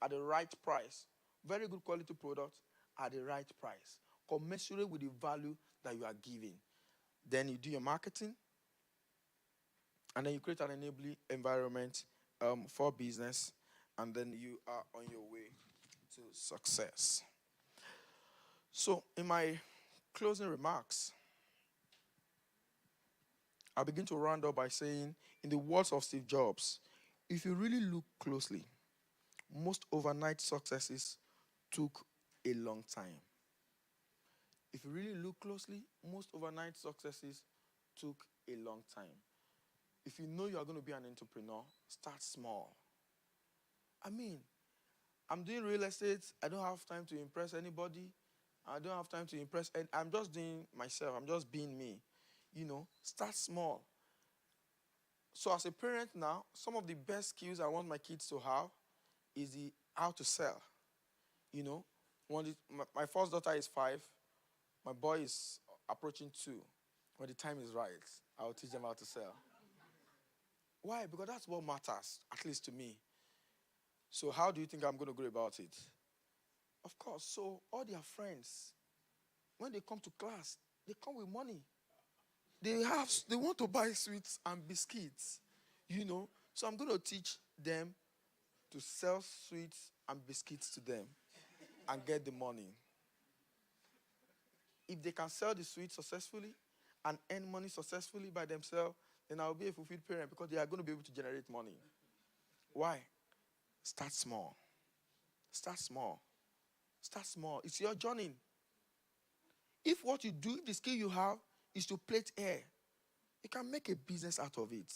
at the right price. Very good quality product at the right price, commensurate with the value that you are giving. Then you do your marketing, and then you create an enabling environment for business, and then you are on your way to success. So in my closing remarks, I begin to round up by saying, in the words of Steve Jobs, if you really look closely, most overnight successes took a long time. If you really look closely, most overnight successes took a long time. If you know you are going to be an entrepreneur, start small. I'm doing real estate. I don't have time to impress anybody. I don't have time to impress. I'm just doing myself. I'm just being me. Start small. So as a parent now, some of the best skills I want my kids to have is how to sell. My first daughter is 5. My boy is approaching 2. When the time is right, I'll teach them how to sell. Why? Because that's what matters, at least to me. So how do you think I'm going to go about it? Of course, so all their friends, when they come to class, they come with money. They want to buy sweets and biscuits, So I'm going to teach them to sell sweets and biscuits to them and get the money. If they can sell the sweets successfully and earn money successfully by themselves, then I'll be a fulfilled parent because they are going to be able to generate money. Why? Start small. Start small. Start small. It's your journey. If what you do, the skill you have is to plait hair, you can make a business out of it.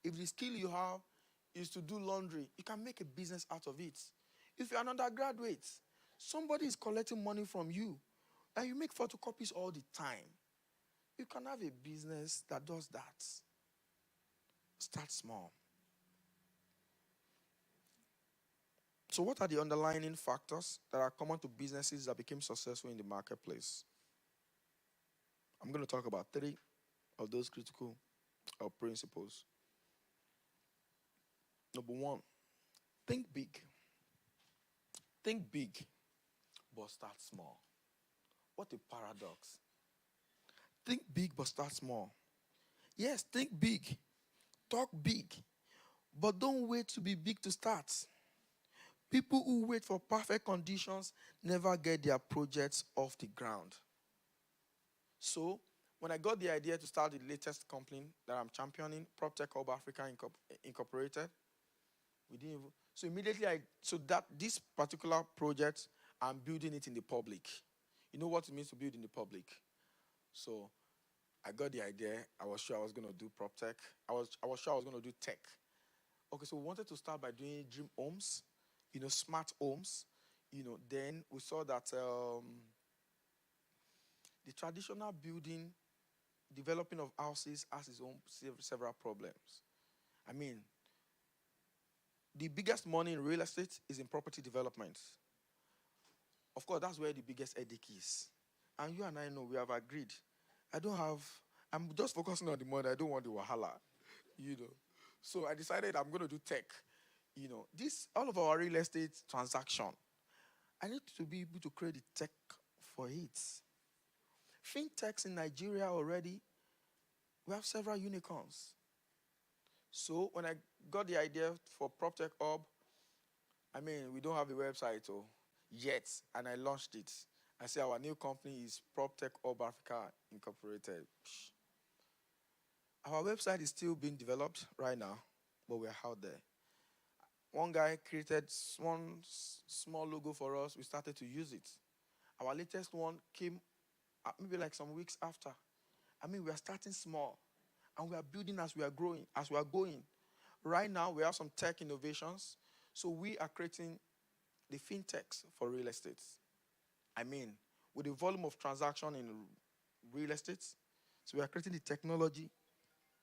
If the skill you have is to do laundry, you can make a business out of it. If you're an undergraduate, somebody is collecting money from you, and you make photocopies all the time, you can have a business that does that. Start small. So what are the underlying factors that are common to businesses that became successful in the marketplace? I'm going to talk about 3 of those critical principles. Number one, think big. Think big, but start small. What a paradox. Think big, but start small. Yes, think big. Talk big. But don't wait to be big to start. People who wait for perfect conditions never get their projects off the ground. So, when I got the idea to start the latest company that I'm championing, PropTech Hub Africa Incorporated, we didn't even, so immediately this particular project, I'm building it in the public. You know what it means to build in the public? So I got the idea. I was sure I was going to do PropTech. I was sure I was going to do tech. Okay, so we wanted to start by doing dream homes, smart homes. Then we saw that the traditional building, developing of houses has its own several problems. I mean, the biggest money in real estate is in property development. Of course, that's where the biggest headache is. And you and I know, we have agreed. I'm just focusing on the money. I don't want the wahala, So I decided I'm going to do tech. All of our real estate transaction, I need to be able to create the tech for it. Fintechs in Nigeria already, we have several unicorns. So when I got the idea for PropTech Hub, we don't have a website yet, and I launched it. I said our new company is PropTech Hub Africa Incorporated. Our website is still being developed right now, but we're out there. One guy created one small logo for us. We started to use it. Our latest one came maybe like some weeks after. We are starting small, and we are building as we are growing, as we are going. Right now, we have some tech innovations. So we are creating the fintechs for real estate. With the volume of transaction in real estate, so we are creating the technology.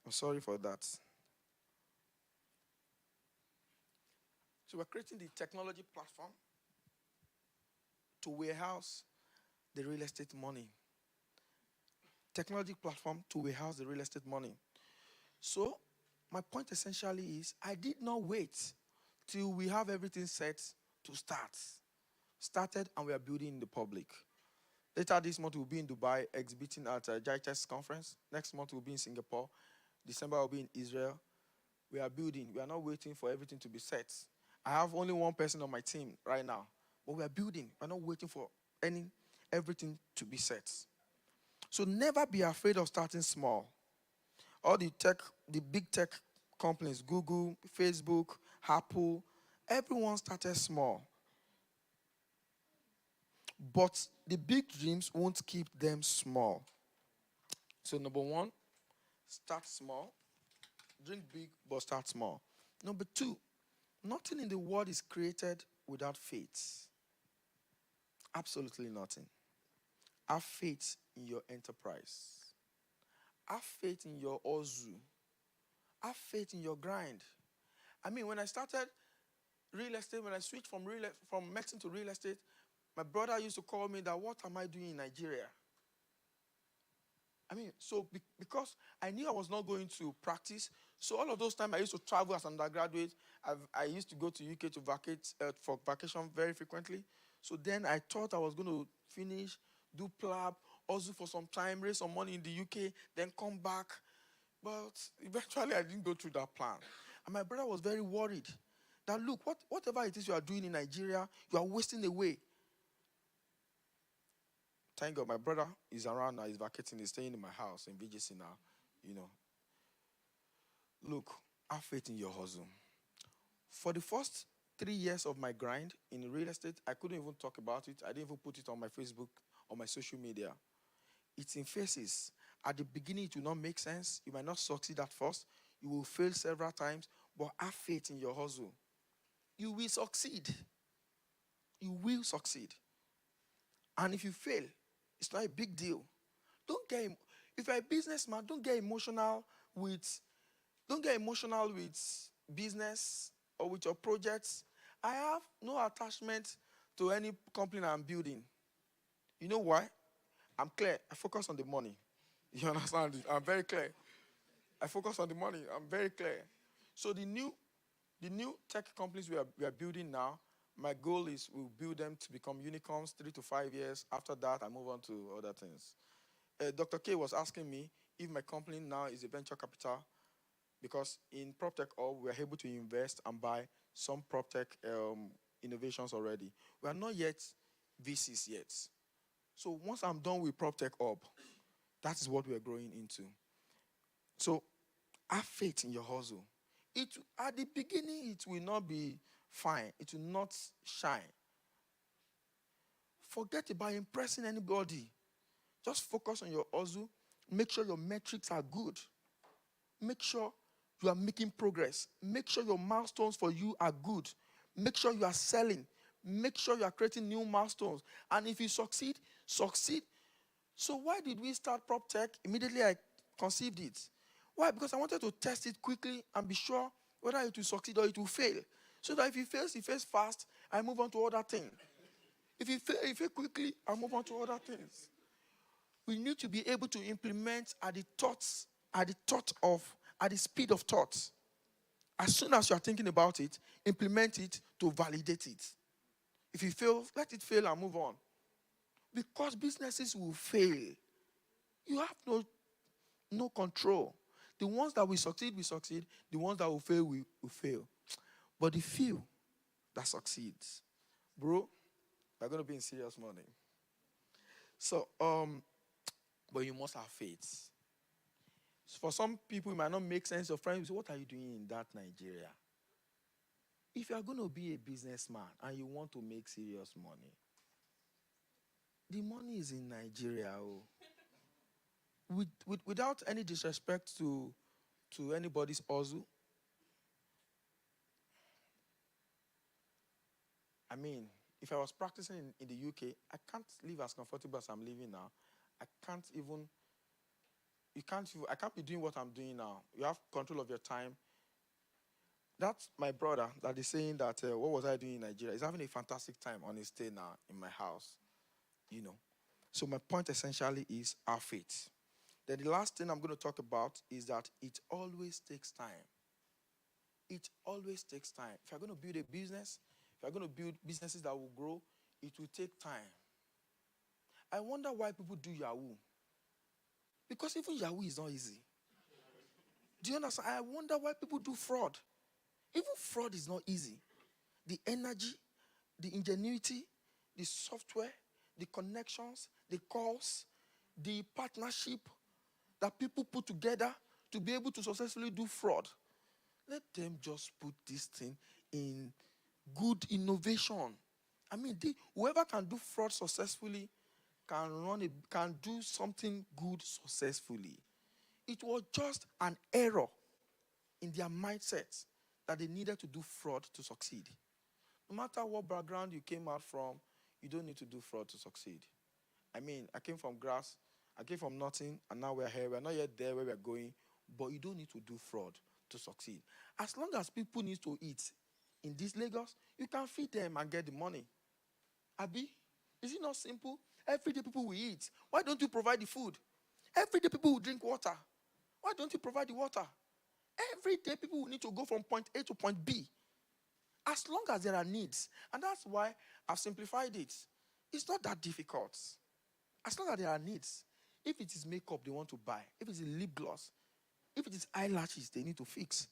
I'm sorry for that. So we're creating the technology platform to warehouse the real estate money. Technology platform to warehouse the real estate money. So my point essentially is I did not wait till we have everything set to start. Started and we are building in the public. Later this month we'll be in Dubai exhibiting at a GITES conference. Next month we'll be in Singapore. December we'll be in Israel. We are building. We are not waiting for everything to be set. I have only one person on my team right now, but we are building. We're not waiting for everything to be set. So never be afraid of starting small. All the big tech companies, Google, Facebook, Apple, everyone started small. But the big dreams won't keep them small. So number one, start small. Drink big, but start small. Number two, nothing in the world is created without faith. Absolutely nothing. Have faith in your enterprise. Have faith in your hustle. Have faith in your grind. When I started real estate, when I switched from medicine to real estate, my brother used to call me that, what am I doing in Nigeria? Because I knew I was not going to practice, so all of those times I used to travel as an undergraduate. I used to go to UK to vacate for vacation very frequently. So then I thought I was going to finish, do PLAB, hustle for some time, raise some money in the UK, then come back. But eventually I didn't go through that plan. And my brother was very worried that, look, whatever it is you are doing in Nigeria, you are wasting away. Thank God my brother is around now, he's vacating, he's staying in my house in VGC now, Look, have faith in your hustle. For the first 3 years of my grind in real estate, I couldn't even talk about it. I didn't even put it on my Facebook or my social media. It's in phases. At the beginning, it will not make sense. You might not succeed at first. You will fail several times, but have faith in your hustle. You will succeed. You will succeed. And if you fail, it's not a big deal. If you're a businessman, don't get emotional with business or with your projects. I have no attachment to any company I'm building. You know why? I'm clear. I focus on the money. You understand it? I'm very clear. I focus on the money. I'm very clear. So the new tech companies we are building now, my goal is we'll build them to become unicorns 3 to 5 years. After that, I move on to other things. Dr. K was asking me if my company now is a venture capital, because in PropTech Hub, we are able to invest and buy some PropTech innovations already. We are not yet VCs yet. So once I'm done with PropTech Hub, that is what we are growing into. So have faith in your hustle. At the beginning, it will not be fine. It will not shine. Forget about impressing anybody. Just focus on your hustle. Make sure your metrics are good. Make sure you are making progress. Make sure your milestones for you are good. Make sure you are selling. Make sure you are creating new milestones. And if you succeed, succeed. So why did we start PropTech? Immediately I conceived it. Why? Because I wanted to test it quickly and be sure whether it will succeed or it will fail. So that if it fails fast, I move on to other things. If it fails quickly, I move on to other things. We need to be able to implement at the speed of thought. As soon as you are thinking about it, implement it to validate it. If it fails, let it fail and move on. Because businesses will fail. You have no control. The ones that will succeed, will succeed. The ones that will fail. But the few that succeeds, bro, they're going to be in serious money. So, but you must have faith. For some people, it might not make sense. Your friends say, what are you doing in that Nigeria? If you are going to be a businessman and you want to make serious money, the money is in Nigeria. Without any disrespect to anybody's hustle, I mean, if I was practicing in the UK, I can't live as comfortable as I'm living now. I can't be doing what I'm doing now. You have control of your time. That's my brother that is saying that, what was I doing in Nigeria? He's having a fantastic time on his stay now in my house. So my point essentially is our faith. Then the last thing I'm going to talk about is that it always takes time. It always takes time. If you're going to build a business, if you're going to build businesses that will grow, it will take time. I wonder why people do Yahoo. Because even Yahoo is not easy. Do you understand? I wonder why people do fraud. Even fraud is not easy. The energy, the ingenuity, the software, the connections, the calls, the partnership that people put together to be able to successfully do fraud. Let them just put this thing in good innovation. I mean, whoever can do fraud successfully can do something good successfully. It was just an error in their mindset that they needed to do fraud to succeed. No matter what background you came out from, you don't need to do fraud to succeed. I mean, I came from grass, I came from nothing, and now we're here. We're not yet there where we're going, but you don't need to do fraud to succeed. As long as people need to eat in this Lagos, you can feed them and get the money. Abi, is it not simple? Every day people will eat. Why don't you provide the food? Every day people will drink water. Why don't you provide the water? Every day people will need to go from point A to point B. As long as there are needs. And that's why I've simplified it. It's not that difficult. As long as there are needs. If it is makeup they want to buy, if it's a lip gloss, if it is eyelashes they need to fix,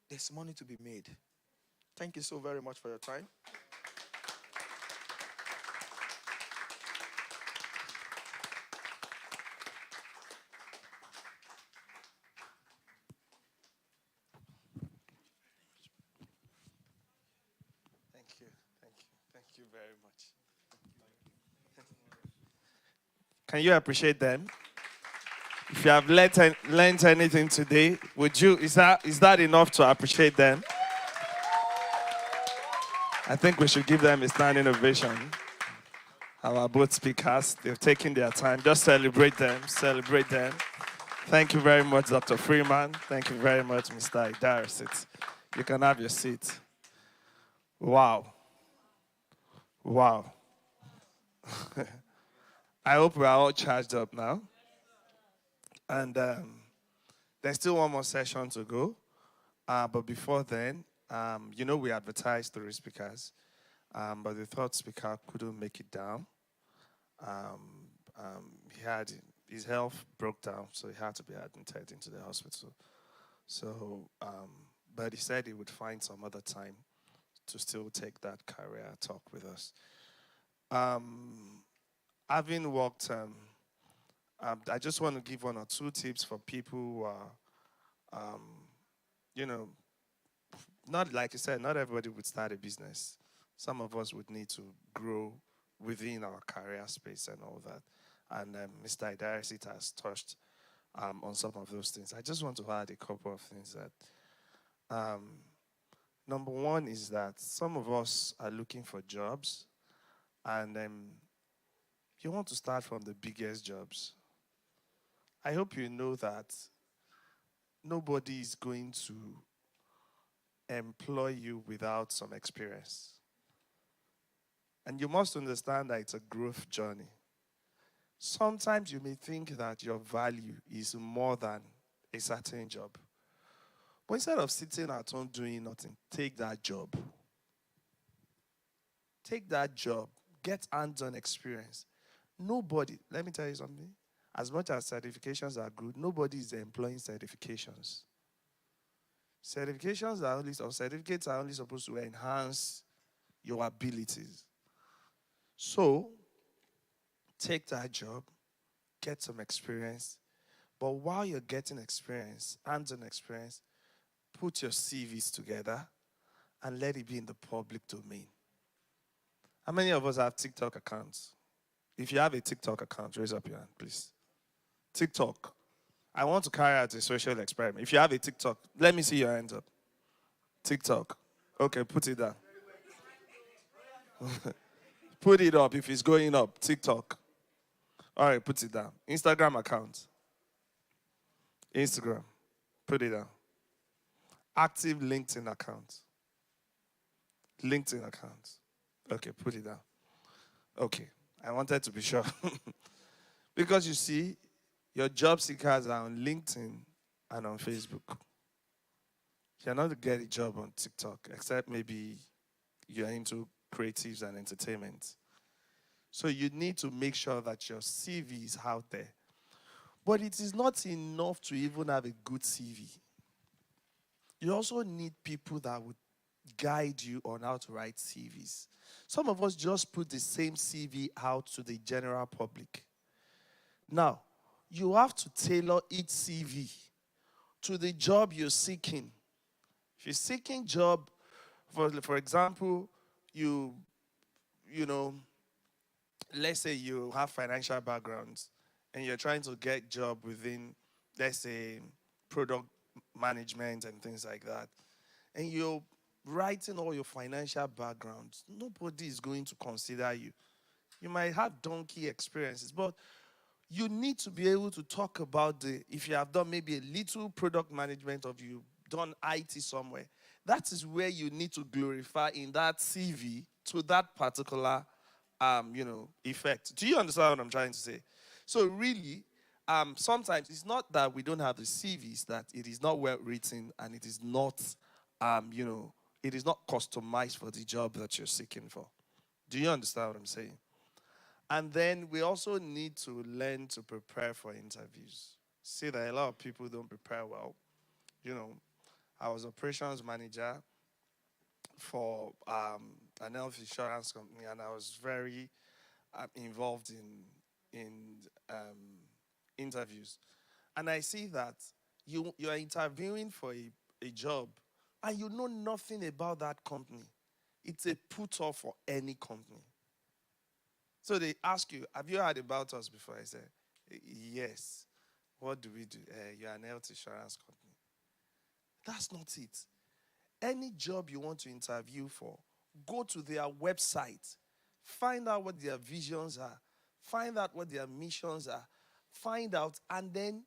there's money to be made. Thank you so very much for your time. Thank you very much. Can you appreciate them? If you have learned anything today, is that enough to appreciate them? I think we should give them a standing ovation. Our both speakers, they've taken their time. Just celebrate them, celebrate them. Thank you very much, Dr. Freeman. Thank you very much, Mr. Idarisit. You can have your seat. Wow. Wow. I hope we are all charged up now. And there's still one more session to go. But before then, we advertised 3 speakers, but the third speaker couldn't make it down. He had his health broke down, so he had to be admitted into the hospital. So, but he said he would find some other time to still take that career talk with us. Having worked, I just want to give 1 or 2 tips for people who are, not like you said, not everybody would start a business. Some of us would need to grow within our career space and all that. And Mr. Idarisit has touched on some of those things. I just want to add a couple of things that, number 1 is that some of us are looking for jobs, and you want to start from the biggest jobs. I hope you know that nobody is going to employ you without some experience. And you must understand that it's a growth journey. Sometimes you may think that your value is more than a certain job. But instead of sitting at home doing nothing, take that job. Take that job. Get hands-on experience. Nobody, let me tell you something. As much as certifications are good, nobody is employing certifications. Certificates are only supposed to enhance your abilities. So, take that job, get some experience, but while you're getting experience, hands-on experience, put your CVs together and let it be in the public domain. How many of us have TikTok accounts? If you have a TikTok account, raise up your hand, please. TikTok. I want to carry out a social experiment. If you have a TikTok, let me see your hands up. TikTok. Okay, put it down. Put it up if it's going up. TikTok. All right, put it down. Instagram account. Instagram. Put it down. Active LinkedIn account. LinkedIn account. Okay, put it down. Okay, I wanted to be sure. Because you see, your job seekers are on LinkedIn and on Facebook. You're not to get a job on TikTok, except maybe you're into creatives and entertainment. So you need to make sure that your CV is out there. But it is not enough to even have a good CV. You also need people that would guide you on how to write CVs. Some of us just put the same CV out to the general public. Now, you have to tailor each CV to the job you're seeking. If you're seeking job, for example, let's say you have financial backgrounds and you're trying to get job within, let's say, product management and things like that, and you're writing all your financial backgrounds, nobody is going to consider you. You might have donkey experiences, but you need to be able to talk about if you have done maybe a little product management or you've done IT somewhere, that is where you need to glorify in that CV to that particular, effect. Do you understand what I'm trying to say? So really, sometimes it's not that we don't have the CVs, that it is not well written and it is not, it is not customized for the job that you're seeking for. Do you understand what I'm saying? And then we also need to learn to prepare for interviews. See that a lot of people don't prepare well. I was operations manager for an health insurance company, and I was very involved in interviews. And I see that you are interviewing for a job, and you know nothing about that company. It's a put-off for any company. So they ask you, have you heard about us before? I said, yes. What do we do? You're an health insurance company. That's not it. Any job you want to interview for, go to their website. Find out what their visions are. Find out what their missions are. Find out, and then,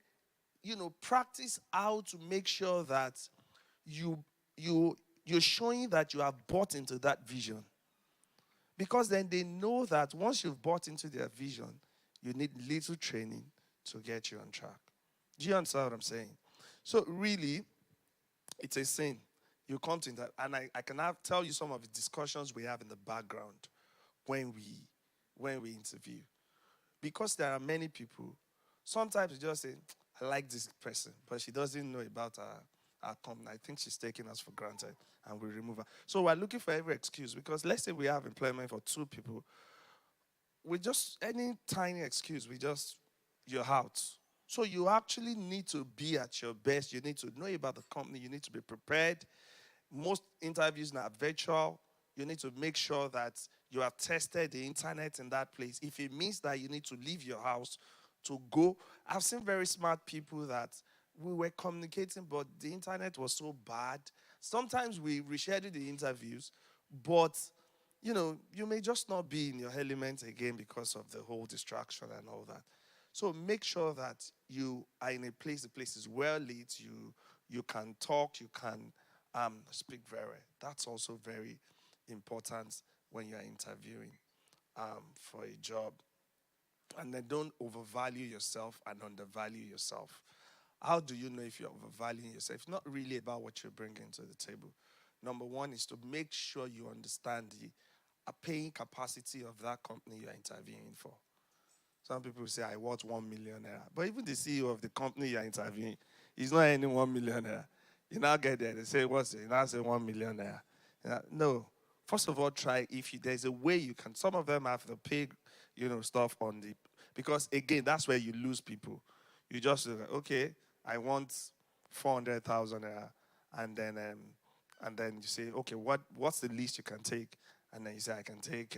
practice how to make sure that you're showing that you have bought into that vision. Because then they know that once you've bought into their vision, you need little training to get you on track. Do you understand what I'm saying? So really, it's a sin. You come to that, and I can tell you some of the discussions we have in the background when we interview. Because there are many people, sometimes you just say, I like this person, but she doesn't know about our company. I think she's taking us for granted, and we remove her. So we're looking for every excuse, because let's say we have employment for 2 people. We just, any tiny excuse, you're out. So you actually need to be at your best. You need to know about the company. You need to be prepared. Most interviews now are virtual. You need to make sure that you have tested the internet in that place. If it means that you need to leave your house to go, I've seen very smart people that we were communicating, but the internet was so bad. Sometimes we reschedule the interviews, but you may just not be in your element again because of the whole distraction and all that. So make sure that you are in a place, the place is well lit, you can talk, you can speak very well. That's also very important when you're interviewing for a job. And then don't overvalue yourself and undervalue yourself. How do you know if you're overvaluing yourself? It's not really about what you're bringing to the table. Number one is to make sure you understand the paying capacity of that company you're interviewing for. Some people say, I want 1 million naira. But even the CEO of the company you're interviewing, he's not earning 1 million naira. You now get there, they say, what's it? You now say 1 million naira. No. First of all, try if there's a way you can. Some of them have the pay, stuff on the, because again, that's where you lose people. You just say, okay, I want 400,000 naira, and then you say, okay, what's the least you can take? And then you say, I can take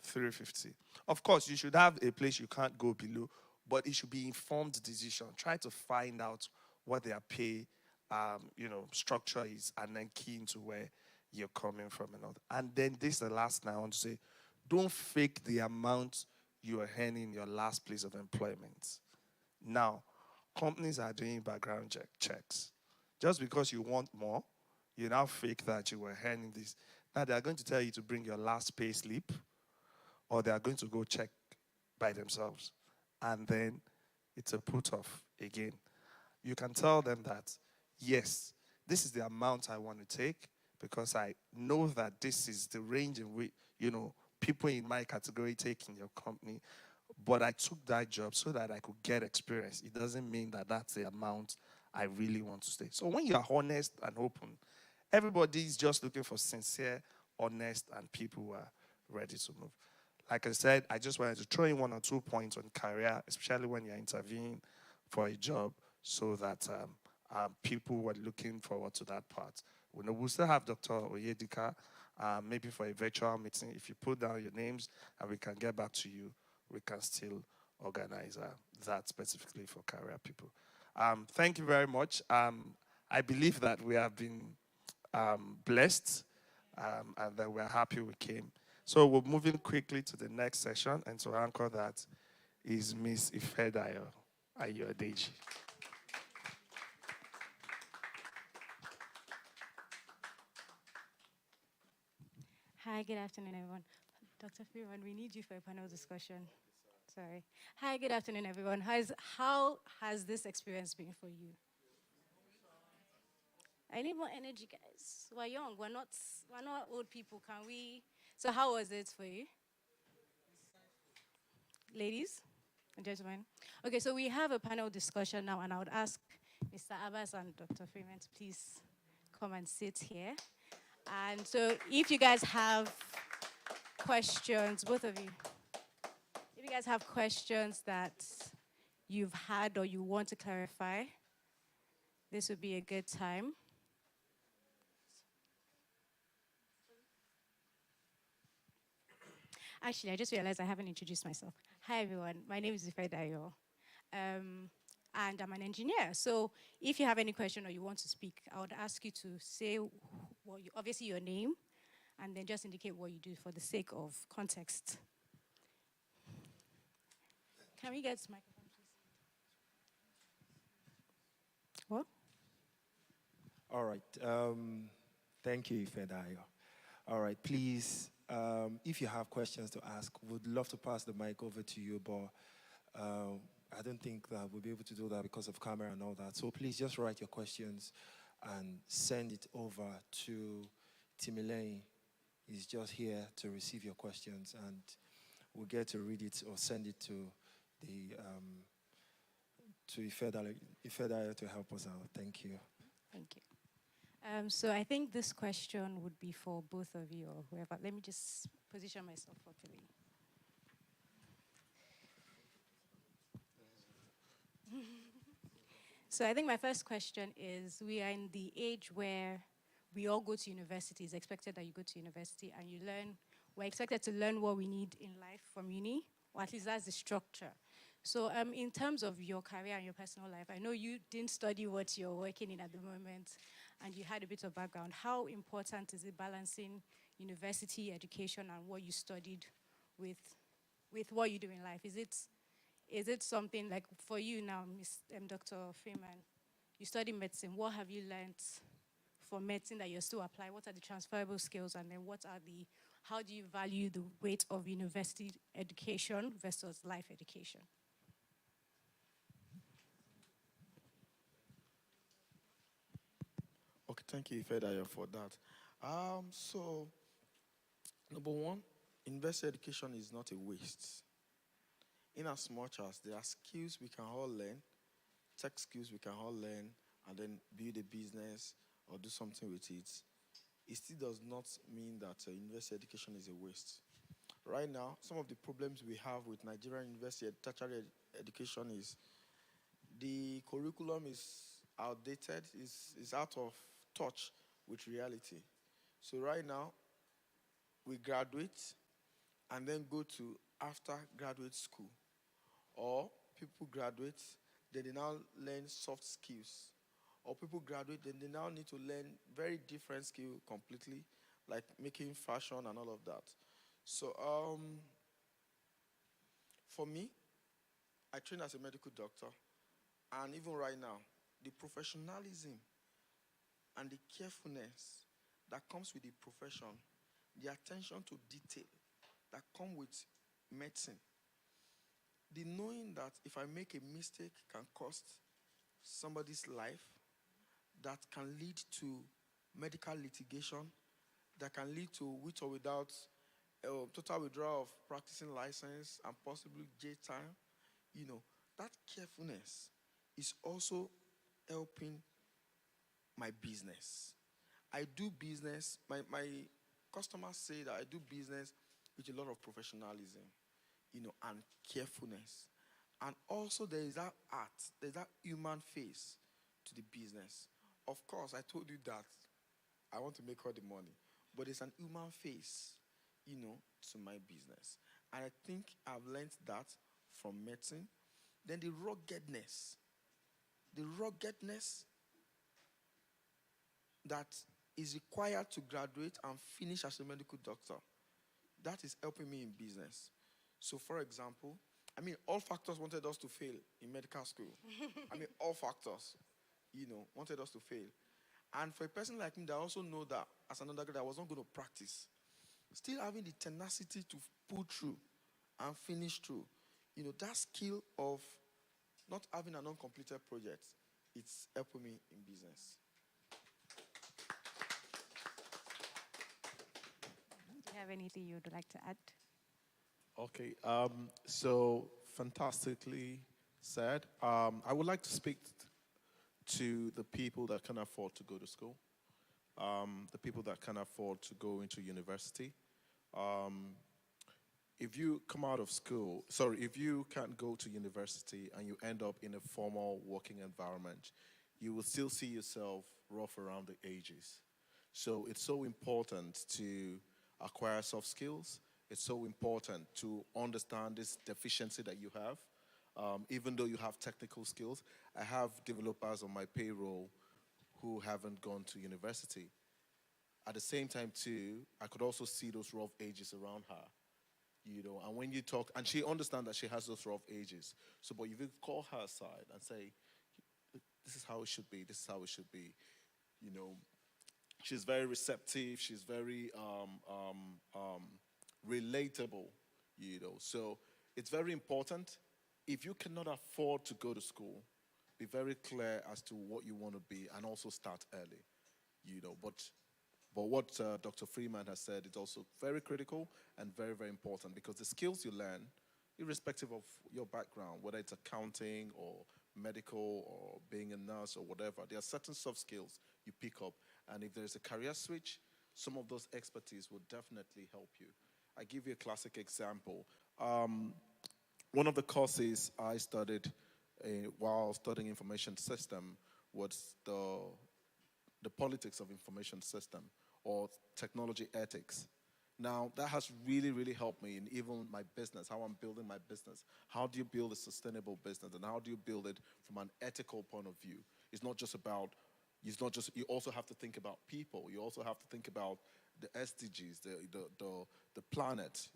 350. Of course, you should have a place you can't go below, but it should be informed decision. Try to find out what their pay, structure is, and then key into where you're coming from and all that. And then this is the last thing I want to say. Don't fake the amount you are earning in your last place of employment. Now, companies are doing background checks. Just because you want more, you now fake that you were earning this. Now they are going to tell you to bring your last pay slip, or they are going to go check by themselves. And then it's a put off again. You can tell them that, yes, this is the amount I want to take, because I know that this is the range in which, people in my category take in your company. But I took that job so that I could get experience. It doesn't mean that that's the amount I really want to stay. So when you are honest and open, everybody's just looking for sincere, honest, and people who are ready to move. Like I said, I just wanted to throw in 1 or 2 points on career, especially when you're interviewing for a job, so that people were looking forward to that part. We'll still have Dr. Oyedika, maybe for a virtual meeting. If you put down your names and we can get back to you, we can still organize that specifically for career people. Thank you very much. I believe that we have been blessed and that we're happy we came. So we're moving quickly to the next session, and to anchor that is Miss Ifedayo Ayodeji. Hi, good afternoon, everyone. Dr. Freeman, we need you for a panel discussion. Sorry. Hi, good afternoon, everyone. How has this experience been for you? I need more energy, guys. We're young. We're not old people. Can we? So how was it for you? Ladies and gentlemen. Okay, so we have a panel discussion now, and I would ask Mr. Abbas and Dr. Freeman to please come and sit here. And so if you guys have questions, both of you, if you guys have questions that you've had or you want to clarify, this would be a good time. Actually, I just realized I haven't introduced myself. Hi, everyone. My name is Ifedayo, and I'm an engineer. So if you have any question or you want to speak, I would ask you to say, obviously your name, and then just indicate what you do for the sake of context. Can we get this microphone, please? What? All right. Thank you, Ifedayo. All right, please, if you have questions to ask, we'd love to pass the mic over to you, but I don't think that we'll be able to do that because of camera and all that. So please just write your questions and send it over to Timilei. He's just here to receive your questions, and we'll get to read it or send it to the to Ifedaya to help us out. Thank you. Thank you. So I think this question would be for both of you or whoever. Let me just position myself properly. So I think my first question is, we are in the age where we all go to university. It's expected that you go to university and you learn, we're expected to learn what we need in life from uni, or at least that's the structure. So in terms of your career and your personal life, I know you didn't study what you're working in at the moment, and you had a bit of background. How important is it balancing university education and what you studied with what you do in life? Is it something like, for you now, Dr. Freeman, you study medicine, what have you learned for medicine that you're still applying? What are the transferable skills, and then how do you value the weight of university education versus life education? Okay, thank you, Ifedaya, for that. So, number one, university education is not a waste. In as much as there are skills we can all learn, tech skills we can all learn, and then build a business or do something with it, it still does not mean that university education is a waste. Right now, some of the problems we have with Nigerian university tertiary education is the curriculum is outdated, is out of touch with reality. So right now, we graduate and then go to after graduate school. Or people graduate, then they now learn soft skills. Or people graduate, then they now need to learn very different skill completely, like making fashion and all of that. So for me, I train as a medical doctor, and even right now, the professionalism and the carefulness that comes with the profession, the attention to detail that come with medicine, the knowing that if I make a mistake can cost somebody's life, that can lead to medical litigation, that can lead to with or without total withdrawal of practicing license and possibly jail time, that carefulness is also helping my business. I do business, my customers say that I do business with a lot of professionalism, and carefulness. And also there is that art, there's that human face to the business. Of course, I told you that I want to make all the money, but it's an human face, to my business. And I think I've learned that from medicine. Then the ruggedness that is required to graduate and finish as a medical doctor, that is helping me in business. So for example, all factors wanted us to fail in medical school. All factors, wanted us to fail. And for a person like me that also know that as an undergrad, I was not going to practice, still having the tenacity to pull through and finish through, that skill of not having an uncompleted project, it's helping me in business. Do you have anything you would like to add? Okay, so fantastically said. I would like to speak to the people that can afford to go to school, the people that can afford to go into university. If you come out of school, if you can't go to university and you end up in a formal working environment, you will still see yourself rough around the edges. So it's so important to acquire soft skills. It's so important to understand this deficiency that you have. Even though you have technical skills, I have developers on my payroll who haven't gone to university. At the same time too, I could also see those rough edges around her. And when you talk, and she understands that she has those rough edges. So, but if you call her aside and say, this is how it should be, this is how it should be, she's very receptive, she's very relatable, So it's very important if you cannot afford to go to school, be very clear as to what you want to be and also start early. But what Dr. Freeman has said is also very critical and very, very important, because the skills you learn, irrespective of your background, whether it's accounting or medical or being a nurse or whatever, there are certain soft skills you pick up. And if there's a career switch, some of those expertise will definitely help you. I give you a classic example. One of the courses I studied while studying information system was the politics of information system, or technology ethics. Now, that has really, really helped me in even my business, how I'm building my business. How do you build a sustainable business, and how do you build it from an ethical point of view? You also have to think about people. You also have to think about the SDGs, the planet.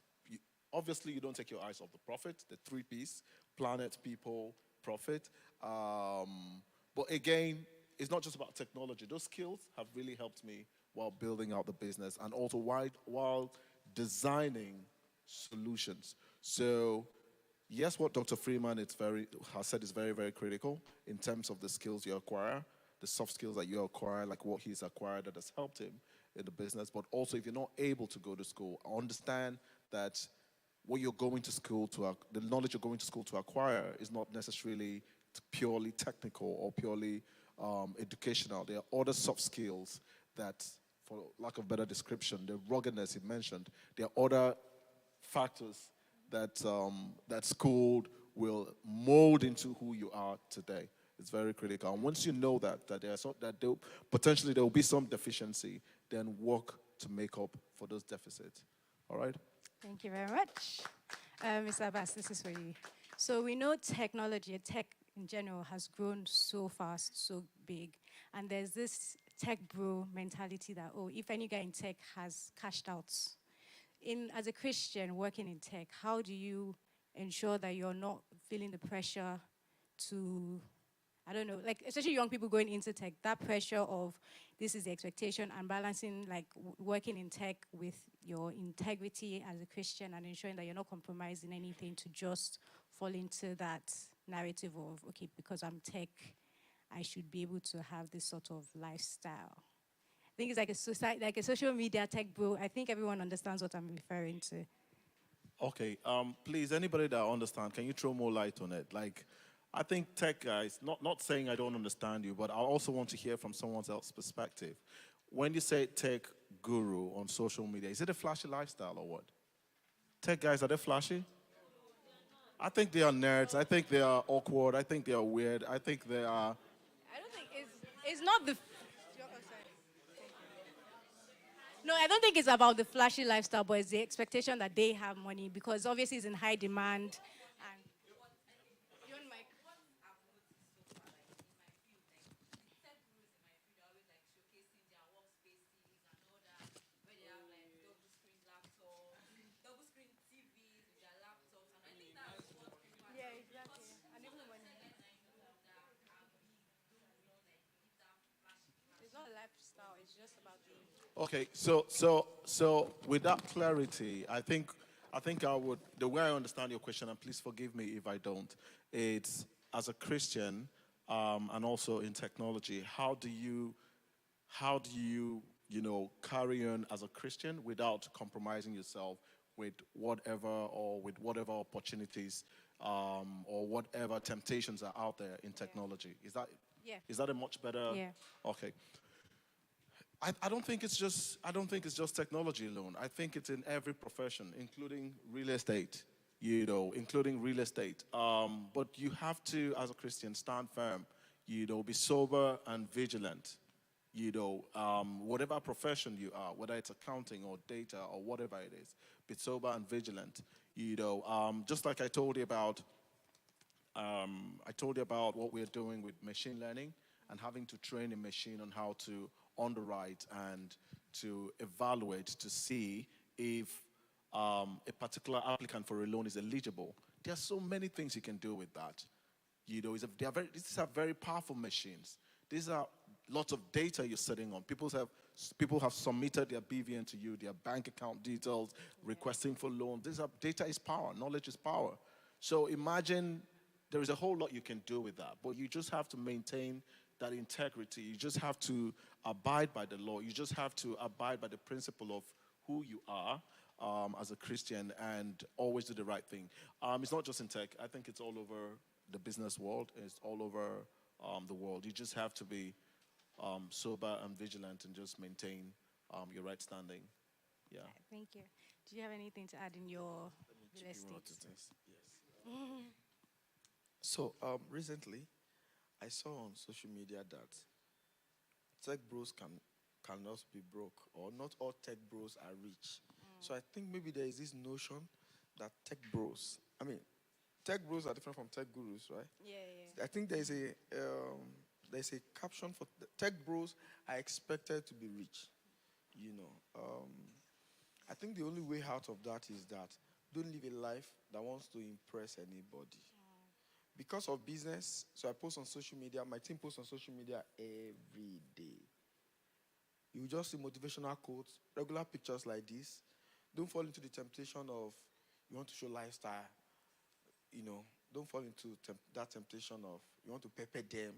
Obviously, you don't take your eyes off the profit, the 3 Ps: planet, people, profit. But again, it's not just about technology. Those skills have really helped me while building out the business, and also while designing solutions. So yes, what Dr. Freeman has said is very, very critical in terms of the skills you acquire, the soft skills that you acquire, like what he's acquired that has helped him in the business. But also, if you're not able to go to school, understand that what you're going to school to, the knowledge you're going to school to acquire is not necessarily purely technical or purely educational. There are other soft skills that, for lack of better description, the ruggedness he mentioned, there are other factors that that school will mold into who you are today. It's very critical. And once you know that potentially there will be some deficiency, then work to make up for those deficits. All right? Thank you very much. Mr. Abbas, this is for you. So we know technology, tech in general, has grown so fast, so big. And there's this tech bro mentality that, oh, if any guy in tech has cashed out. As a Christian working in tech, how do you ensure that you're not feeling the pressure to, I don't know, like especially young people going into tech, that pressure of this is the expectation, and balancing like working in tech with your integrity as a Christian and ensuring that you're not compromising anything to just fall into that narrative of, okay, because I'm tech, I should be able to have this sort of lifestyle. I think it's like a social media tech bro. I think everyone understands what I'm referring to. Okay, please, anybody that understands, can you throw more light on it? Like, I think tech guys, not saying I don't understand you, but I also want to hear from someone else's perspective. When you say tech guru on social media, is it a flashy lifestyle or what? Tech guys, are they flashy? I think they are nerds. I think they are awkward. I think they are weird. I think they are... I don't think it's not the... No, I don't think it's about the flashy lifestyle, but it's the expectation that they have money, because obviously it's in high demand. And you want mic? Yeah, exactly. And even when it's not a lifestyle, it's just about the... Okay, so with that clarity, I think the way I understand your question, and please forgive me if I don't, it's as a Christian and also in technology, how do you carry on as a Christian without compromising yourself with whatever opportunities or whatever temptations are out there in technology? Is that a much better? Yeah. Okay. I don't think it's just technology alone. I think it's in every profession, including real estate. But you have to, as a Christian, stand firm. Be sober and vigilant. Whatever profession you are, whether it's accounting or data or whatever it is, be sober and vigilant. Just like I told you about what we're doing with machine learning and having to train a machine on how to underwrite and to evaluate to see if a particular applicant for a loan is eligible. There are so many things you can do with that. These are very powerful machines. These are lots of data you're sitting on. People have submitted their BVN to you, their bank account details, requesting for loans. Data is power. Knowledge is power. So imagine there is a whole lot you can do with that, but you just have to maintain that integrity. You just have to abide by the law. You just have to abide by the principle of who you are as a Christian and always do the right thing. It's not just in tech. I think it's all over the business world. It's all over the world. You just have to be sober and vigilant and just maintain your right standing. Yeah. Thank you. Do you have anything to add in your real estate? Yes. So recently, I saw on social media that tech bros cannot be broke, or not all tech bros are rich. So I think maybe there is this notion that tech bros are different from tech gurus, right? Yeah. I think there's a caption for tech bros are expected to be rich. I think the only way out of that is that don't live a life that wants to impress anybody. Because of business, so I post on social media, my team posts on social media every day. You just see motivational quotes, regular pictures like this. Don't fall into the temptation of you want to show lifestyle. Don't fall into that temptation of you want to pepper them.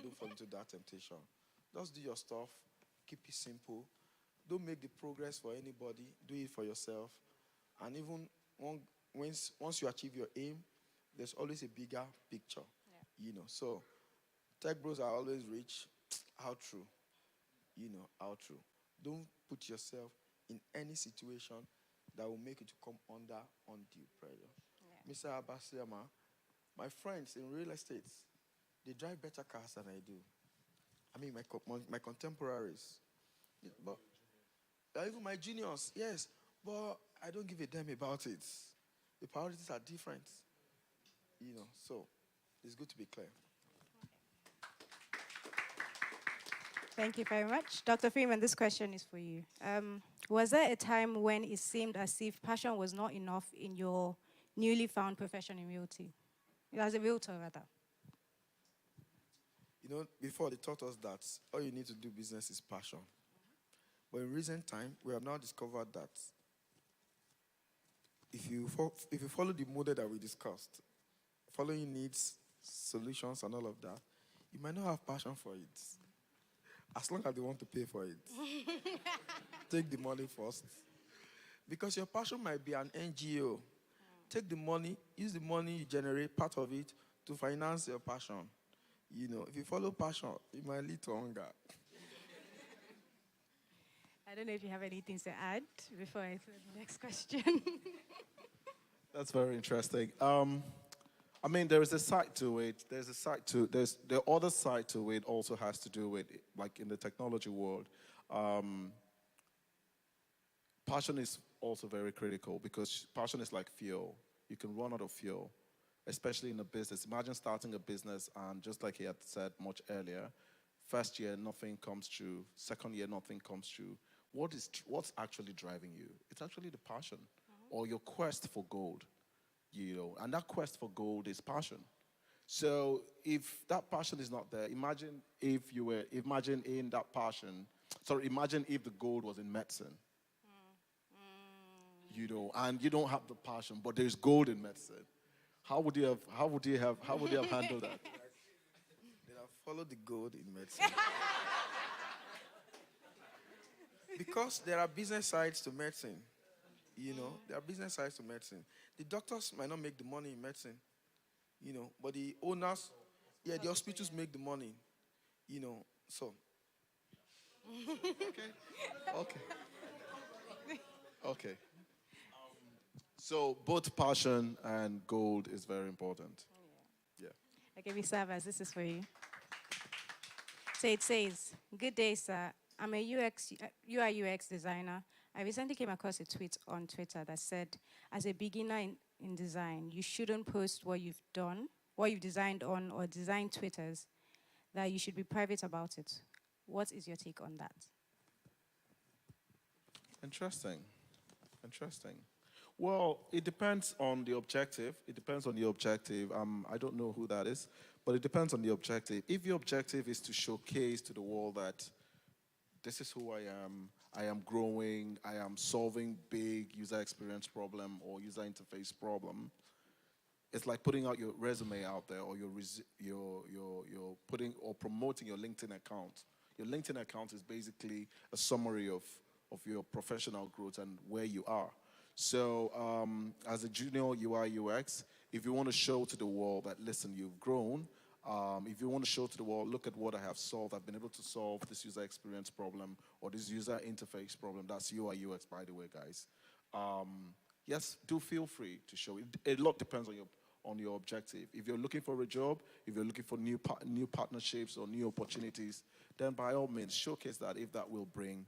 Don't fall into that temptation. Just do your stuff. Keep it simple. Don't make the progress for anybody. Do it for yourself. And even once you achieve your aim, there's always a bigger picture. So tech bros are always rich. How true? How true. Don't put yourself in any situation that will make you to come under undue pressure. Mr. Abasiama, my friends in real estate, they drive better cars than I do. I mean, my contemporaries. But even my juniors, yes. But I don't give a damn about it. The priorities are different. So it's good to be clear. Thank you very much. Dr. Freeman, this question is for you. Was there a time when it seemed as if passion was not enough in your newly found profession in realty? As a realtor, rather. Before they taught us that all you need to do business is passion. But in recent time, we have now discovered that if you follow the model that we discussed, following needs, solutions, and all of that, you might not have passion for it. As long as they want to pay for it. Take the money first. Because your passion might be an NGO. Take the money, use the money you generate, part of it, to finance your passion. If you follow passion, it might lead to hunger. I don't know if you have anything to add before I throw the next question. That's very interesting. There is a side to it. There's the other side to it also has to do with, like in the technology world, passion is also very critical because passion is like fuel. You can run out of fuel, especially in a business. Imagine starting a business and just like he had said much earlier, first year nothing comes true, second year nothing comes true. What's actually driving you? It's actually the passion or your quest for gold. And that quest for gold is passion. So if that passion is not there, imagine if the gold was in medicine. And you don't have the passion, but there's gold in medicine. How would you have handled that? They have followed the gold in medicine. Because there are business sides to medicine. There are business sides to medicine. The doctors might not make the money in medicine, but the owners, the hospitals make the money, so. Okay. So both passion and gold is very important. Yeah. Okay, Mr. Abbas, this is for you. So it says, "Good day, sir. I'm a UI UX designer. I recently came across a tweet on Twitter that said, as a beginner in design, you shouldn't post what you've designed on or design Twitters, that you should be private about it. What is your take on that?" Interesting. Well, it depends on the objective. I don't know who that is, but it depends on the objective. If your objective is to showcase to the world that this is who I am growing, I am solving big user experience problem or user interface problem, It's like putting out your resume out there, or your putting or promoting your LinkedIn account. Your LinkedIn account is basically a summary of your professional growth and where you are. So as a junior UI UX, if you want to show to the world that, listen, you've grown, if you want to show to the world, look at what I have solved. I've been able to solve this user experience problem or this user interface problem. That's UI UX, by the way, guys. Yes, do feel free to show it. A lot depends on your objective. If you're looking for a job, if you're looking for new partnerships or new opportunities, then by all means showcase that if that will bring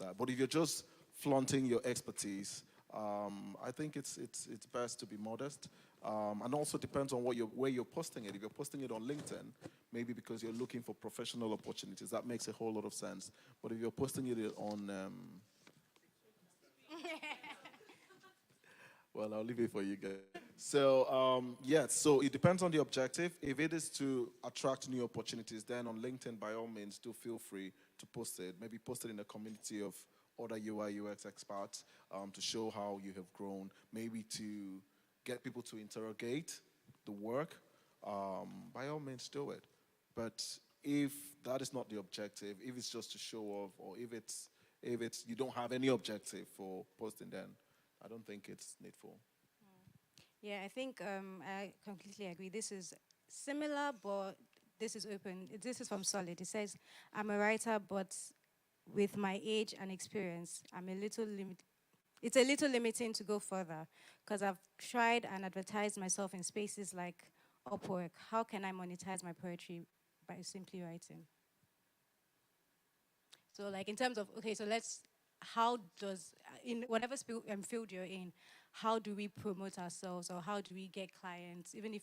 that. But if you're just flaunting your expertise, I think it's best to be modest, and also depends on where you're posting it. If you're posting it on LinkedIn, maybe because you're looking for professional opportunities, that makes a whole lot of sense. But if you're posting it on well, I'll leave it for you guys. So, so it depends on the objective. If it is to attract new opportunities, then on LinkedIn, by all means, do feel free to post it. Maybe post it in a community of other UI, UX experts to show how you have grown. Maybe to get people to interrogate the work. By all means, do it. But if that is not the objective, if it's just to show off, or if it's you don't have any objective for posting, then I don't think it's needful. Yeah, I think I completely agree. This is similar, but this is open. This is from Solid. It says, I'm a writer, but with my age and experience, it's a little limiting to go further, because I've tried and advertised myself in spaces like Upwork. How can I monetize my poetry? By simply writing. So like in terms of, okay, so how does, in whatever field you're in, how do we promote ourselves, or how do we get clients? Even if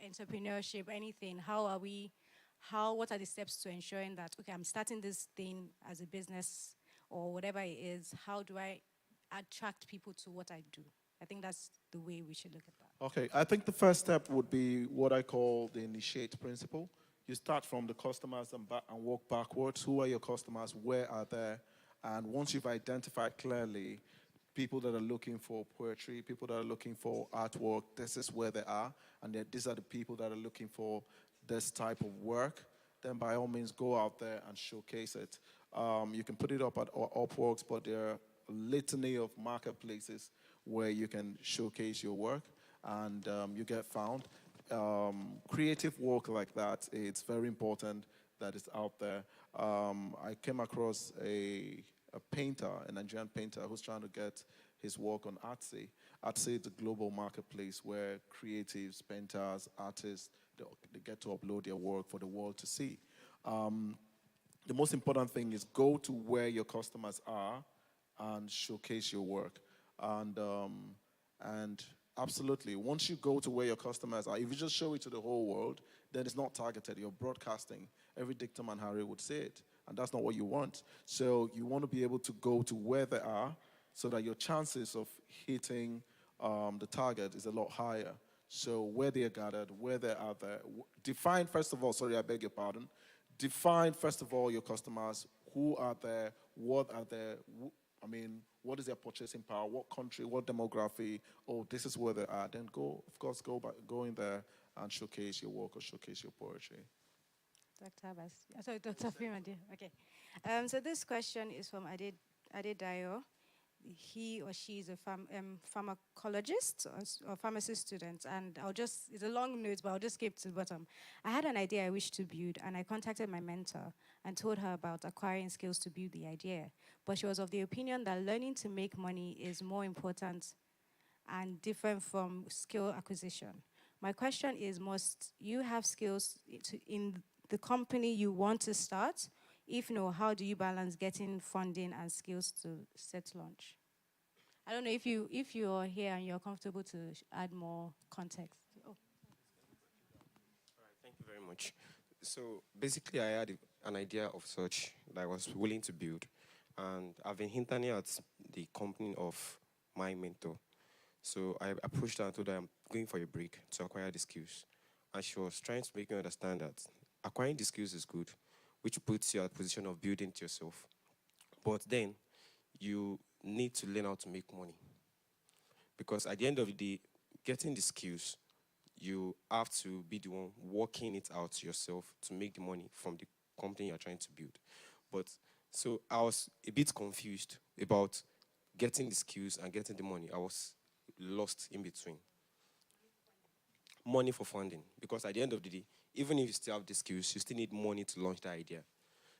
entrepreneurship, anything, what are the steps to ensuring that, okay, I'm starting this thing as a business or whatever it is, how do I attract people to what I do? I think that's the way we should look at that. Okay, I think the first step would be what I call the initiate principle. You start from the customers and work backwards. Who are your customers? Where are they? And once you've identified clearly people that are looking for poetry, people that are looking for artwork, this is where they are, and these are the people that are looking for this type of work, then by all means go out there and showcase it. You can put it up at Upworks, but there are a litany of marketplaces where you can showcase your work and you get found. Creative work like that, it's very important that it's out there. I came across a painter, a Nigerian painter, who's trying to get his work on Artsy. Artsy is a global marketplace where creatives, painters, artists, they get to upload their work for the world to see. The most important thing is go to where your customers are and showcase your work. And absolutely, once you go to where your customers are, if you just show it to the whole world, then it's not targeted. You're broadcasting. Every Dictum and Harry would say it, and that's not what you want. So you want to be able to go to where they are so that your chances of hitting the target is a lot higher. So where they are gathered, where they are there. Define, first of all, sorry, I beg your pardon. Define, first of all, your customers. Who are there? What are there? What is their purchasing power? What country? What demography? Oh, this is where they are. Then go in there and showcase your work or showcase your poetry. Dr. Abbas. Sorry, Dr. Freeman. Okay. So this question is from Adedayo. He or she is a pharmacologist or pharmacy student, and it's a long note, but I'll just skip to the bottom. I had an idea I wished to build, and I contacted my mentor and told her about acquiring skills to build the idea. But she was of the opinion that learning to make money is more important and different from skill acquisition. My question is, must you have skills in the company you want to start? If no, how do you balance getting funding and skills to set launch? I don't know if you're here and you're comfortable to add more context. Oh. All right, thank you very much. So basically, I had an idea of such that I was willing to build, and I've been hinting at the company of my mentor. So I approached her and told her I'm going for a break to acquire the skills, and she was trying to make me understand that acquiring the skills is good, which puts you at a position of building it yourself. But then you need to learn how to make money. Because at the end of the day, getting the skills you have to be the one working it out yourself to make the money from the company you're trying to build. But so I was a bit confused about getting the skills and getting the money. I was lost in between. Money for funding, because at the end of the day, even if you still have the skills, you still need money to launch the idea.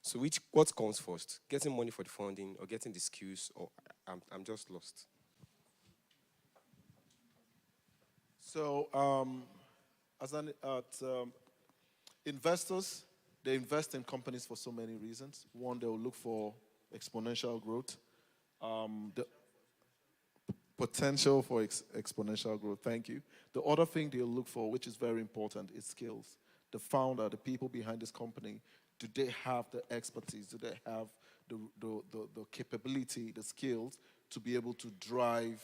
So what comes first? Getting money for the funding or getting the skills, or I'm just lost. So, investors, they invest in companies for so many reasons. One, they'll look for exponential growth. The potential for exponential growth. Thank you. The other thing they'll look for, which is very important, is skills. The founder, the people behind this company, do they have the expertise? Do they have the capability, the skills to be able to drive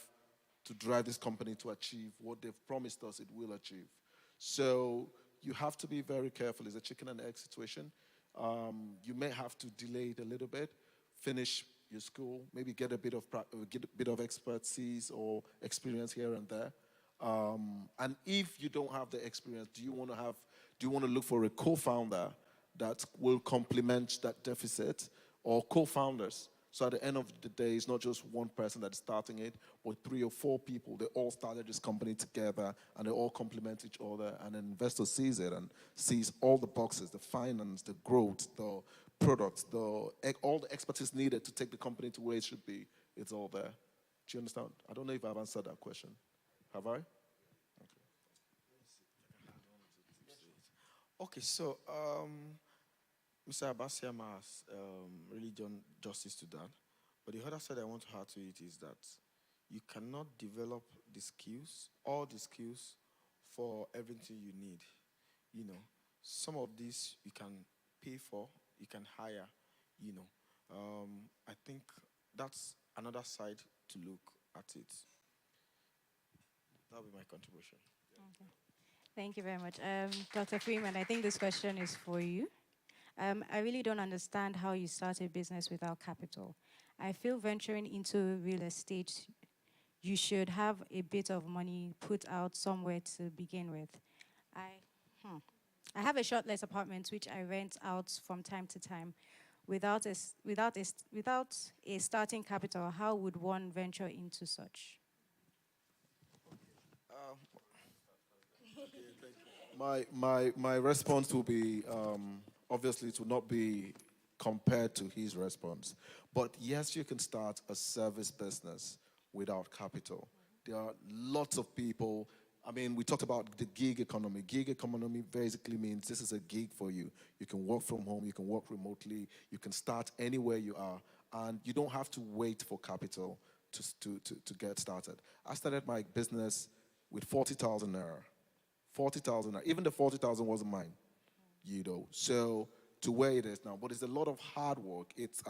this company to achieve what they've promised us it will achieve? So you have to be very careful. It's a chicken and egg situation. You may have to delay it a little bit, finish your school, maybe get a bit of expertise or experience here and there. And if you don't have the experience, do you want to look for a co-founder that will complement that deficit, or co-founders? So at the end of the day, it's not just one person that's starting it, but 3 or 4 people. They all started this company together, and they all complement each other. And an investor sees it and sees all the boxes: the finance, the growth, the products, all the expertise needed to take the company to where it should be. It's all there. Do you understand? I don't know if I've answered that question. Have I? Okay, so Mr. Abasiama has really done justice to that. But the other side I want to add to it is that you cannot develop the skills, all the skills, for everything you need. You know, some of these you can pay for, you can hire, you know. I think that's another side to look at it. That'll be my contribution. Okay. Thank you very much. Dr. Freeman, I think this question is for you. I really don't understand how you start a business without capital. I feel venturing into real estate, you should have a bit of money put out somewhere to begin with. I have a shortless apartment which I rent out from time to time. Without a starting capital, how would one venture into such? My response will be, obviously it will not be compared to his response. But yes, you can start a service business without capital. There are lots of people. I mean, we talked about the gig economy. Gig economy basically means this is a gig for you. You can work from home, you can work remotely, you can start anywhere you are, and you don't have to wait for capital to get started. I started my business with 40,000 naira. 40,000 naira. Even the 40,000 wasn't mine, you know. So to where it is now, but it's a lot of hard work. There's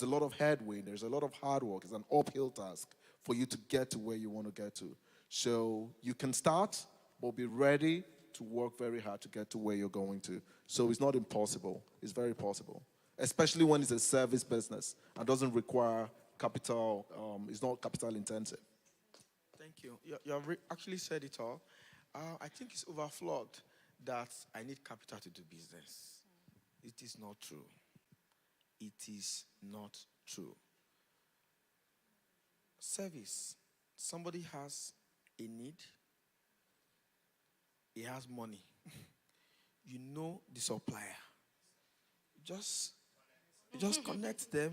a lot of headwind. There's a lot of hard work. It's an uphill task for you to get to where you want to get to. So you can start, but be ready to work very hard to get to where you're going to. So it's not impossible. It's very possible, especially when it's a service business and doesn't require capital. It's not capital intensive. Thank you. You have actually said it all. I think it's overflowed that I need capital to do business. It is not true. It is not true. Service. Somebody has a need. He has money. You know the supplier. Just connect them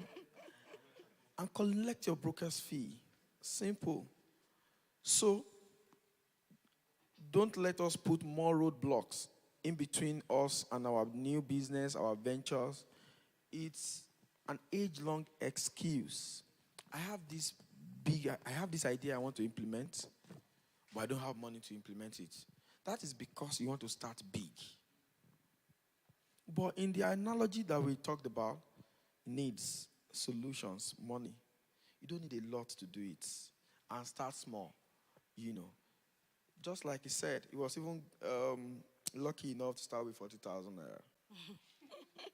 and collect your broker's fee. Simple. So, don't let us put more roadblocks in between us and our new business, our ventures. It's an age-long excuse. I have this idea I want to implement, but I don't have money to implement it. That is because you want to start big. But in the analogy that we talked about, needs, solutions, money, you don't need a lot to do it. And start small, you know. Just like he said, he was even lucky enough to start with 40,000 naira.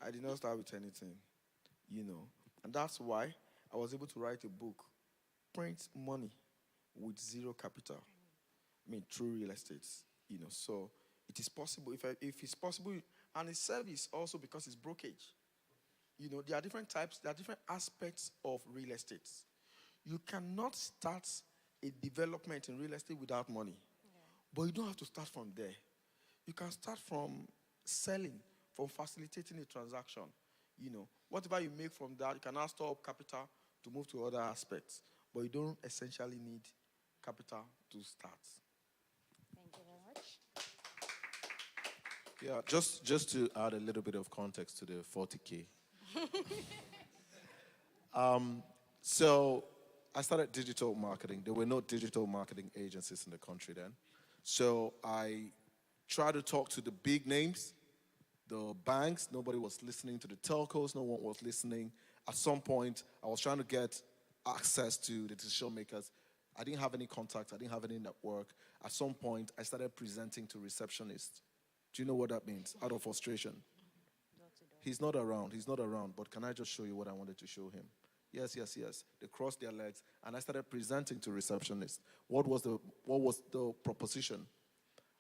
I did not start with anything, you know. And that's why I was able to write a book, Print Money with Zero Capital. through real estate, So it is possible, if it's possible, and it's service also because it's brokerage. There are different types, there are different aspects of real estate. You cannot start a development in real estate without money. But you don't have to start from there. You can start from selling, from facilitating a transaction. Whatever you make from that, you can now store up capital to move to other aspects. But you don't essentially need capital to start. Thank you very much. Yeah, just to add a little bit of context to the 40K. So I started digital marketing. There were no digital marketing agencies in the country then. So I tried to talk to the big names, the banks. Nobody was listening to the telcos. No one was listening. At some point, I was trying to get access to the decision makers. I didn't have any contacts. I didn't have any network. At some point, I started presenting to receptionists. Do you know what that means? Out of frustration. He's not around. He's not around. But can I just show you what I wanted to show him? Yes, yes, yes. They crossed their legs, and I started presenting to receptionists. What was the proposition?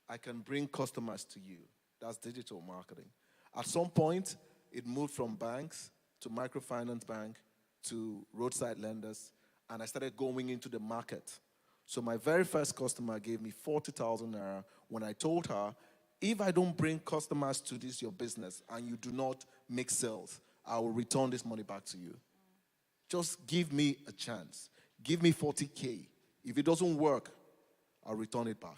I can bring customers to you. That's digital marketing. At some point, it moved from banks to microfinance bank to roadside lenders, and I started going into the market. So my very first customer gave me 40,000 naira when I told her, if I don't bring customers to this your business and you do not make sales, I will return this money back to you. Just give me a chance. Give me 40K. If it doesn't work, I'll return it back.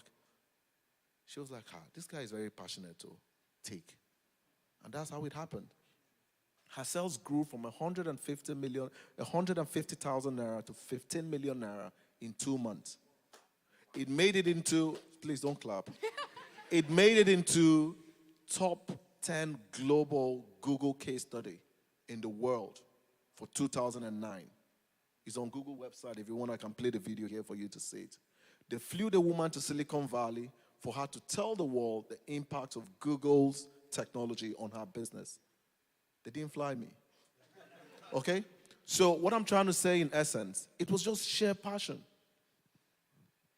She was like, this guy is very passionate to take. And that's how it happened. Her sales grew from 150,000 naira to 15 million naira in 2 months. It made it into, please don't clap. It made it into top 10 global Google case study in the world for 2009. It's on Google website. If you want, I can play the video here for you to see it. They flew the woman to Silicon Valley for her to tell the world the impact of Google's technology on her business. They didn't fly me. Okay? So what I'm trying to say in essence, it was just sheer passion.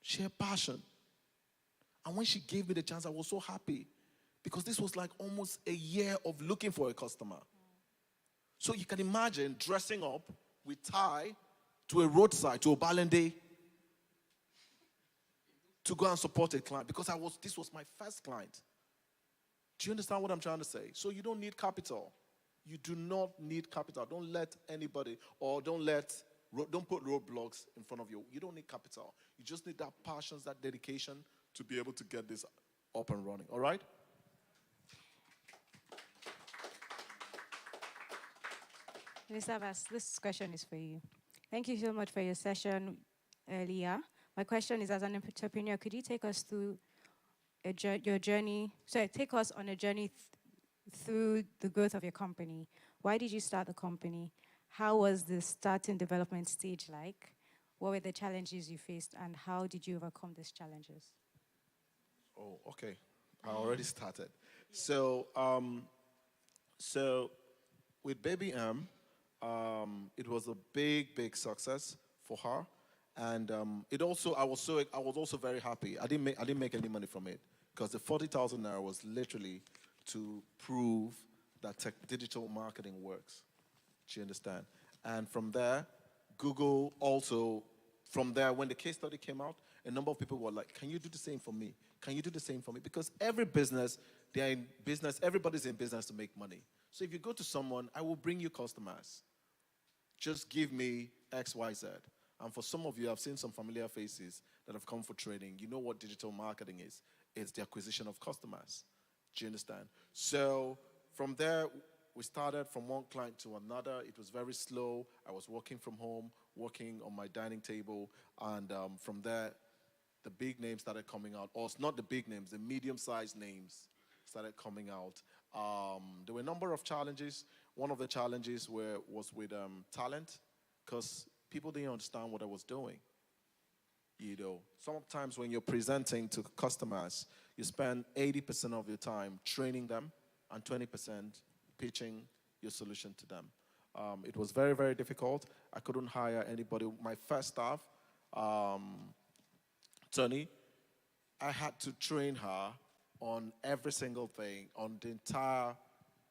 Sheer passion. And when she gave me the chance, I was so happy because this was like almost a year of looking for a customer. So you can imagine dressing up with tie to a roadside, to a Balende, to go and support a client because this was my first client. Do you understand what I'm trying to say? So you don't need capital. You do not need capital. Don't let anybody, or don't put roadblocks in front of you. You don't need capital. You just need that passion, that dedication to be able to get this up and running. All right? Mr. Abbas, this question is for you. Thank you so much for your session earlier. My question is, as an entrepreneur, could you take us through your journey? Take us on a journey through the growth of your company. Why did you start the company? How was the starting development stage like? What were the challenges you faced, and how did you overcome these challenges? Oh, okay. I already started. So with Baby M, it was a big success for her, and I was also very happy. I didn't make any money from it because the 40,000 naira was literally to prove that digital marketing works. Do you understand? And from there, Google also. From there, when the case study came out, a number of people were like, "Can you do the same for me? Can you do the same for me?" Because every business, they're in business. Everybody's in business to make money. So if you go to someone, I will bring you customers. Just give me X, Y, Z. And for some of you, I've seen some familiar faces that have come for training. You know what digital marketing is. It's the acquisition of customers. Do you understand? So from there, we started from one client to another. It was very slow. I was working from home, working on my dining table. And from there, the big names started coming out. Or it's not the big names, the medium-sized names started coming out. There were a number of challenges. One of the challenges was with talent, because people didn't understand what I was doing. You know, sometimes when you're presenting to customers, you spend 80% of your time training them and 20% pitching your solution to them. It was very difficult. I couldn't hire anybody. My first staff, Tony, I had to train her on every single thing, on the entire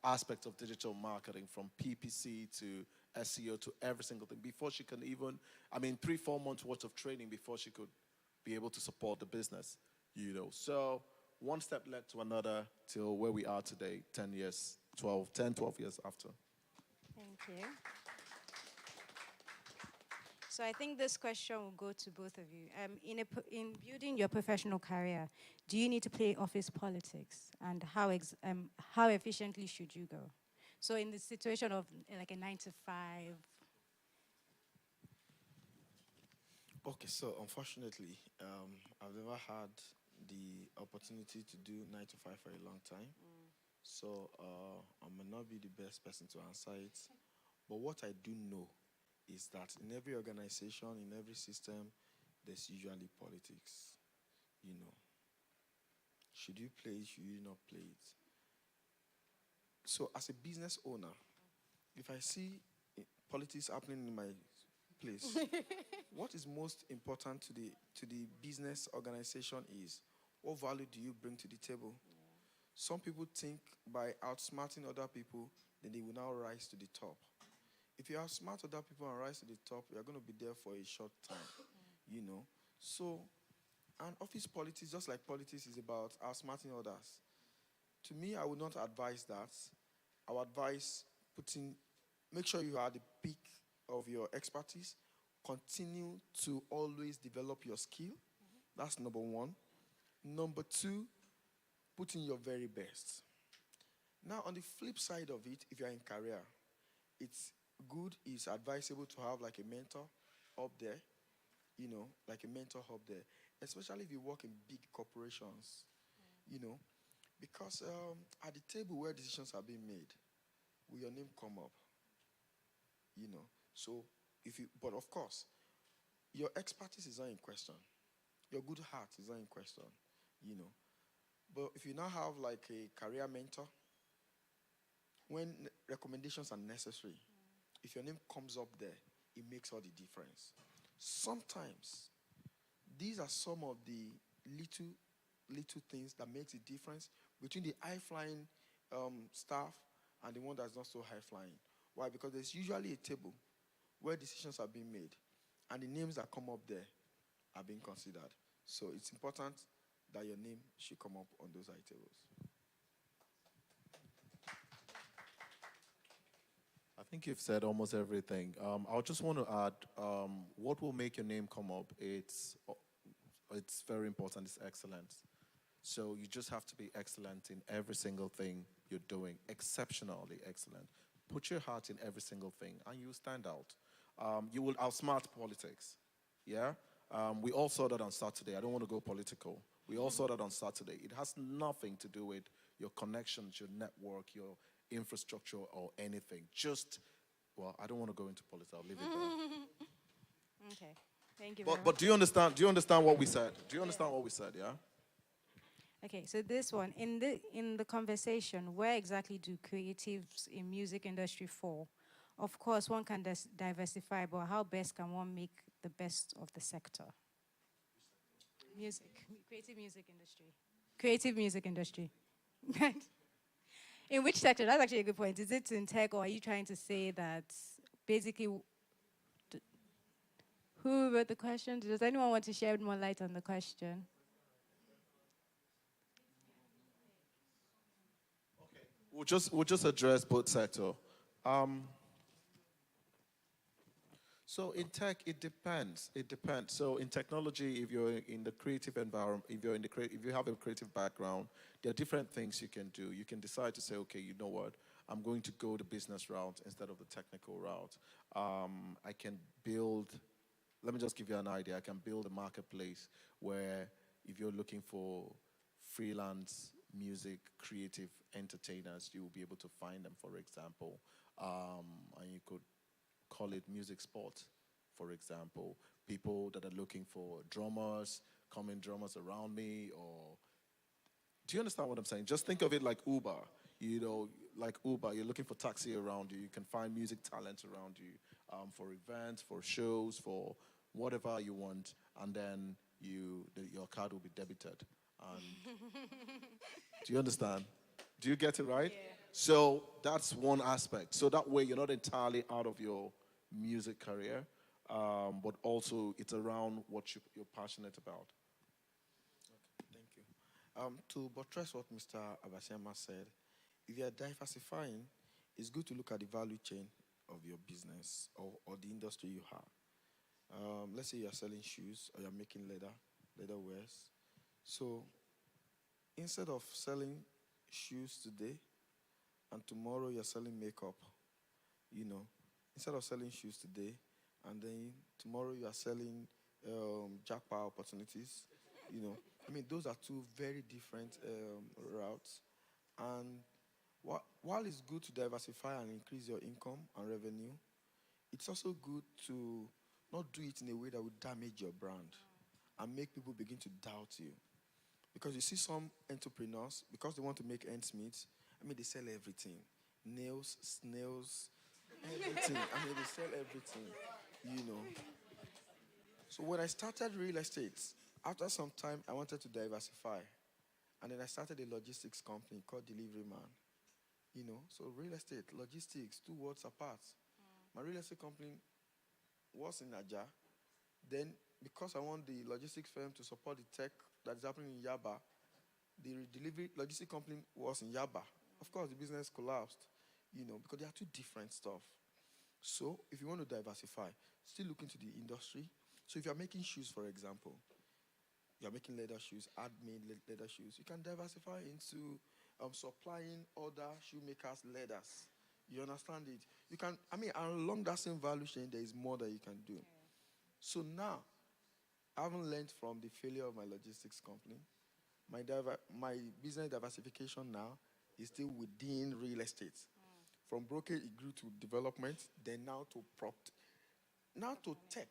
aspect of digital marketing, from PPC to SEO to every single thing, before she can even, 3-4 months worth of training before she could be able to support the business, So one step led to another till where we are today, 10 years, 12 years after. Thank you. So I think this question will go to both of you. In building your professional career, do you need to play office politics, and how efficiently should you go? So in the situation of like a 9 to 5. Okay, so unfortunately, I've never had the opportunity to do 9 to 5 for a long time. So I may not be the best person to answer it. But what I do know is that in every organization, in every system, there's usually politics. Should you play it, should you not play it? So as a business owner, if I see politics happening in my place, what is most important to the business organization is, what value do you bring to the table? Some people think by outsmarting other people, then they will now rise to the top. If you outsmart other people and rise to the top, you're going to be there for a short time, So, and office politics, just like politics, is about outsmarting others. To me, I would not advise that. I would advise make sure you are at the peak of your expertise. Continue to always develop your skill. That's number one. Number two, put in your very best. Now, on the flip side of it, if you're in career, it's advisable to have like a mentor up there, like a mentor up there, especially if you work in big corporations, because at the table where decisions are being made, will your name come up, So but of course, your expertise is not in question. Your good heart is not in question, But if you now have like a career mentor, when recommendations are necessary, if your name comes up there, it makes all the difference. Sometimes, these are some of the little things that makes the difference between the high-flying staff and the one that's not so high-flying. Why? Because there's usually a table where decisions are being made, and the names that come up there are being considered. So it's important that your name should come up on those high tables. I think you've said almost everything. I just want to add, what will make your name come up? It's very important. It's excellence. So you just have to be excellent in every single thing you're doing, exceptionally excellent. Put your heart in every single thing, and you'll stand out. You will outsmart politics. Yeah. We all saw that on Saturday. I don't want to go political. We all saw that on Saturday. It has nothing to do with your connections, your network, your infrastructure, or anything. I don't want to go into politics. I'll leave it there. Okay, thank you. But do you understand? Do you understand what we said? Do you understand what we said? Yeah. Okay, so this one, in the conversation, where exactly do creatives in music industry fall? Of course, one can diversify, but how best can one make the best of the sector? Creative music industry. Creative music industry. In which sector? That's actually a good point. Is it in tech, or are you trying to say that basically, who wrote the question? Does anyone want to shed more light on the question? We'll just address both sectors. So in tech, it depends. It depends. So in technology, if you're in the creative environment, if you have a creative background, there are different things you can do. You can decide to say, okay, you know what, I'm going to go the business route instead of the technical route. I can build. Let me just give you an idea. I can build a marketplace where, if you're looking for freelance music creative entertainers, you will be able to find them, for example, and you could call it music sport, for example. People that are looking for drummers, common drummers around me, or do you understand what I'm saying? Just think of it like Uber. Like Uber, you're looking for taxi around you. You can find music talent around you for events, for shows, for whatever you want. And then your card will be debited. And do you understand? Do you get it right? Yeah. So that's one aspect. So that way you're not entirely out of your music career, but also it's around what you're passionate about. Okay, thank you. To buttress what Mr. Abasiama said, if you are diversifying, it's good to look at the value chain of your business or the industry you have. Let's say you are selling shoes or you're making leather wares. So instead of selling shoes today and tomorrow you're selling makeup, instead of selling shoes today and then tomorrow you are selling jackpot opportunities, those are two very different routes. And while it's good to diversify and increase your income and revenue, it's also good to not do it in a way that would damage your brand and make people begin to doubt you. Because you see some entrepreneurs, because they want to make ends meet, they sell everything. Nails, snails, everything. They sell everything, So when I started real estate, after some time, I wanted to diversify. And then I started a logistics company called Delivery Man. So real estate, logistics, 2 words apart. My real estate company was in Naija. Then, because I want the logistics firm to support the tech that is happening in Yaba, the delivery logistics company was in Yaba. Of course, the business collapsed, because they are two different stuff. So, if you want to diversify, still look into the industry. So, if you are making shoes, for example, you are making leather shoes, handmade leather shoes, you can diversify into supplying other shoemakers leathers. You understand it? You can, along that same value chain, there is more that you can do. So now, I haven't learned from the failure of my logistics company. My business diversification now is still within real estate. From brokerage, it grew to development, then now to now to tech.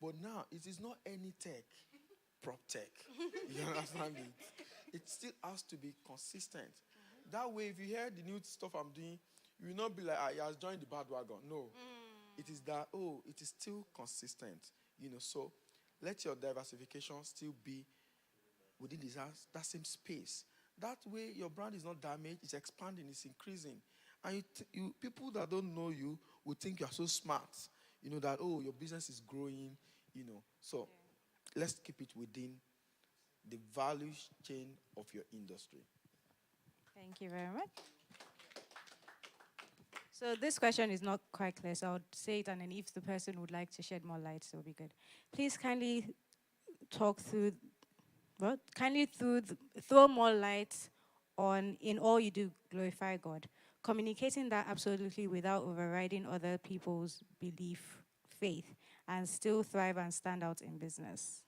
But now, it is not any tech, prop tech. You understand it? It still has to be consistent. That way, if you hear the new stuff I'm doing, you will not be like, he has joined the bandwagon. No. It is that, it is still consistent. So let your diversification still be within that same space. That way, your brand is not damaged, it's expanding, it's increasing. And people that don't know you will think you are so smart, that, your business is growing, So let's keep it within the value chain of your industry. Thank you very much. So this question is not quite clear, so I'll say it, and then if the person would like to shed more light, so it'll be good. Please kindly talk through, throw more light on, in all you do, glorify God. Communicating that absolutely without overriding other people's belief, faith, and still thrive and stand out in business.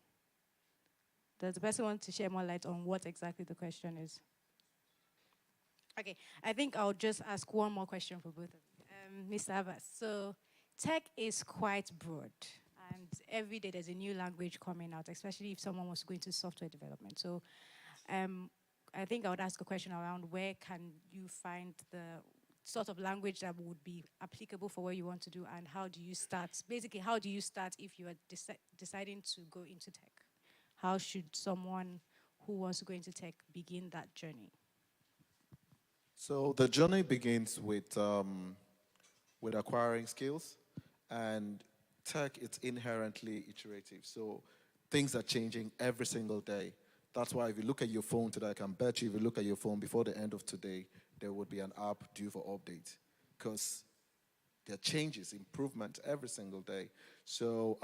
Does the person want to share more light on what exactly the question is? Okay, I think I'll just ask one more question for both of you. Mr. Abbas, so tech is quite broad, and every day there's a new language coming out, especially if someone was going to software development. So I think I would ask a question around where can you find the sort of language that would be applicable for what you want to do, and how do you start? Basically, how do you start if you are deciding to go into tech? How should someone who wants to go into tech begin that journey? So the journey begins with acquiring skills, and tech is inherently iterative. So things are changing every single day. That's why if you look at your phone today, I can bet you if you look at your phone before the end of today, there would be an app due for update, because there are changes, improvement every single day. So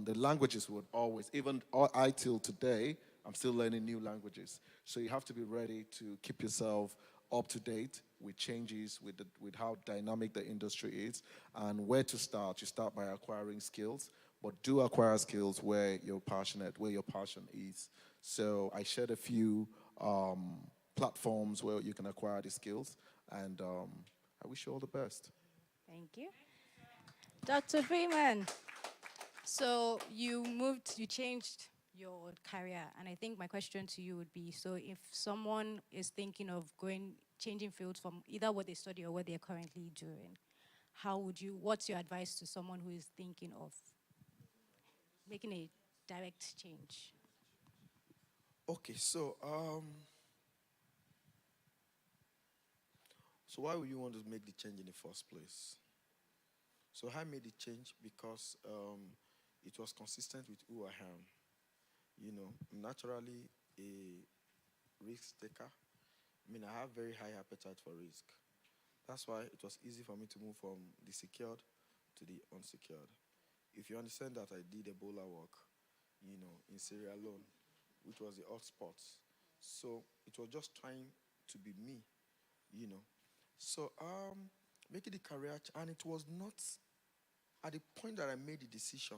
the languages would always, even I till today, I'm still learning new languages. So you have to be ready to keep yourself up to date with changes, with how dynamic the industry is, and where to start. You start by acquiring skills, but do acquire skills where you're passionate, where your passion is. So I shared a few platforms where you can acquire the skills, and I wish you all the best. Thank you. Dr. Freeman, so you changed your career, and I think my question to you would be, so if someone is thinking of changing fields from either what they study or what they're currently doing, what's your advice to someone who is thinking of making a direct change? Okay, so why would you want to make the change in the first place? So I made the change because it was consistent with who I am. You know, I'm naturally a risk taker. I mean, I have very high appetite for risk. That's why it was easy for me to move from the secured to the unsecured. If you understand that I did Ebola work, you know, in Sierra Leone, which was the hotspot. So it was just trying to be me, you know. So making the career, and it was not, at the point that I made the decision,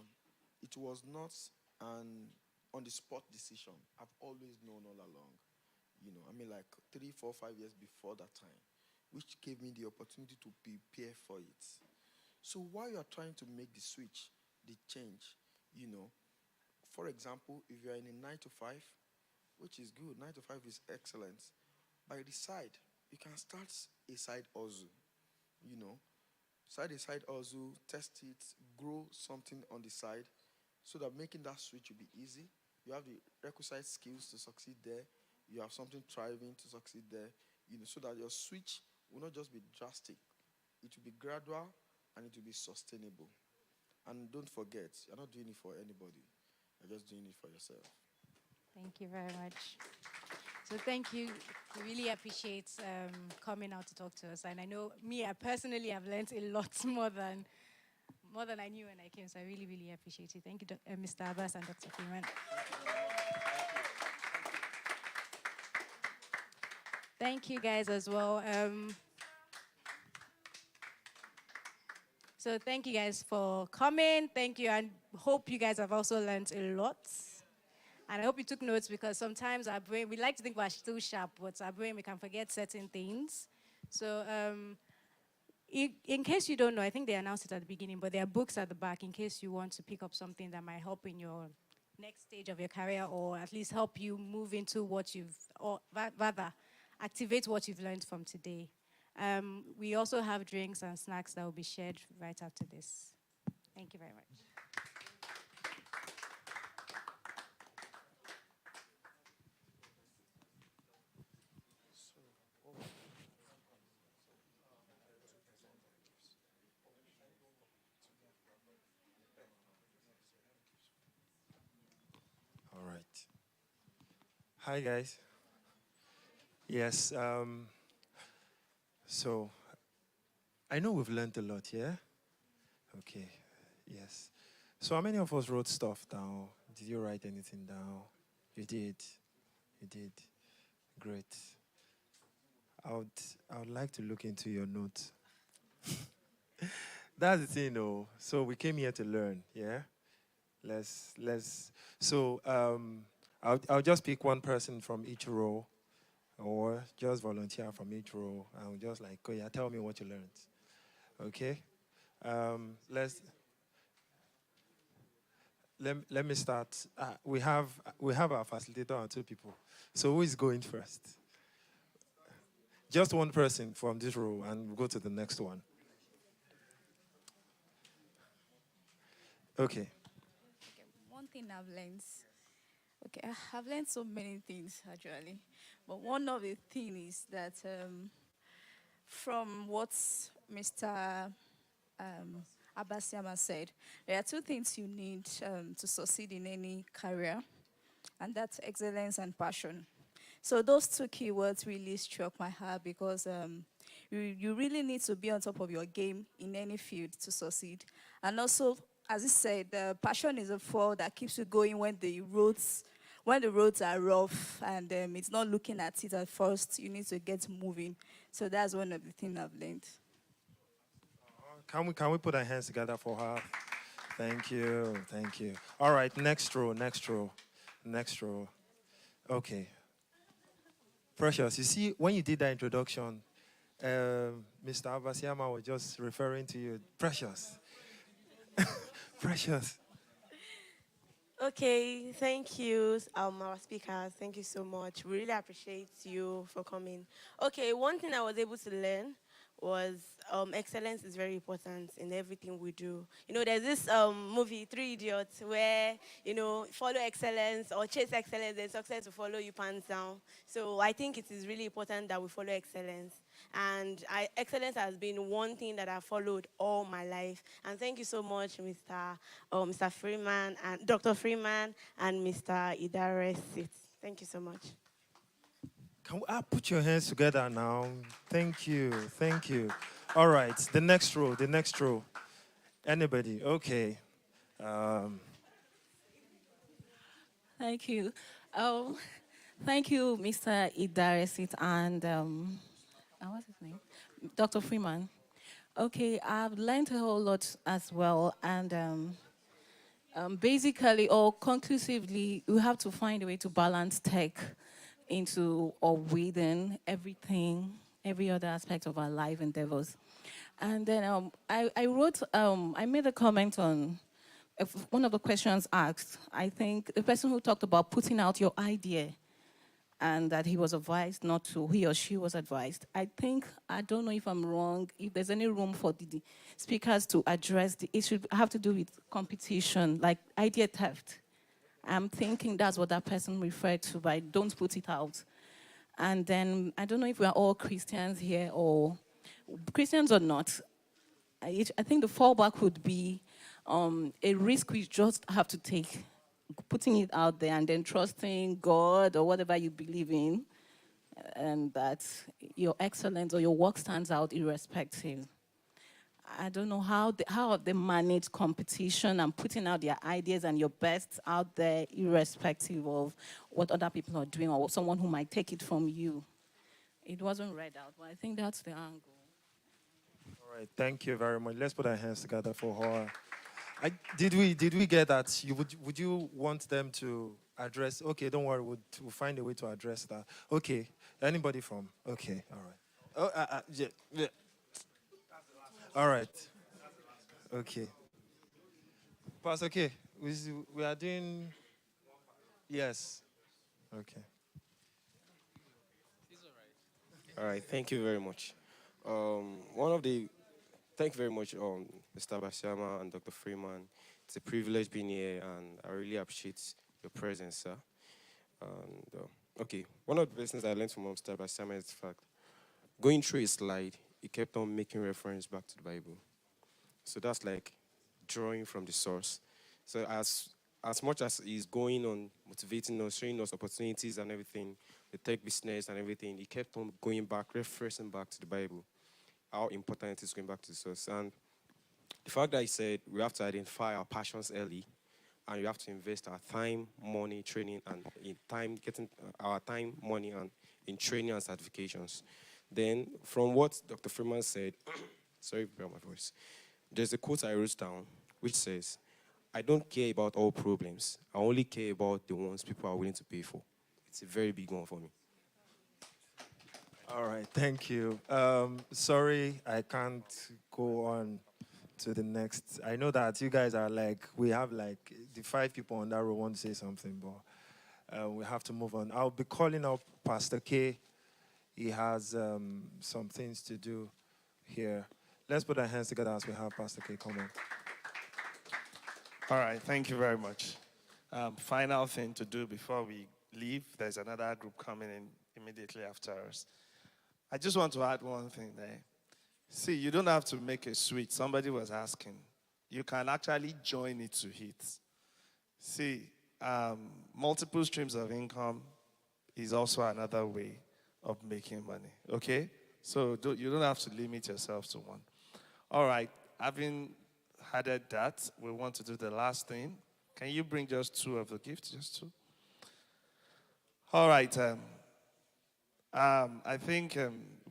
it was not an on-the-spot decision. I've always known all along, you know, I mean like 3, 4, 5 years before that time, which gave me the opportunity to prepare for it. So while you're trying to make the switch, the change, you know, for example, if you're in a 9 to 5, which is good, 9 to 5 is excellent, by the side, you can start a side hustle, you know, start a side hustle, test it, grow something on the side, so that making that switch will be easy. You have the requisite skills to succeed there. You have something thriving to succeed there, you know, so that your switch will not just be drastic. It will be gradual and it will be sustainable. And don't forget, you're not doing it for anybody. You're just doing it for yourself. Thank you very much. So thank you. We really appreciate coming out to talk to us. And I know I personally have learned a lot more than I knew when I came. So I really, really appreciate it. Thank you, Mr. Abbas and Dr. Freeman. Thank you guys as well. So thank you guys for coming. Thank you, and hope you guys have also learned a lot. And I hope you took notes, because sometimes our brain, we like to think we're still sharp, but our brain, we can forget certain things. So in case you don't know, I think they announced it at the beginning, but there are books at the back in case you want to pick up something that might help in your next stage of your career, or at least help you move into what or rather, activate what you've learned from today. We also have drinks and snacks that will be shared right after this. Thank you very much. All right. Hi, guys. Yes. So, I know we've learned a lot, yeah? Okay. Yes. So, how many of us wrote stuff down? Did you write anything down? You did. You did. Great. I would like to look into your notes. That's the thing, though. So we came here to learn, yeah? So I'll just pick one person from each row, or just volunteer from each row, and just like, oh yeah, tell me what you learned. Okay? Let me start. We have our facilitator and 2 people. So who is going first? Just one person from this row, and we'll go to the next one. Okay. One thing I've learned, I've learned so many things actually, but one of the things is that from what Mr. Abasiama said, there are 2 things you need to succeed in any career, and that's excellence and passion. So those 2 keywords really struck my heart, because you really need to be on top of your game in any field to succeed. And also, as I said, passion is a fuel that keeps you going when the roads are rough and it's not looking at it at first. You need to get moving. So that's one of the things I've learned. Can we put our hands together for her? Thank you. Thank you. All right, next row. Okay. Precious, you see, when you did that introduction, Mr. Abasiama was just referring to you. Precious. Precious. Okay, thank you, our speakers. Thank you so much. We really appreciate you for coming. Okay, one thing I was able to learn was excellence is very important in everything we do. There's this movie, Three Idiots, where, follow excellence or chase excellence, then success will follow you pants down. So I think it is really important that we follow excellence. And excellence has been one thing that I've followed all my life. And thank you so much, Mr. Freeman, and Dr. Freeman, and Mr. Idaresit. Thank you so much. Can we put your hands together now? Thank you. Thank you. All right, the next row. Anybody? Okay. Thank you. Thank you, Mr. Idaresit and what's his name? Dr. Freeman. Okay, I've learned a whole lot as well, and basically or conclusively, we have to find a way to balance tech into or within everything, every other aspect of our life endeavors. And then I made a comment on one of the questions asked. I think the person who talked about putting out your idea and that he was advised not to, he or she was advised. I don't know if I'm wrong, if there's any room for the speakers to address the issue have to do with competition, like idea theft. I'm thinking that's what that person referred to by don't put it out. And then I don't know if we're all Christians here or Christians or not. I think the fallback would be a risk we just have to take, putting it out there and then trusting God or whatever you believe in, and that your excellence or your work stands out irrespective. I don't know how they manage competition and putting out their ideas and your best out there irrespective of what other people are doing or someone who might take it from you. It wasn't read out, but I think that's the angle. All right, thank you very much. Let's put our hands together for her. Did we get that? Would you want them to address? Okay, don't worry, we'll find a way to address that. Okay, anybody from? Okay, all right. Yeah. All right. Okay. Pastor, okay. We are doing. Yes. Okay. All right, thank you very much. Thank you very much, Mr. Bashama and Dr. Freeman. It's a privilege being here, and I really appreciate your presence, sir. And, okay, one of the lessons I learned from Mr. Bashama is the fact, going through a slide, he kept on making reference back to the Bible. So that's like drawing from the source. So as much as he's going on motivating us, showing us opportunities and everything, the tech business and everything, he kept on going back, referencing back to the Bible, how important it is going back to the source. And the fact that he said we have to identify our passions early, and we have to invest our time, money, training, and getting our time, money, and in training and certifications. Then, from what Dr. Freeman said, sorry about my voice, there's a quote I wrote down which says, I don't care about all problems. I only care about the ones people are willing to pay for. It's a very big one for me. All right, thank you. Sorry, I can't go on to the next. I know that you guys are we have the 5 people on that row want to say something, but we have to move on. I'll be calling up Pastor K. He has some things to do here. Let's put our hands together as we have Pastor K come on. All right, thank you very much. Final thing to do before we leave. There's another group coming in immediately after us. I just want to add one thing there. See, you don't have to make a switch. Somebody was asking. You can actually join it to hit. See, multiple streams of income is also another way of making money, okay? So you don't have to limit yourself to one. All right, having added that, we want to do the last thing. Can you bring just 2 of the gifts, just 2? All right, I think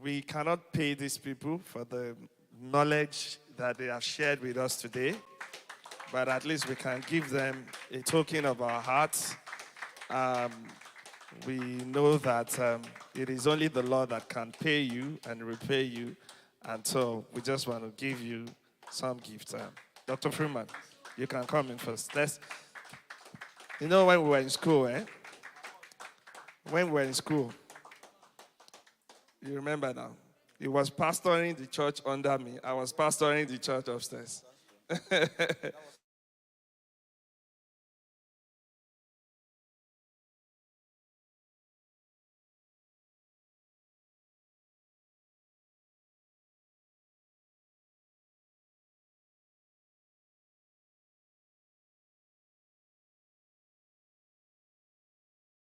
we cannot pay these people for the knowledge that they have shared with us today, but at least we can give them a token of our hearts. We know that it is only the Lord that can pay you and repay you, and so we just want to give you some gifts. Dr. Freeman, you can come in first. You know when we were in school, When we were in school, you remember now? He was pastoring the church under me. I was pastoring the church upstairs.